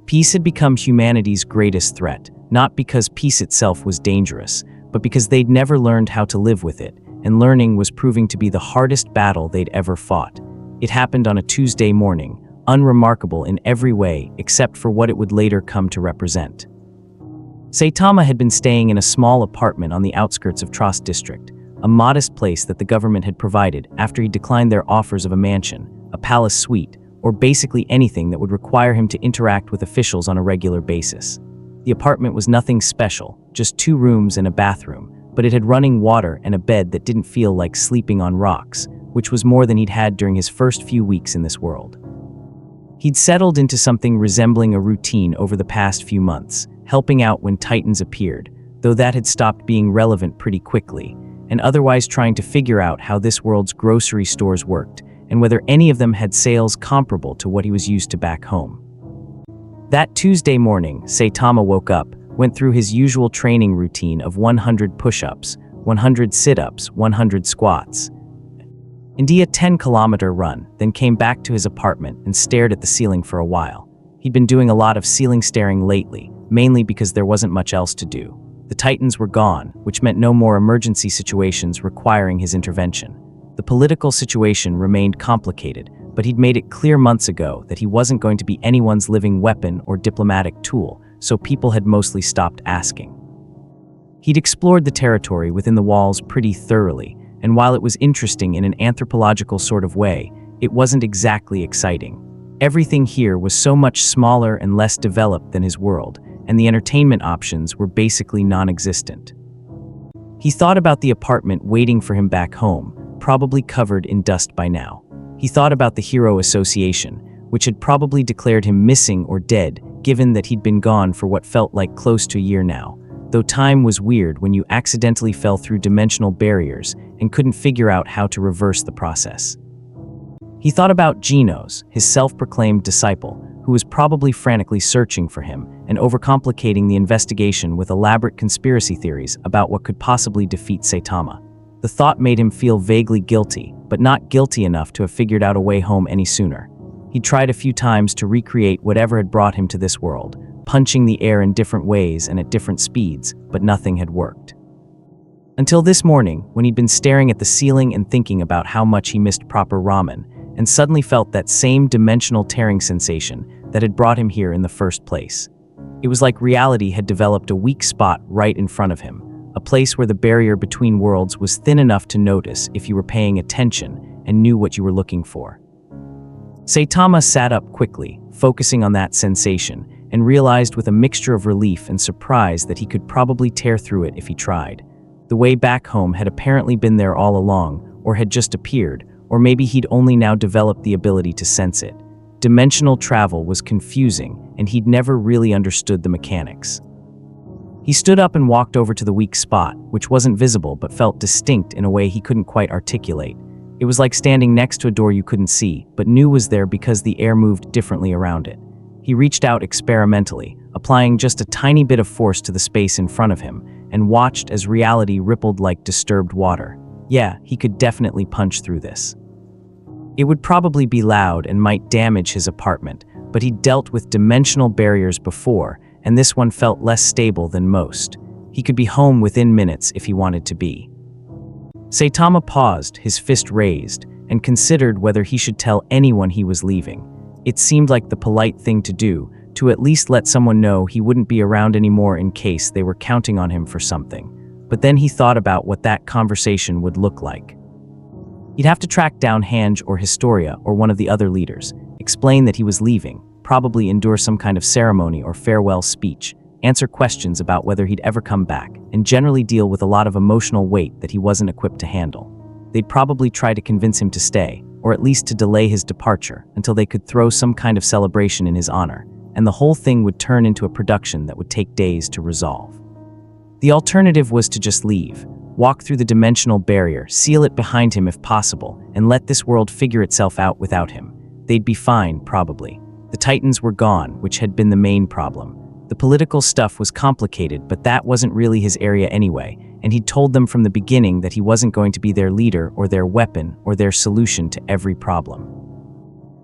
Peace had become humanity's greatest threat, not because peace itself was dangerous, but because they'd never learned how to live with it, and learning was proving to be the hardest battle they'd ever fought. It happened on a Tuesday morning, unremarkable in every way except for what it would later come to represent. Saitama had been staying in a small apartment on the outskirts of Trost district, a modest place that the government had provided after he declined their offers of a mansion, a palace suite, or basically anything that would require him to interact with officials on a regular basis. The apartment was nothing special, just 2 rooms and a bathroom, but it had running water and a bed that didn't feel like sleeping on rocks, which was more than he'd had during his first few weeks in this world. He'd settled into something resembling a routine over the past few months, helping out when Titans appeared, though that had stopped being relevant pretty quickly, and otherwise trying to figure out how this world's grocery stores worked, and whether any of them had sales comparable to what he was used to back home. That Tuesday morning, Saitama woke up, went through his usual training routine of 100 push-ups, 100 sit-ups, 100 squats, and a 10-kilometer run, then came back to his apartment and stared at the ceiling for a while. He'd been doing a lot of ceiling staring lately, mainly because there wasn't much else to do. The Titans were gone, which meant no more emergency situations requiring his intervention. The political situation remained complicated, but he'd made it clear months ago that he wasn't going to be anyone's living weapon or diplomatic tool, so people had mostly stopped asking. He'd explored the territory within the walls pretty thoroughly, and while it was interesting in an anthropological sort of way, it wasn't exactly exciting. Everything here was so much smaller and less developed than his world, and the entertainment options were basically non-existent. He thought about the apartment waiting for him back home, probably covered in dust by now. He thought about the Hero Association, which had probably declared him missing or dead, given that he'd been gone for what felt like close to a year now, though time was weird when you accidentally fell through dimensional barriers and couldn't figure out how to reverse the process. He thought about Genos, his self-proclaimed disciple, who was probably frantically searching for him and overcomplicating the investigation with elaborate conspiracy theories about what could possibly defeat Saitama. The thought made him feel vaguely guilty, but not guilty enough to have figured out a way home any sooner. He'd tried a few times to recreate whatever had brought him to this world, punching the air in different ways and at different speeds, but nothing had worked. Until this morning, when he'd been staring at the ceiling and thinking about how much he missed proper ramen, and suddenly felt that same dimensional tearing sensation that had brought him here in the first place. It was like reality had developed a weak spot right in front of him, a place where the barrier between worlds was thin enough to notice if you were paying attention and knew what you were looking for. Saitama sat up quickly, focusing on that sensation, and realized with a mixture of relief and surprise that he could probably tear through it if he tried. The way back home had apparently been there all along, or had just appeared, or maybe he'd only now developed the ability to sense it. Dimensional travel was confusing, and he'd never really understood the mechanics. He stood up and walked over to the weak spot, which wasn't visible but felt distinct in a way he couldn't quite articulate. It was like standing next to a door you couldn't see, but knew was there because the air moved differently around it. He reached out experimentally, applying just a tiny bit of force to the space in front of him, and watched as reality rippled like disturbed water. Yeah, he could definitely punch through this. It would probably be loud and might damage his apartment, but he'd dealt with dimensional barriers before, and this one felt less stable than most. He could be home within minutes if he wanted to be. Saitama paused, his fist raised, and considered whether he should tell anyone he was leaving. It seemed like the polite thing to do, to at least let someone know he wouldn't be around anymore in case they were counting on him for something. But then he thought about what that conversation would look like. He'd have to track down Hange or Historia or one of the other leaders, explain that he was leaving, probably endure some kind of ceremony or farewell speech, answer questions about whether he'd ever come back, and generally deal with a lot of emotional weight that he wasn't equipped to handle. They'd probably try to convince him to stay, or at least to delay his departure until they could throw some kind of celebration in his honor, and the whole thing would turn into a production that would take days to resolve. The alternative was to just leave, walk through the dimensional barrier, seal it behind him if possible, and let this world figure itself out without him. They'd be fine, probably. The Titans were gone, which had been the main problem. The political stuff was complicated, but that wasn't really his area anyway, and he'd told them from the beginning that he wasn't going to be their leader or their weapon or their solution to every problem.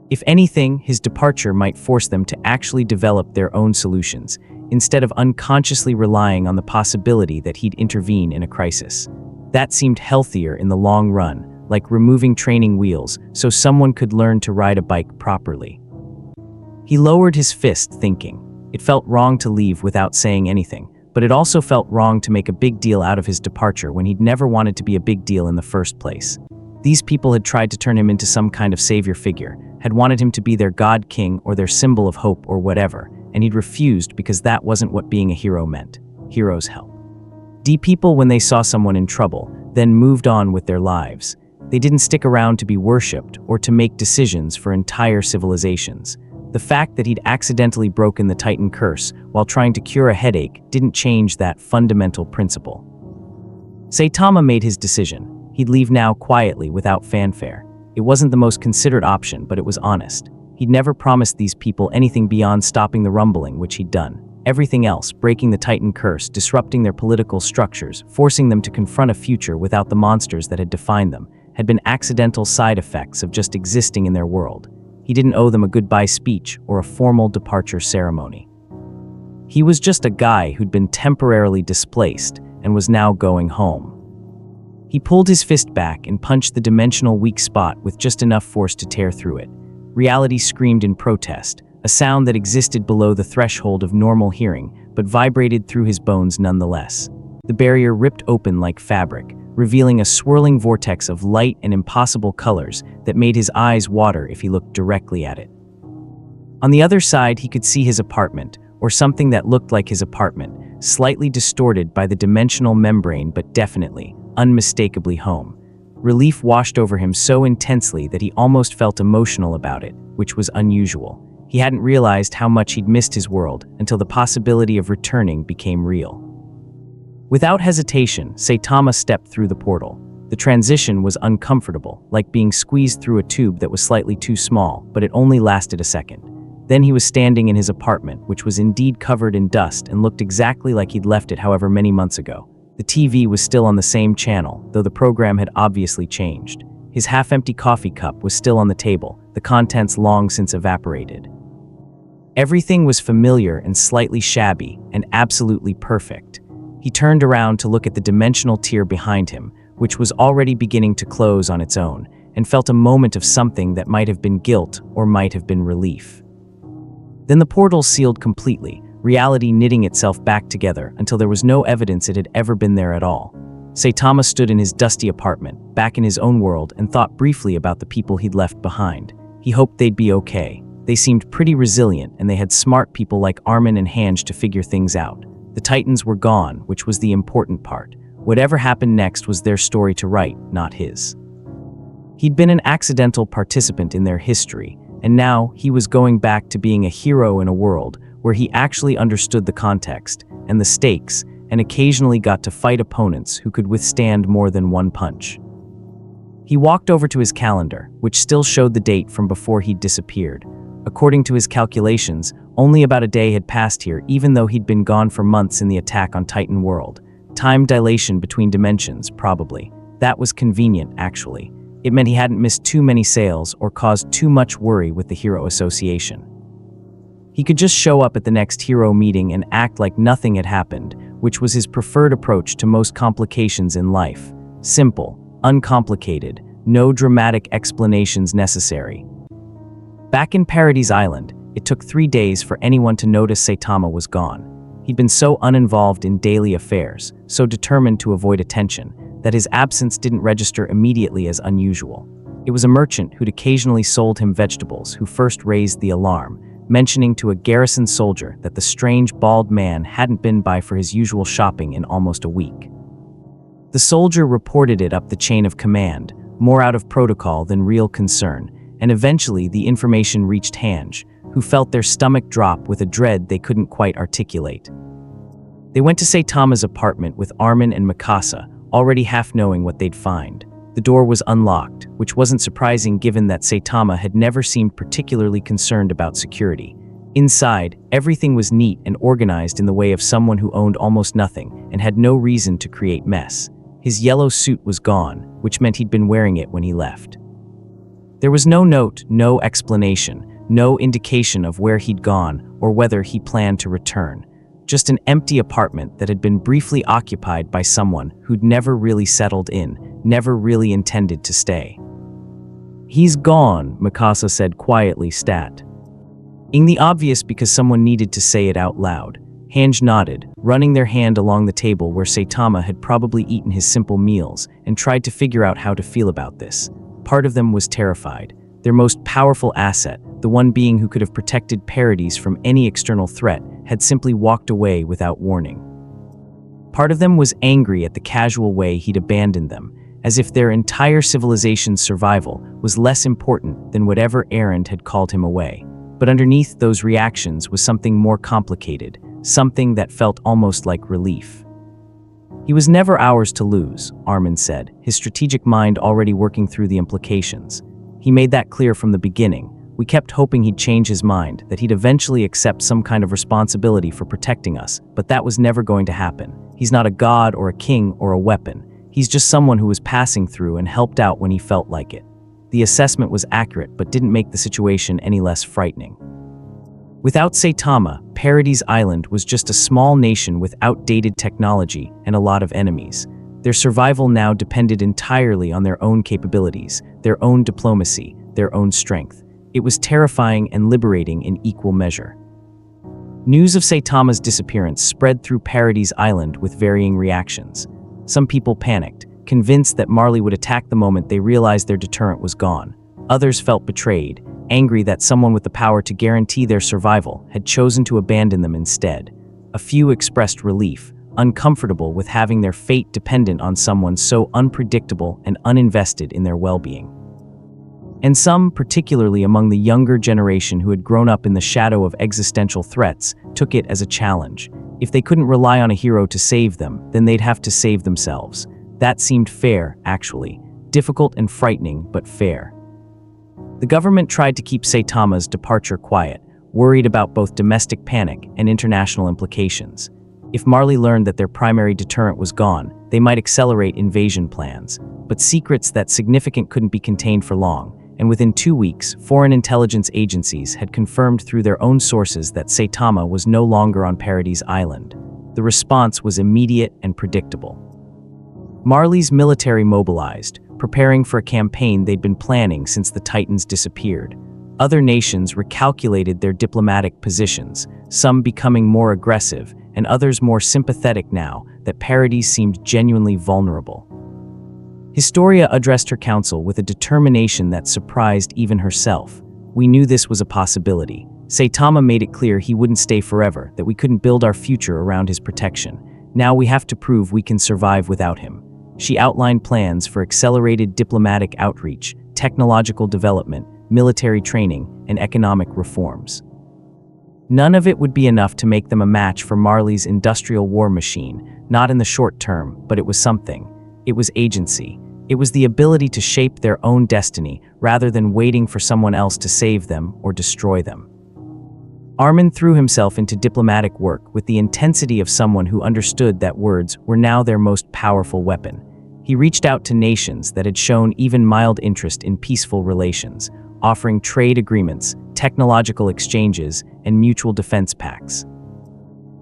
If anything, his departure might force them to actually develop their own solutions, instead of unconsciously relying on the possibility that he'd intervene in a crisis. That seemed healthier in the long run, like removing training wheels so someone could learn to ride a bike properly. He lowered his fist, thinking. It felt wrong to leave without saying anything, but it also felt wrong to make a big deal out of his departure when he'd never wanted to be a big deal in the first place. These people had tried to turn him into some kind of savior figure, had wanted him to be their god king or their symbol of hope or whatever, and he'd refused because that wasn't what being a hero meant. Heroes help. People, when they saw someone in trouble, then moved on with their lives. They didn't stick around to be worshipped or to make decisions for entire civilizations. The fact that he'd accidentally broken the Titan curse while trying to cure a headache didn't change that fundamental principle. Saitama made his decision. He'd leave now quietly without fanfare. It wasn't the most considered option, but it was honest. He'd never promised these people anything beyond stopping the rumbling, which he'd done. Everything else, breaking the Titan curse, disrupting their political structures, forcing them to confront a future without the monsters that had defined them, had been accidental side effects of just existing in their world. He didn't owe them a goodbye speech or a formal departure ceremony. He was just a guy who'd been temporarily displaced and was now going home. He pulled his fist back and punched the dimensional weak spot with just enough force to tear through it. Reality screamed in protest, a sound that existed below the threshold of normal hearing, but vibrated through his bones nonetheless. The barrier ripped open like fabric, revealing a swirling vortex of light and impossible colors that made his eyes water if he looked directly at it. On the other side, he could see his apartment, or something that looked like his apartment, slightly distorted by the dimensional membrane but definitely, unmistakably home. Relief washed over him so intensely that he almost felt emotional about it, which was unusual. He hadn't realized how much he'd missed his world until the possibility of returning became real. Without hesitation, Saitama stepped through the portal. The transition was uncomfortable, like being squeezed through a tube that was slightly too small, but it only lasted a second. Then he was standing in his apartment, which was indeed covered in dust and looked exactly like he'd left it however many months ago. The TV was still on the same channel, though the program had obviously changed. His half-empty coffee cup was still on the table, the contents long since evaporated. Everything was familiar and slightly shabby, and absolutely perfect. He turned around to look at the dimensional tier behind him, which was already beginning to close on its own, and felt a moment of something that might have been guilt or might have been relief. Then the portal sealed completely, reality knitting itself back together until there was no evidence it had ever been there at all. Saitama stood in his dusty apartment, back in his own world, and thought briefly about the people he'd left behind. He hoped they'd be okay. They seemed pretty resilient, and they had smart people like Armen and Hange to figure things out. The Titans were gone, which was the important part. Whatever happened next was their story to write, not his. He'd been an accidental participant in their history, and now he was going back to being a hero in a world where he actually understood the context and the stakes and occasionally got to fight opponents who could withstand more than one punch. He walked over to his calendar, which still showed the date from before he'd disappeared. According to his calculations, only about a day had passed here, even though he'd been gone for months in the attack on Titan World. Time dilation between dimensions, probably. That was convenient, actually. It meant he hadn't missed too many sales or caused too much worry with the Hero Association. He could just show up at the next hero meeting and act like nothing had happened, which was his preferred approach to most complications in life. Simple, uncomplicated, no dramatic explanations necessary. Back in Paradis Island, it took 3 days for anyone to notice Saitama was gone. He'd been so uninvolved in daily affairs, so determined to avoid attention, that his absence didn't register immediately as unusual. It was a merchant who'd occasionally sold him vegetables who first raised the alarm, mentioning to a garrison soldier that the strange bald man hadn't been by for his usual shopping in almost a week. The soldier reported it up the chain of command, more out of protocol than real concern, and eventually the information reached Hange, who felt their stomach drop with a dread they couldn't quite articulate. They went to Saitama's apartment with Armen and Masa, already half knowing what they'd find. The door was unlocked, which wasn't surprising given that Saitama had never seemed particularly concerned about security. Inside, everything was neat and organized in the way of someone who owned almost nothing and had no reason to create mess. His yellow suit was gone, which meant he'd been wearing it when he left. There was no note, no explanation, no indication of where he'd gone or whether he planned to return. Just an empty apartment that had been briefly occupied by someone who'd never really settled in, never really intended to stay. "He's gone," Masa said quietly, ing the obvious because someone needed to say it out loud. Hange nodded, running their hand along the table where Saitama had probably eaten his simple meals, and tried to figure out how to feel about this. Part of them was terrified. Their most powerful asset, the one being who could have protected Paradis from any external threat, had simply walked away without warning. Part of them was angry at the casual way he'd abandoned them, as if their entire civilization's survival was less important than whatever errand had called him away. But underneath those reactions was something more complicated, something that felt almost like relief. "He was never ours to lose," Armen said, his strategic mind already working through the implications. "He made that clear from the beginning. We kept hoping he'd change his mind, that he'd eventually accept some kind of responsibility for protecting us, but that was never going to happen. He's not a god or a king or a weapon. He's just someone who was passing through and helped out when he felt like it." The assessment was accurate but didn't make the situation any less frightening. Without Saitama, Paradis Island was just a small nation with outdated technology and a lot of enemies. Their survival now depended entirely on their own capabilities, their own diplomacy, their own strength. It was terrifying and liberating in equal measure. News of Saitama's disappearance spread through Paradis Island with varying reactions. Some people panicked, convinced that Marley would attack the moment they realized their deterrent was gone. Others felt betrayed, angry that someone with the power to guarantee their survival had chosen to abandon them instead. A few expressed relief, uncomfortable with having their fate dependent on someone so unpredictable and uninvested in their well-being. And some, particularly among the younger generation who had grown up in the shadow of existential threats, took it as a challenge. If they couldn't rely on a hero to save them, then they'd have to save themselves. That seemed fair, actually. Difficult and frightening, but fair. The government tried to keep Saitama's departure quiet, worried about both domestic panic and international implications. If Marley learned that their primary deterrent was gone, they might accelerate invasion plans. But secrets that significant couldn't be contained for long, and within 2 weeks, foreign intelligence agencies had confirmed through their own sources that Saitama was no longer on Paradis Island. The response was immediate and predictable. Marley's military mobilized, preparing for a campaign they'd been planning since the Titans disappeared. Other nations recalculated their diplomatic positions, some becoming more aggressive and others more sympathetic now that Paradis seemed genuinely vulnerable. Historia addressed her council with a determination that surprised even herself. "We knew this was a possibility. Saitama made it clear he wouldn't stay forever, that we couldn't build our future around his protection. Now we have to prove we can survive without him." She outlined plans for accelerated diplomatic outreach, technological development, military training, and economic reforms. None of it would be enough to make them a match for Marley's industrial war machine, not in the short term, but it was something. It was agency. It was the ability to shape their own destiny rather than waiting for someone else to save them or destroy them. Armen threw himself into diplomatic work with the intensity of someone who understood that words were now their most powerful weapon. He reached out to nations that had shown even mild interest in peaceful relations, offering trade agreements, technological exchanges, and mutual defense pacts.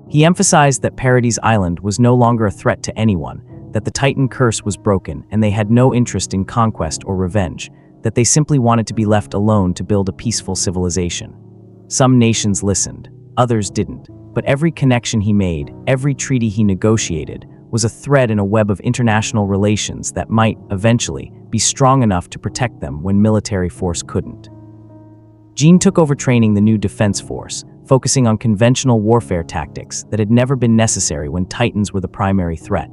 He emphasized that Paradis Island was no longer a threat to anyone, that the Titan curse was broken and they had no interest in conquest or revenge, that they simply wanted to be left alone to build a peaceful civilization. Some nations listened, others didn't, but every connection he made, every treaty he negotiated, was a thread in a web of international relations that might, eventually, be strong enough to protect them when military force couldn't. Jean took over training the new defense force, focusing on conventional warfare tactics that had never been necessary when Titans were the primary threat.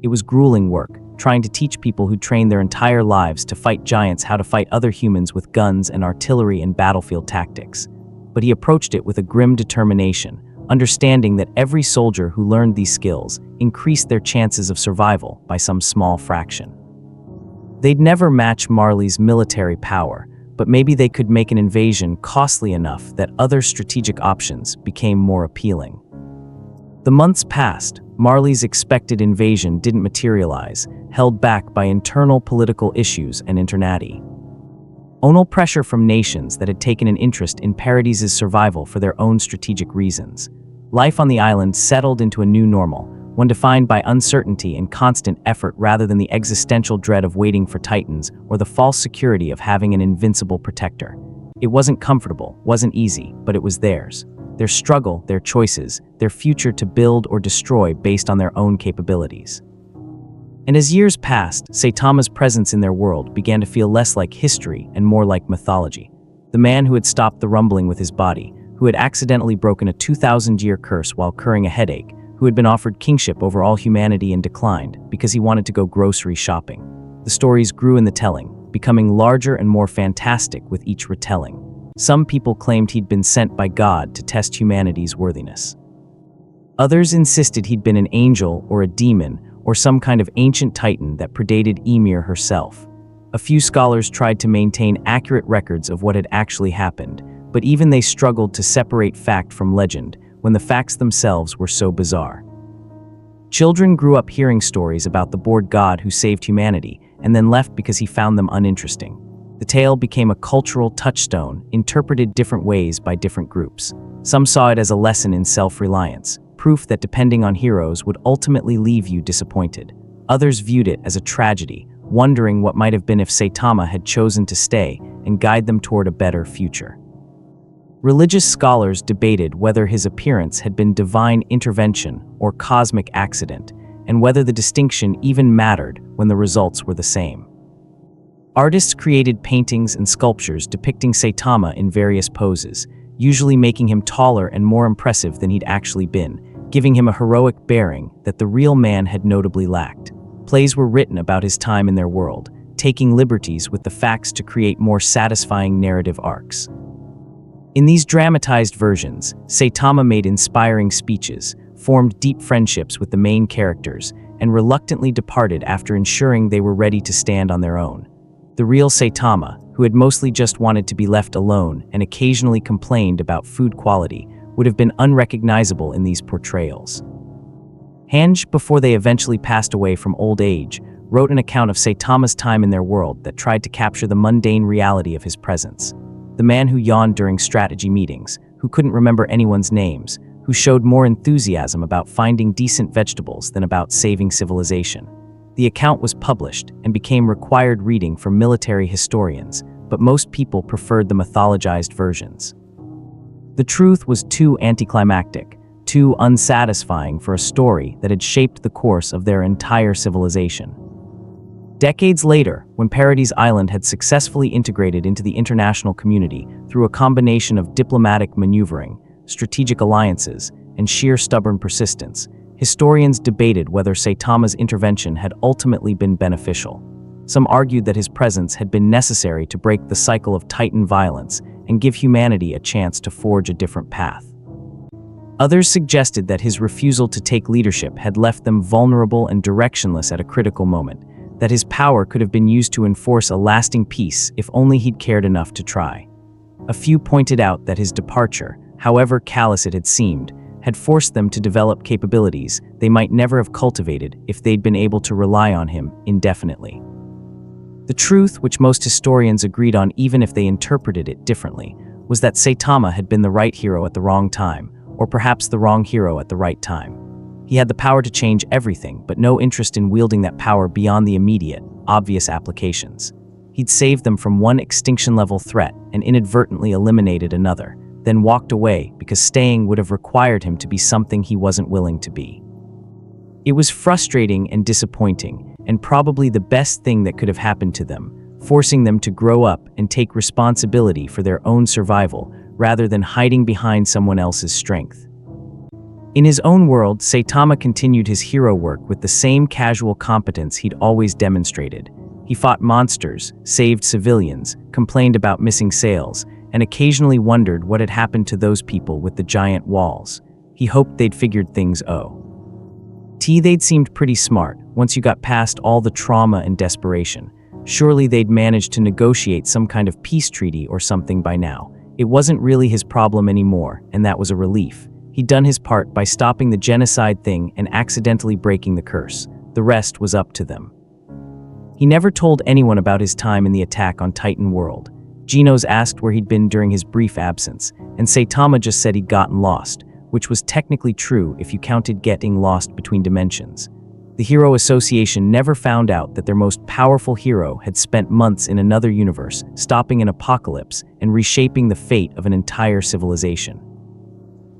It was grueling work, trying to teach people who trained their entire lives to fight giants how to fight other humans with guns and artillery and battlefield tactics. But he approached it with a grim determination, understanding that every soldier who learned these skills increased their chances of survival by some small fraction. They'd never match Marley's military power, but maybe they could make an invasion costly enough that other strategic options became more appealing. The months passed. Marley's expected invasion didn't materialize, held back by internal political issues and internati. Onal pressure from nations that had taken an interest in Paradis' survival for their own strategic reasons. Life on the island settled into a new normal, one defined by uncertainty and constant effort rather than the existential dread of waiting for Titans or the false security of having an invincible protector. It wasn't comfortable, wasn't easy, but it was theirs. Their struggle, their choices, their future to build or destroy based on their own capabilities. And as years passed, Saitama's presence in their world began to feel less like history and more like mythology. The man who had stopped the rumbling with his body, who had accidentally broken a 2,000-year curse while curing a headache, who had been offered kingship over all humanity and declined because he wanted to go grocery shopping. The stories grew in the telling, becoming larger and more fantastic with each retelling. Some people claimed he'd been sent by God to test humanity's worthiness. Others insisted he'd been an angel or a demon or some kind of ancient titan that predated Ymir herself. A few scholars tried to maintain accurate records of what had actually happened, but even they struggled to separate fact from legend when the facts themselves were so bizarre. Children grew up hearing stories about the bored god who saved humanity and then left because he found them uninteresting. The tale became a cultural touchstone, interpreted different ways by different groups. Some saw it as a lesson in self-reliance, proof that depending on heroes would ultimately leave you disappointed. Others viewed it as a tragedy, wondering what might have been if Saitama had chosen to stay and guide them toward a better future. Religious scholars debated whether his appearance had been divine intervention or cosmic accident, and whether the distinction even mattered when the results were the same. Artists created paintings and sculptures depicting Saitama in various poses, usually making him taller and more impressive than he'd actually been, giving him a heroic bearing that the real man had notably lacked. Plays were written about his time in their world, taking liberties with the facts to create more satisfying narrative arcs. In these dramatized versions, Saitama made inspiring speeches, formed deep friendships with the main characters, and reluctantly departed after ensuring they were ready to stand on their own. The real Saitama, who had mostly just wanted to be left alone and occasionally complained about food quality, would have been unrecognizable in these portrayals. Hange, before they eventually passed away from old age, wrote an account of Saitama's time in their world that tried to capture the mundane reality of his presence. The man who yawned during strategy meetings, who couldn't remember anyone's names, who showed more enthusiasm about finding decent vegetables than about saving civilization. The account was published and became required reading for military historians, but most people preferred the mythologized versions. The truth was too anticlimactic, too unsatisfying for a story that had shaped the course of their entire civilization. Decades later, when Paradis Island had successfully integrated into the international community through a combination of diplomatic maneuvering, strategic alliances, and sheer stubborn persistence, historians debated whether Saitama's intervention had ultimately been beneficial. Some argued that his presence had been necessary to break the cycle of Titan violence and give humanity a chance to forge a different path. Others suggested that his refusal to take leadership had left them vulnerable and directionless at a critical moment, that his power could have been used to enforce a lasting peace if only he'd cared enough to try. A few pointed out that his departure, however callous it had seemed, had forced them to develop capabilities they might never have cultivated if they'd been able to rely on him indefinitely. The truth, which most historians agreed on even if they interpreted it differently, was that Saitama had been the right hero at the wrong time, or perhaps the wrong hero at the right time. He had the power to change everything, but no interest in wielding that power beyond the immediate, obvious applications. He'd saved them from one extinction-level threat and inadvertently eliminated another, then walked away because staying would have required him to be something he wasn't willing to be. It was frustrating and disappointing, and probably the best thing that could have happened to them, forcing them to grow up and take responsibility for their own survival rather than hiding behind someone else's strength. In his own world, Saitama continued his hero work with the same casual competence he'd always demonstrated. He fought monsters, saved civilians, complained about missing sails, and occasionally wondered what had happened to those people with the giant walls. He hoped they'd figured things out. They'd seemed pretty smart once you got past all the trauma and desperation. Surely they'd managed to negotiate some kind of peace treaty or something by now. It wasn't really his problem anymore, and that was a relief. He'd done his part by stopping the genocide thing and accidentally breaking the curse. The rest was up to them. He never told anyone about his time in the attack on Titan World. Genos asked where he'd been during his brief absence, and Saitama just said he'd gotten lost, which was technically true if you counted getting lost between dimensions. The Hero Association never found out that their most powerful hero had spent months in another universe, stopping an apocalypse and reshaping the fate of an entire civilization.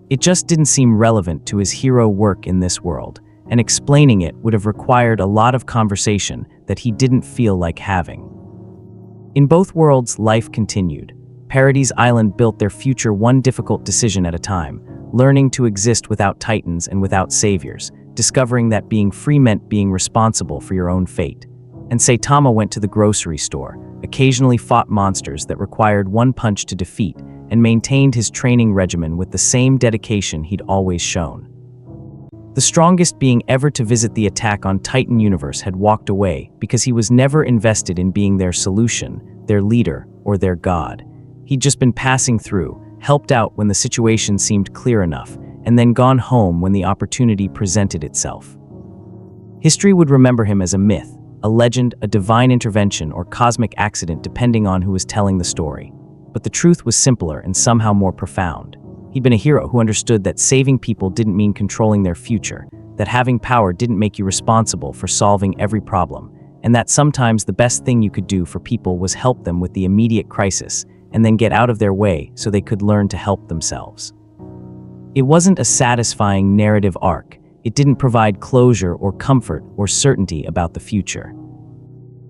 It just didn't seem relevant to his hero work in this world, and explaining it would have required a lot of conversation that he didn't feel like having. In both worlds, life continued. Paradis Island built their future one difficult decision at a time, learning to exist without titans and without saviors, discovering that being free meant being responsible for your own fate. And Saitama went to the grocery store, occasionally fought monsters that required one punch to defeat, and maintained his training regimen with the same dedication he'd always shown. The strongest being ever to visit the attack on Titan Universe had walked away because he was never invested in being their solution, their leader, or their god. He'd just been passing through, helped out when the situation seemed clear enough, and then gone home when the opportunity presented itself. History would remember him as a myth, a legend, a divine intervention, or cosmic accident depending on who was telling the story. But the truth was simpler and somehow more profound. He'd been a hero who understood that saving people didn't mean controlling their future, that having power didn't make you responsible for solving every problem, and that sometimes the best thing you could do for people was help them with the immediate crisis and then get out of their way so they could learn to help themselves. It wasn't a satisfying narrative arc. It didn't provide closure or comfort or certainty about the future.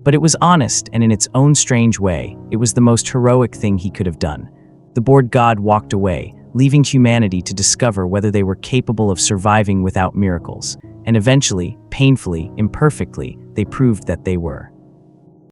But it was honest, and in its own strange way, it was the most heroic thing he could have done. The bored god walked away, leaving humanity to discover whether they were capable of surviving without miracles, and eventually, painfully, imperfectly, they proved that they were.